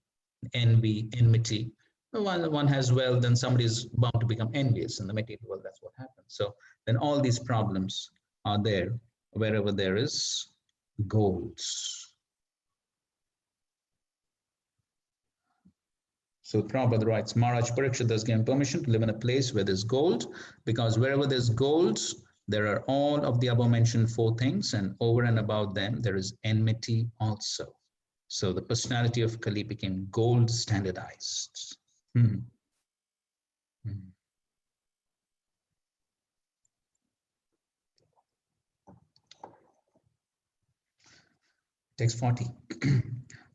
enmity. One has wealth, then somebody is bound to become envious in the material world. That's what happens. So then all these problems are there wherever there is gold. So Prabhupada writes, Maharaj Parikshit has given permission to live in a place where there's gold, because wherever there's gold, there are all of the above mentioned 4 things, and over and above them, there is enmity also. So the personality of Kali became gold standardized. Text 40.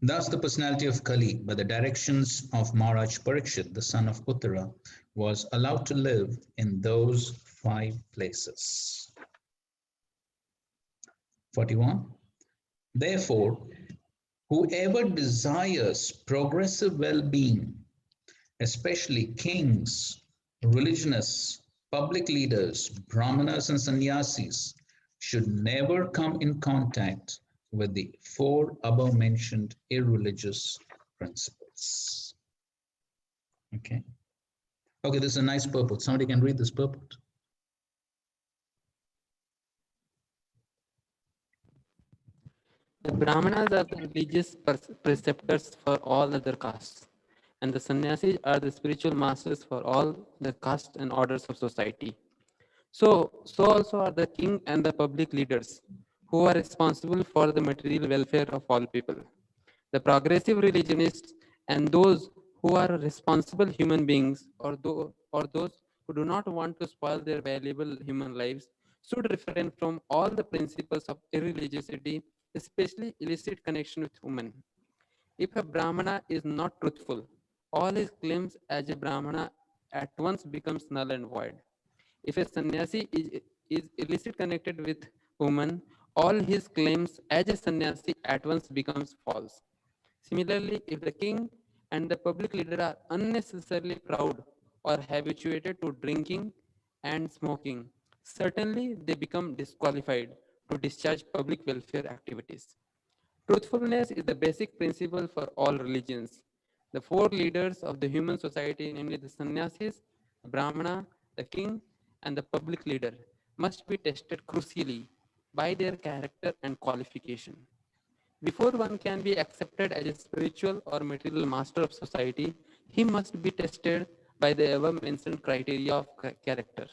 Thus the personality of Kali, by the directions of Maharaj Parikshit, the son of Uttara, was allowed to live in those 5 places. 41. Therefore, whoever desires progressive well-being, especially kings, religionists, public leaders, brahmanas and sannyasis should never come in contact with the four above mentioned irreligious principles. Okay. Okay, this is a nice purport. Somebody can read this purport. The Brahmanas are the religious preceptors for all other castes, and the sannyasis are the spiritual masters for all the castes and orders of society. So also are the king and the public leaders, who are responsible for the material welfare of all people. The progressive religionists and those who are responsible human beings, or those who do not want to spoil their valuable human lives, should refrain from all the principles of irreligiosity, especially illicit connection with women. If a Brahmana is not truthful, all his claims as a Brahmana at once becomes null and void. If a sannyasi is illicit connected with women, all his claims as a sannyasi at once becomes false. Similarly, if the king and the public leader are unnecessarily proud or habituated to drinking and smoking, certainly they become disqualified to discharge public welfare activities. Truthfulness is the basic principle for all religions. The four leaders of the human society, namely the sannyasis, the brahmana, the king, and the public leader, must be tested crucially by their character and qualification. Before one can be accepted as a spiritual or material master of society, he must be tested by the above mentioned criteria of character.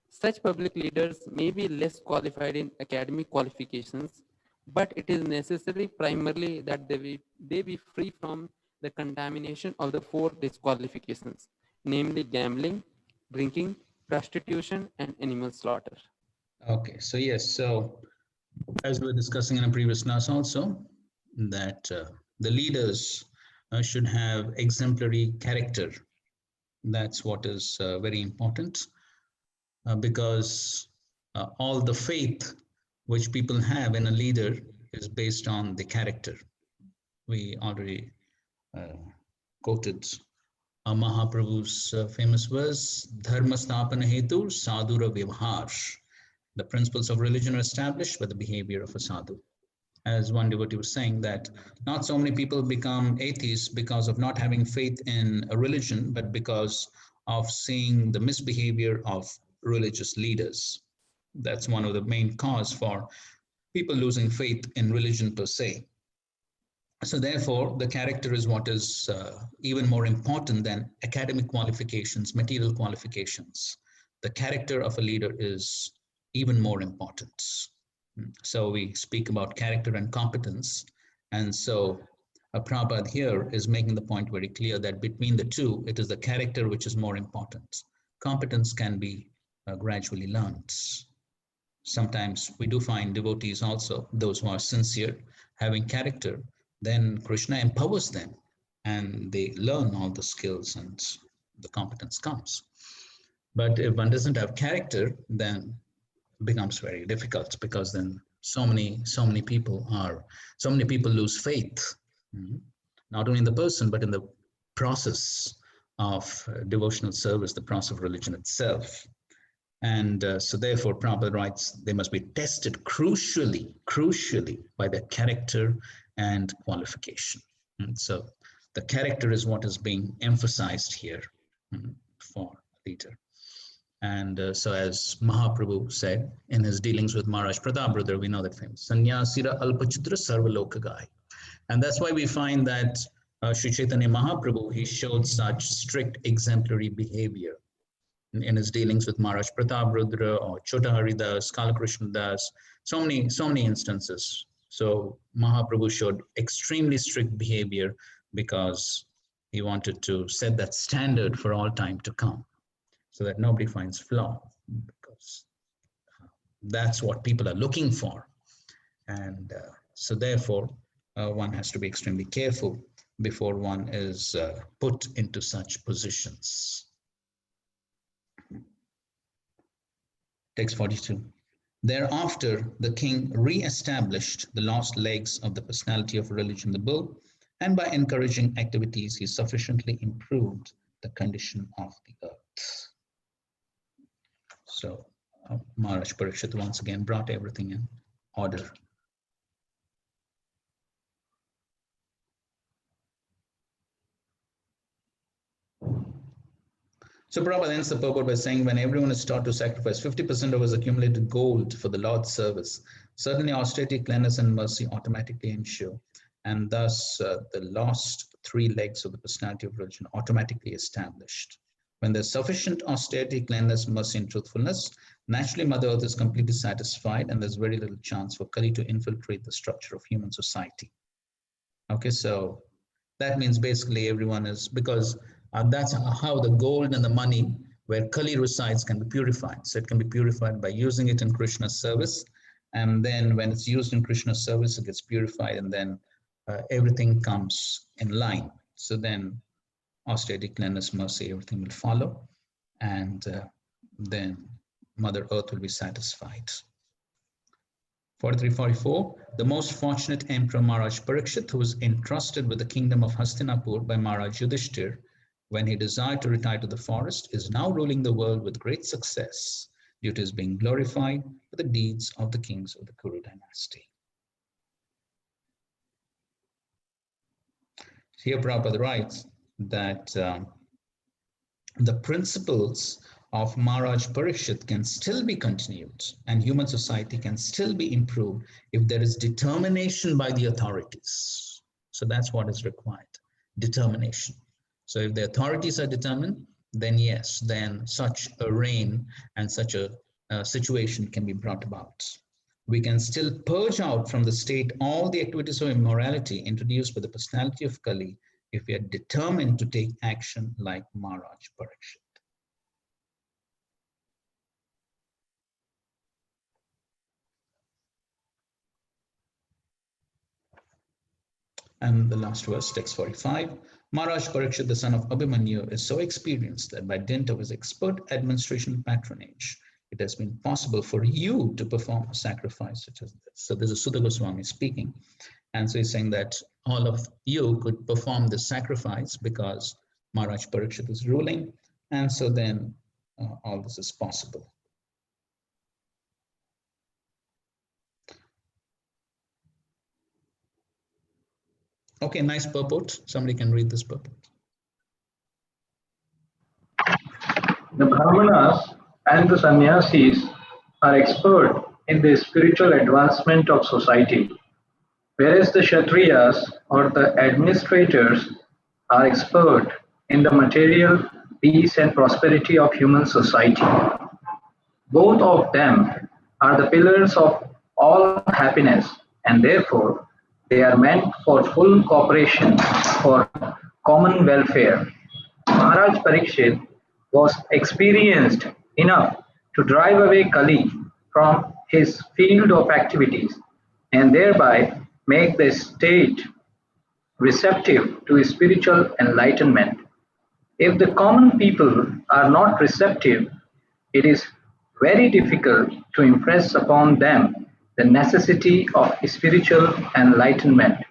Such public leaders may be less qualified in academic qualifications, but it is necessary primarily that they be free from the contamination of the four disqualifications, namely gambling, drinking, prostitution, and animal slaughter. Okay, so yes, so as we were discussing in a previous class also, that the leaders should have exemplary character. That's what is very important, because all the faith which people have in a leader is based on the character. We already quoted Mahaprabhu's famous verse, Dharma Stapana Hetu Sadhura Vivhar. The principles of religion are established by the behavior of a sadhu. As one devotee was saying, that not so many people become atheists because of not having faith in a religion, but because of seeing the misbehavior of religious leaders. That's one of the main cause for people losing faith in religion per se. So therefore, the character is what is even more important than academic qualifications, material qualifications. The character of a leader is even more important. So we speak about character and competence. And so Prabhupada here is making the point very clear that between the two, it is the character which is more important. Competence can be gradually learned. Sometimes we do find devotees also, those who are sincere, having character, then Krishna empowers them and they learn all the skills and the competence comes. But if one doesn't have character, then it becomes very difficult, because then so many people lose faith, not only in the person, but in the process of devotional service, the process of religion itself. And so therefore, Prabhupada writes, they must be tested crucially by their character and qualification. And so the character is what is being emphasized here for a leader. And so as Mahaprabhu said in his dealings with Maharaj Pratap, we know that famous, Sanyasira Alpachitra Sarvalokagai. And that's why we find that Sri Chaitanya Mahaprabhu, he showed such strict exemplary behavior in his dealings with Maharaj Pratap Rudra or Chota Haridas, Kalakrishna Das, so many instances. So Mahaprabhu showed extremely strict behavior because he wanted to set that standard for all time to come, so that nobody finds flaw, because that's what people are looking for. And so therefore, one has to be extremely careful before one is put into such positions. Text 42. Thereafter, the king re-established the lost legs of the personality of religion, the bull, and by encouraging activities, he sufficiently improved the condition of the earth. So Maharaj Parikshit once again brought everything in order. So Prabhupada ends the purport by saying, when everyone is taught to sacrifice 50% of his accumulated gold for the Lord's service, certainly austerity, cleanness, and mercy automatically ensure, and thus the last three legs of the personality of religion automatically established. When there's sufficient austerity, cleanness, mercy, and truthfulness, naturally Mother Earth is completely satisfied, and there's very little chance for Kali to infiltrate the structure of human society. Okay, so that means basically everyone is, because that's how the gold and the money where Kali resides can be purified. So it can be purified by using it in Krishna's service. And then when it's used in Krishna's service, it gets purified, and then everything comes in line. So then austerity, cleanness, mercy, everything will follow. And then Mother Earth will be satisfied. 43-44, the most fortunate Emperor Maharaj Parikshit, who was entrusted with the kingdom of Hastinapur by Maharaj Yudhishthir when he desired to retire to the forest, is now ruling the world with great success due to his being glorified for the deeds of the kings of the Kuru dynasty. Here Prabhupada writes that the principles of Maharaj Parikshit can still be continued, and human society can still be improved if there is determination by the authorities. So that's what is required, determination. So if the authorities are determined, then yes, then such a reign and such a situation can be brought about. We can still purge out from the state all the activities of immorality introduced by the personality of Kali if we are determined to take action like Maharaj Parikshit. And the last verse, text 45, Maharaj Parikshit, the son of Abhimanyu, is so experienced that by dint of his expert administration and patronage, it has been possible for you to perform a sacrifice such as this. So this is Sudha Goswami speaking. And so he's saying that all of you could perform this sacrifice because Maharaj Parikshit is ruling. And so then all this is possible. Okay, nice purport. Somebody can read this purport. The Brahmanas and the Sannyasis are expert in the spiritual advancement of society, whereas the Kshatriyas or the administrators are expert in the material peace and prosperity of human society. Both of them are the pillars of all happiness, and therefore they are meant for full cooperation for common welfare. Maharaj Parikshit was experienced enough to drive away Kali from his field of activities and thereby make the state receptive to spiritual enlightenment. If the common people are not receptive, it is very difficult to impress upon them the necessity of spiritual enlightenment.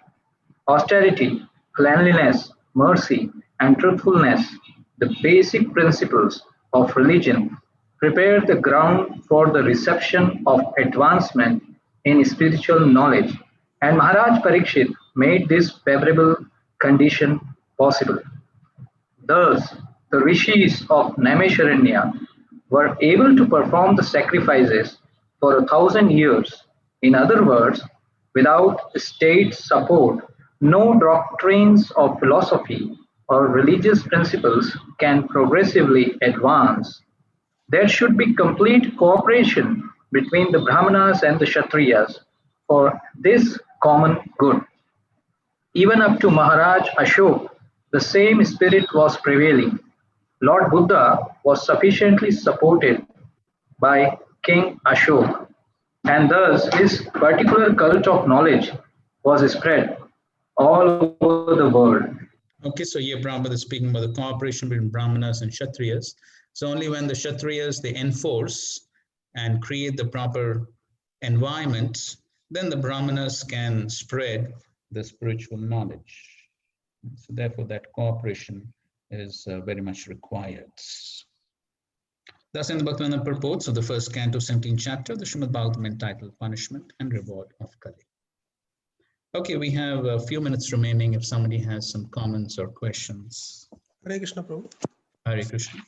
Austerity, cleanliness, mercy, and truthfulness, the basic principles of religion, prepare the ground for the reception of advancement in spiritual knowledge, and Maharaj Parikshit made this favorable condition possible. Thus, the rishis of Naimisharanya were able to perform the sacrifices for 1,000 years. In other words, without state support, no doctrines of philosophy or religious principles can progressively advance. There should be complete cooperation between the Brahmanas and the Kshatriyas for this common good. Even up to Maharaj Ashok, the same spirit was prevailing. Lord Buddha was sufficiently supported by King Ashok, and thus his particular cult of knowledge was spread all over the world. Okay, so here Brahmana is speaking about the cooperation between Brahmanas and Kshatriyas. So only when the Kshatriyas, they enforce and create the proper environment, then the Brahmanas can spread the spiritual knowledge. So therefore that cooperation is very much required. Thus, in the Bhaktivinoda purports of the first canto, 17th chapter, the Srimad Bhagavatam entitled Punishment and Reward of Kali. Okay, we have a few minutes remaining if somebody has some comments or questions. Hare Krishna, Prabhu. Hare Krishna.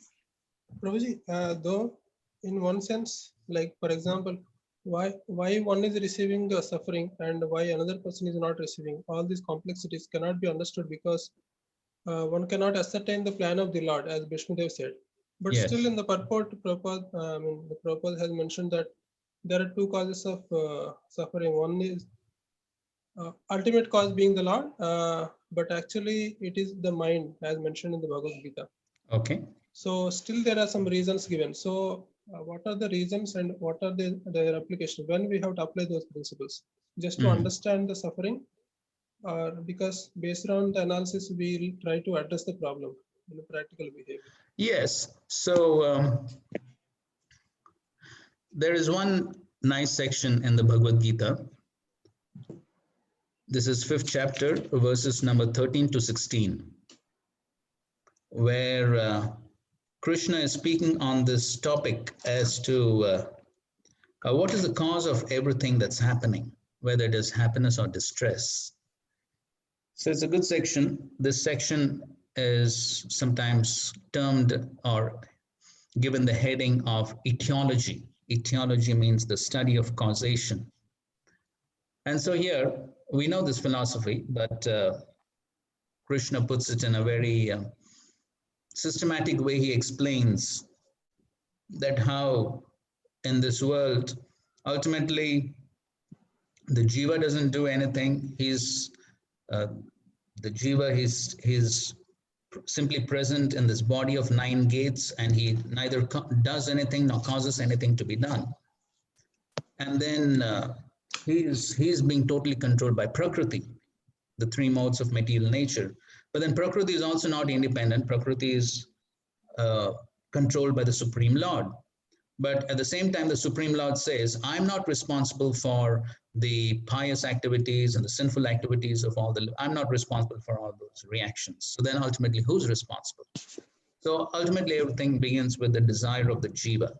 Prabhuji, though in one sense, like for example, why one is receiving the suffering and why another person is not receiving, all these complexities cannot be understood because one cannot ascertain the plan of the Lord, as Vishnudev said. But Yes. still in the purport, the Prabhupada has mentioned that there are two causes of suffering. One is ultimate cause being the Lord, but actually it is the mind, as mentioned in the Bhagavad Gita. Okay. So still there are some reasons given. So what are the reasons and what are their applications? When we have to apply those principles? Just to understand the suffering, or because based on the analysis, we will try to address the problem in a practical behavior. Yes. So there is one nice section in the Bhagavad Gita. This is 5th chapter, verses number 13 to 16, where Krishna is speaking on this topic as to what is the cause of everything that's happening, whether it is happiness or distress. So it's a good section. This section is sometimes termed or given the heading of etiology. Etiology means the study of causation. And so here we know this philosophy, but Krishna puts it in a very systematic way. He explains that how in this world, ultimately, the jiva doesn't do anything. The jiva, he's simply present in this body of 9 gates, and he neither does anything nor causes anything to be done. And then he's being totally controlled by Prakriti, the 3 modes of material nature. But then Prakriti is also not independent. Prakriti is controlled by the Supreme Lord. But at the same time, the Supreme Lord says, I'm not responsible for the pious activities and the sinful activities of I'm not responsible for all those reactions. So then ultimately, who's responsible? So ultimately, everything begins with the desire of the jiva.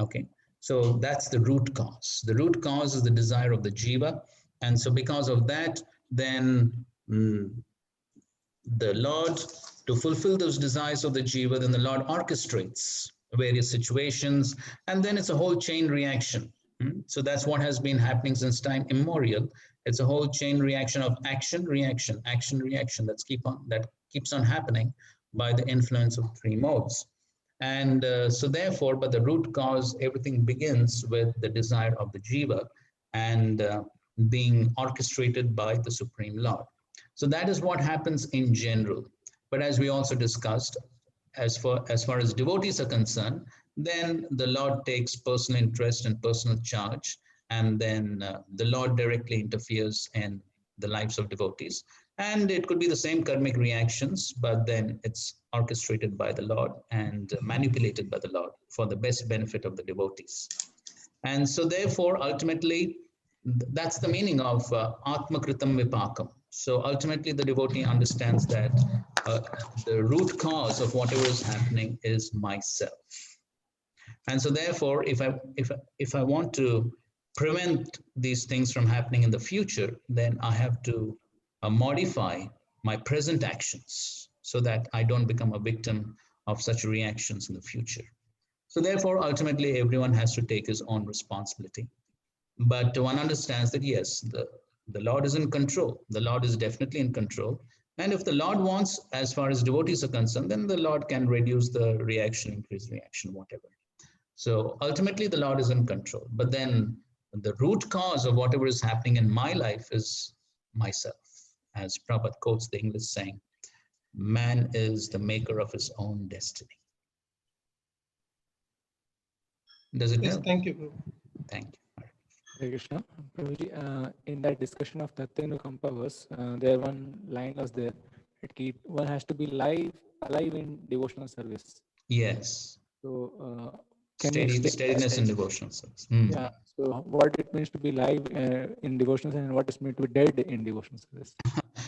Okay, so that's the root cause. The root cause is the desire of the jiva. And so because of that, then the Lord, to fulfill those desires of the jiva, then the Lord orchestrates various situations, and then it's a whole chain reaction. So that's what has been happening since time immemorial. It's a whole chain reaction of action, reaction, action, reaction that keeps on happening by the influence of 3 modes. And so therefore, but the root cause, everything begins with the desire of the jiva and being orchestrated by the Supreme Lord. So that is what happens in general. But as we also discussed, as far as devotees are concerned, then the Lord takes personal interest and personal charge, and then the Lord directly interferes in the lives of devotees. And it could be the same karmic reactions, but then it's orchestrated by the Lord and manipulated by the Lord for the best benefit of the devotees. And so therefore, ultimately, that's the meaning of Atma Kritam Vipakam. So ultimately, the devotee understands that the root cause of whatever is happening is myself. And so therefore, if I want to prevent these things from happening in the future, then I have to modify my present actions so that I don't become a victim of such reactions in the future. So therefore, ultimately, everyone has to take his own responsibility. But one understands that, yes, the Lord is in control. The Lord is definitely in control. And if the Lord wants, as far as devotees are concerned, then the Lord can reduce the reaction, increase reaction, whatever. So ultimately, the Lord is in control. But then the root cause of whatever is happening in my life is myself. As Prabhupada quotes the English saying, man is the maker of his own destiny. Does it help? Thank you. Thank you. Hare Krishna. Prabhuji, in that discussion of Tatyanukampa verse, there one line was there. One has to be alive in devotional service. Yes. So, can you explain steadiness in devotional service. Yeah. So, what it means to be live in devotional service and what is meant to be dead in devotional service?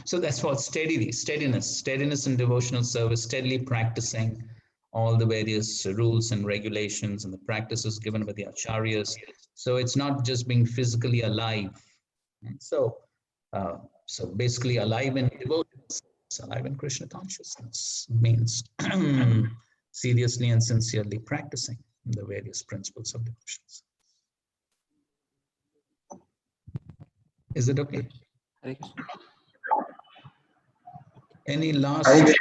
So that's what steadiness in devotional service, steadily practicing all the various rules and regulations and the practices given by the acharyas. So it's not just being physically alive. So, so basically alive in devotees, alive in Krishna consciousness means seriously and sincerely practicing the various principles of devotion. Is it okay? Any last? Hare Krishna.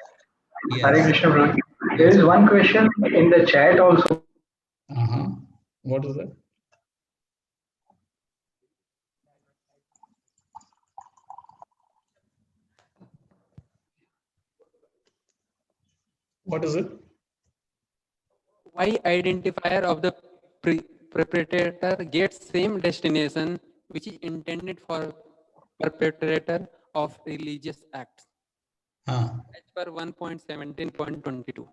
Yes. Hare Krishna, Prabhu. There is one question in the chat also. What is it? What is it? Why identifier of the perpetrator gets same destination which is intended for perpetrator of religious acts? As per 1.17.22.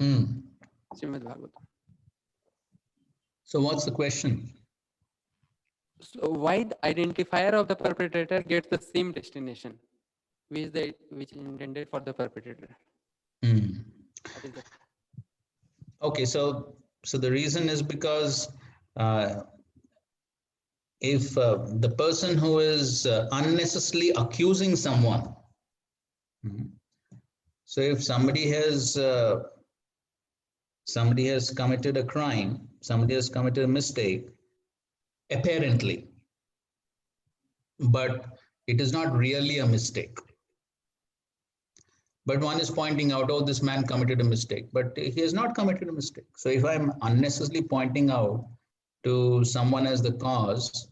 Srimad Bhagavatam. So what's the question? So why the identifier of the perpetrator gets the same destination which is intended for the perpetrator? What is that? Okay, so the reason is because if the person who is unnecessarily accusing someone, so if somebody has committed a crime, somebody has committed a mistake, apparently, but it is not really a mistake. But one is pointing out, oh, this man committed a mistake, but he has not committed a mistake. So if I'm unnecessarily pointing out to someone as the cause,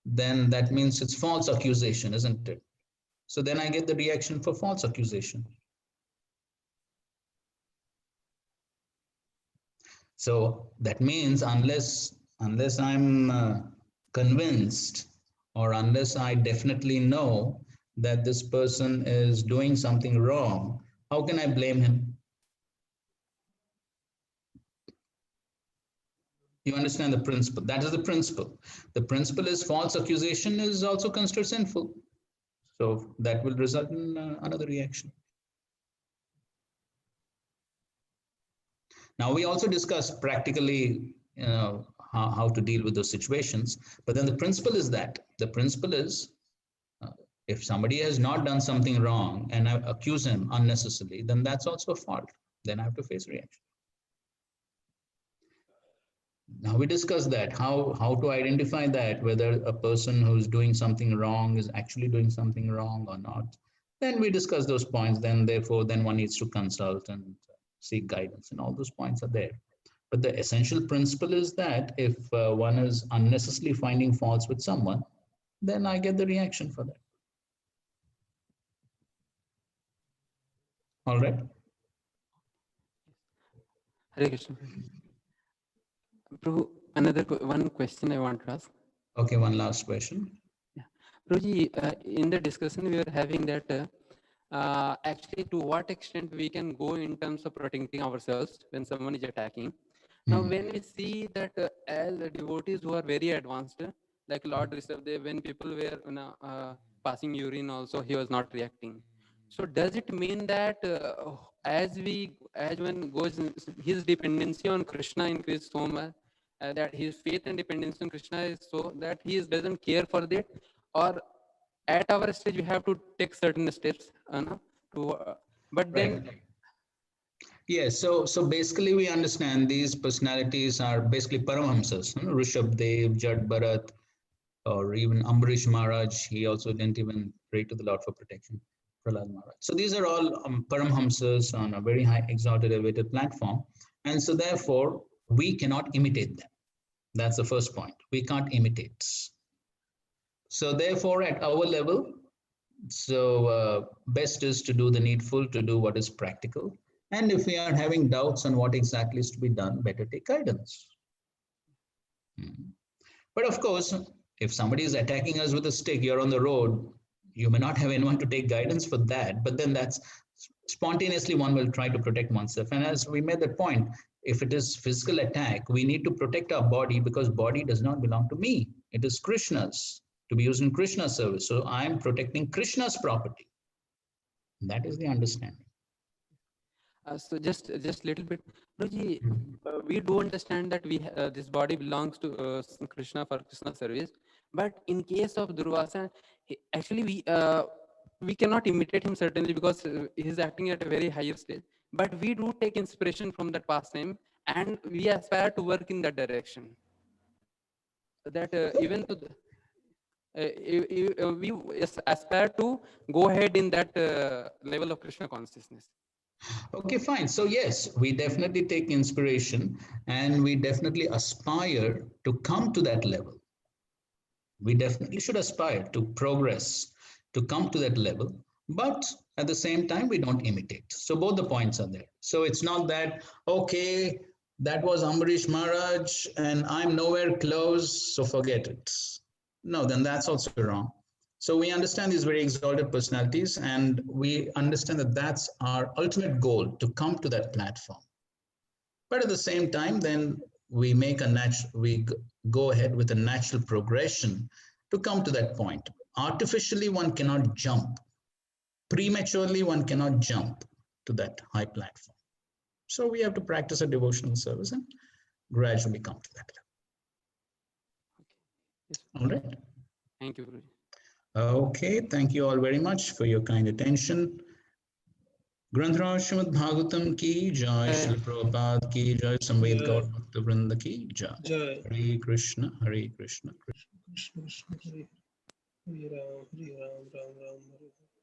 then that means it's false accusation, isn't it? So then I get the reaction for false accusation. So that means unless I'm convinced, or unless I definitely know that this person is doing something wrong, how can I blame him? You understand the principle? That is the principle. The principle is false accusation is also considered sinful. So that will result in another reaction. Now we also discussed practically, how to deal with those situations. But then the principle is that the principle is, if somebody has not done something wrong and I accuse him unnecessarily, then that's also a fault. Then I have to face reaction. Now we discussed that, how to identify that, whether a person who's doing something wrong is actually doing something wrong or not. Then we discuss those points, then one needs to consult and seek guidance, and all those points are there. But the essential principle is that if one is unnecessarily finding faults with someone, then I get the reaction for that. All right. Hare Krishna. Prabhu, one question I want to ask. Okay, one last question. Yeah. Prabhuji, in the discussion we were having that actually to what extent we can go in terms of protecting ourselves when someone is attacking. Now, when we see that as devotees who are very advanced, like Lord Rishabdev, when people were passing urine also, he was not reacting. So does it mean that as one goes, his dependency on Krishna increases so much, that his faith and dependence on Krishna is so that he doesn't care for that, or at our stage we have to take certain steps, but then. Right. Yes, so basically we understand these personalities are basically Paramahamsas, Rishabdev, Jad Bharat, or even Ambarish Maharaj. He also didn't even pray to the Lord for protection, Prahlad Maharaj. So these are all Paramahamsas on a very high, exalted, elevated platform. And so therefore, we cannot imitate them. That's the first point. We can't imitate. So therefore, at our level, best is to do the needful, to do what is practical. And if we are having doubts on what exactly is to be done, better take guidance. But of course, if somebody is attacking us with a stick, you're on the road, you may not have anyone to take guidance for that, but then that's spontaneously one will try to protect oneself. And as we made that point, if it is physical attack, we need to protect our body because body does not belong to me. It is Krishna's, to be used in Krishna's service. So I'm protecting Krishna's property. That is the understanding. So just little bit, Guruji, we do understand that this body belongs to Krishna for Krishna service, but in case of Durvasa, actually we cannot imitate him certainly because he is acting at a very higher stage. But we do take inspiration from that pastime, and we aspire to work in that direction. That even to we aspire to go ahead in that level of Krishna consciousness. Okay, fine. So yes, we definitely take inspiration and we definitely aspire to come to that level. We definitely should aspire to progress, to come to that level, but at the same time, we don't imitate. So both the points are there. So it's not that, okay, that was Ambarish Maharaj and I'm nowhere close, so forget it. No, then that's also wrong. So we understand these very exalted personalities and we understand that that's our ultimate goal, to come to that platform. But at the same time, then we make go ahead with a natural progression to come to that point. Artificially, one cannot jump. Prematurely, one cannot jump to that high platform. So we have to practice a devotional service and gradually come to that level. All right. Thank you, Guruji. Okay, thank you all very much for your kind attention. ग्रंथराज Shrimad Bhagavatam की जय, श्री प्रभुपाद की जय, संवेद गौर भक्त वृंद की जय। हरे Krishna Krishna Krishna Krishna Krishna Hare Hare Ram Hare Ram Ram Ram Hare Hare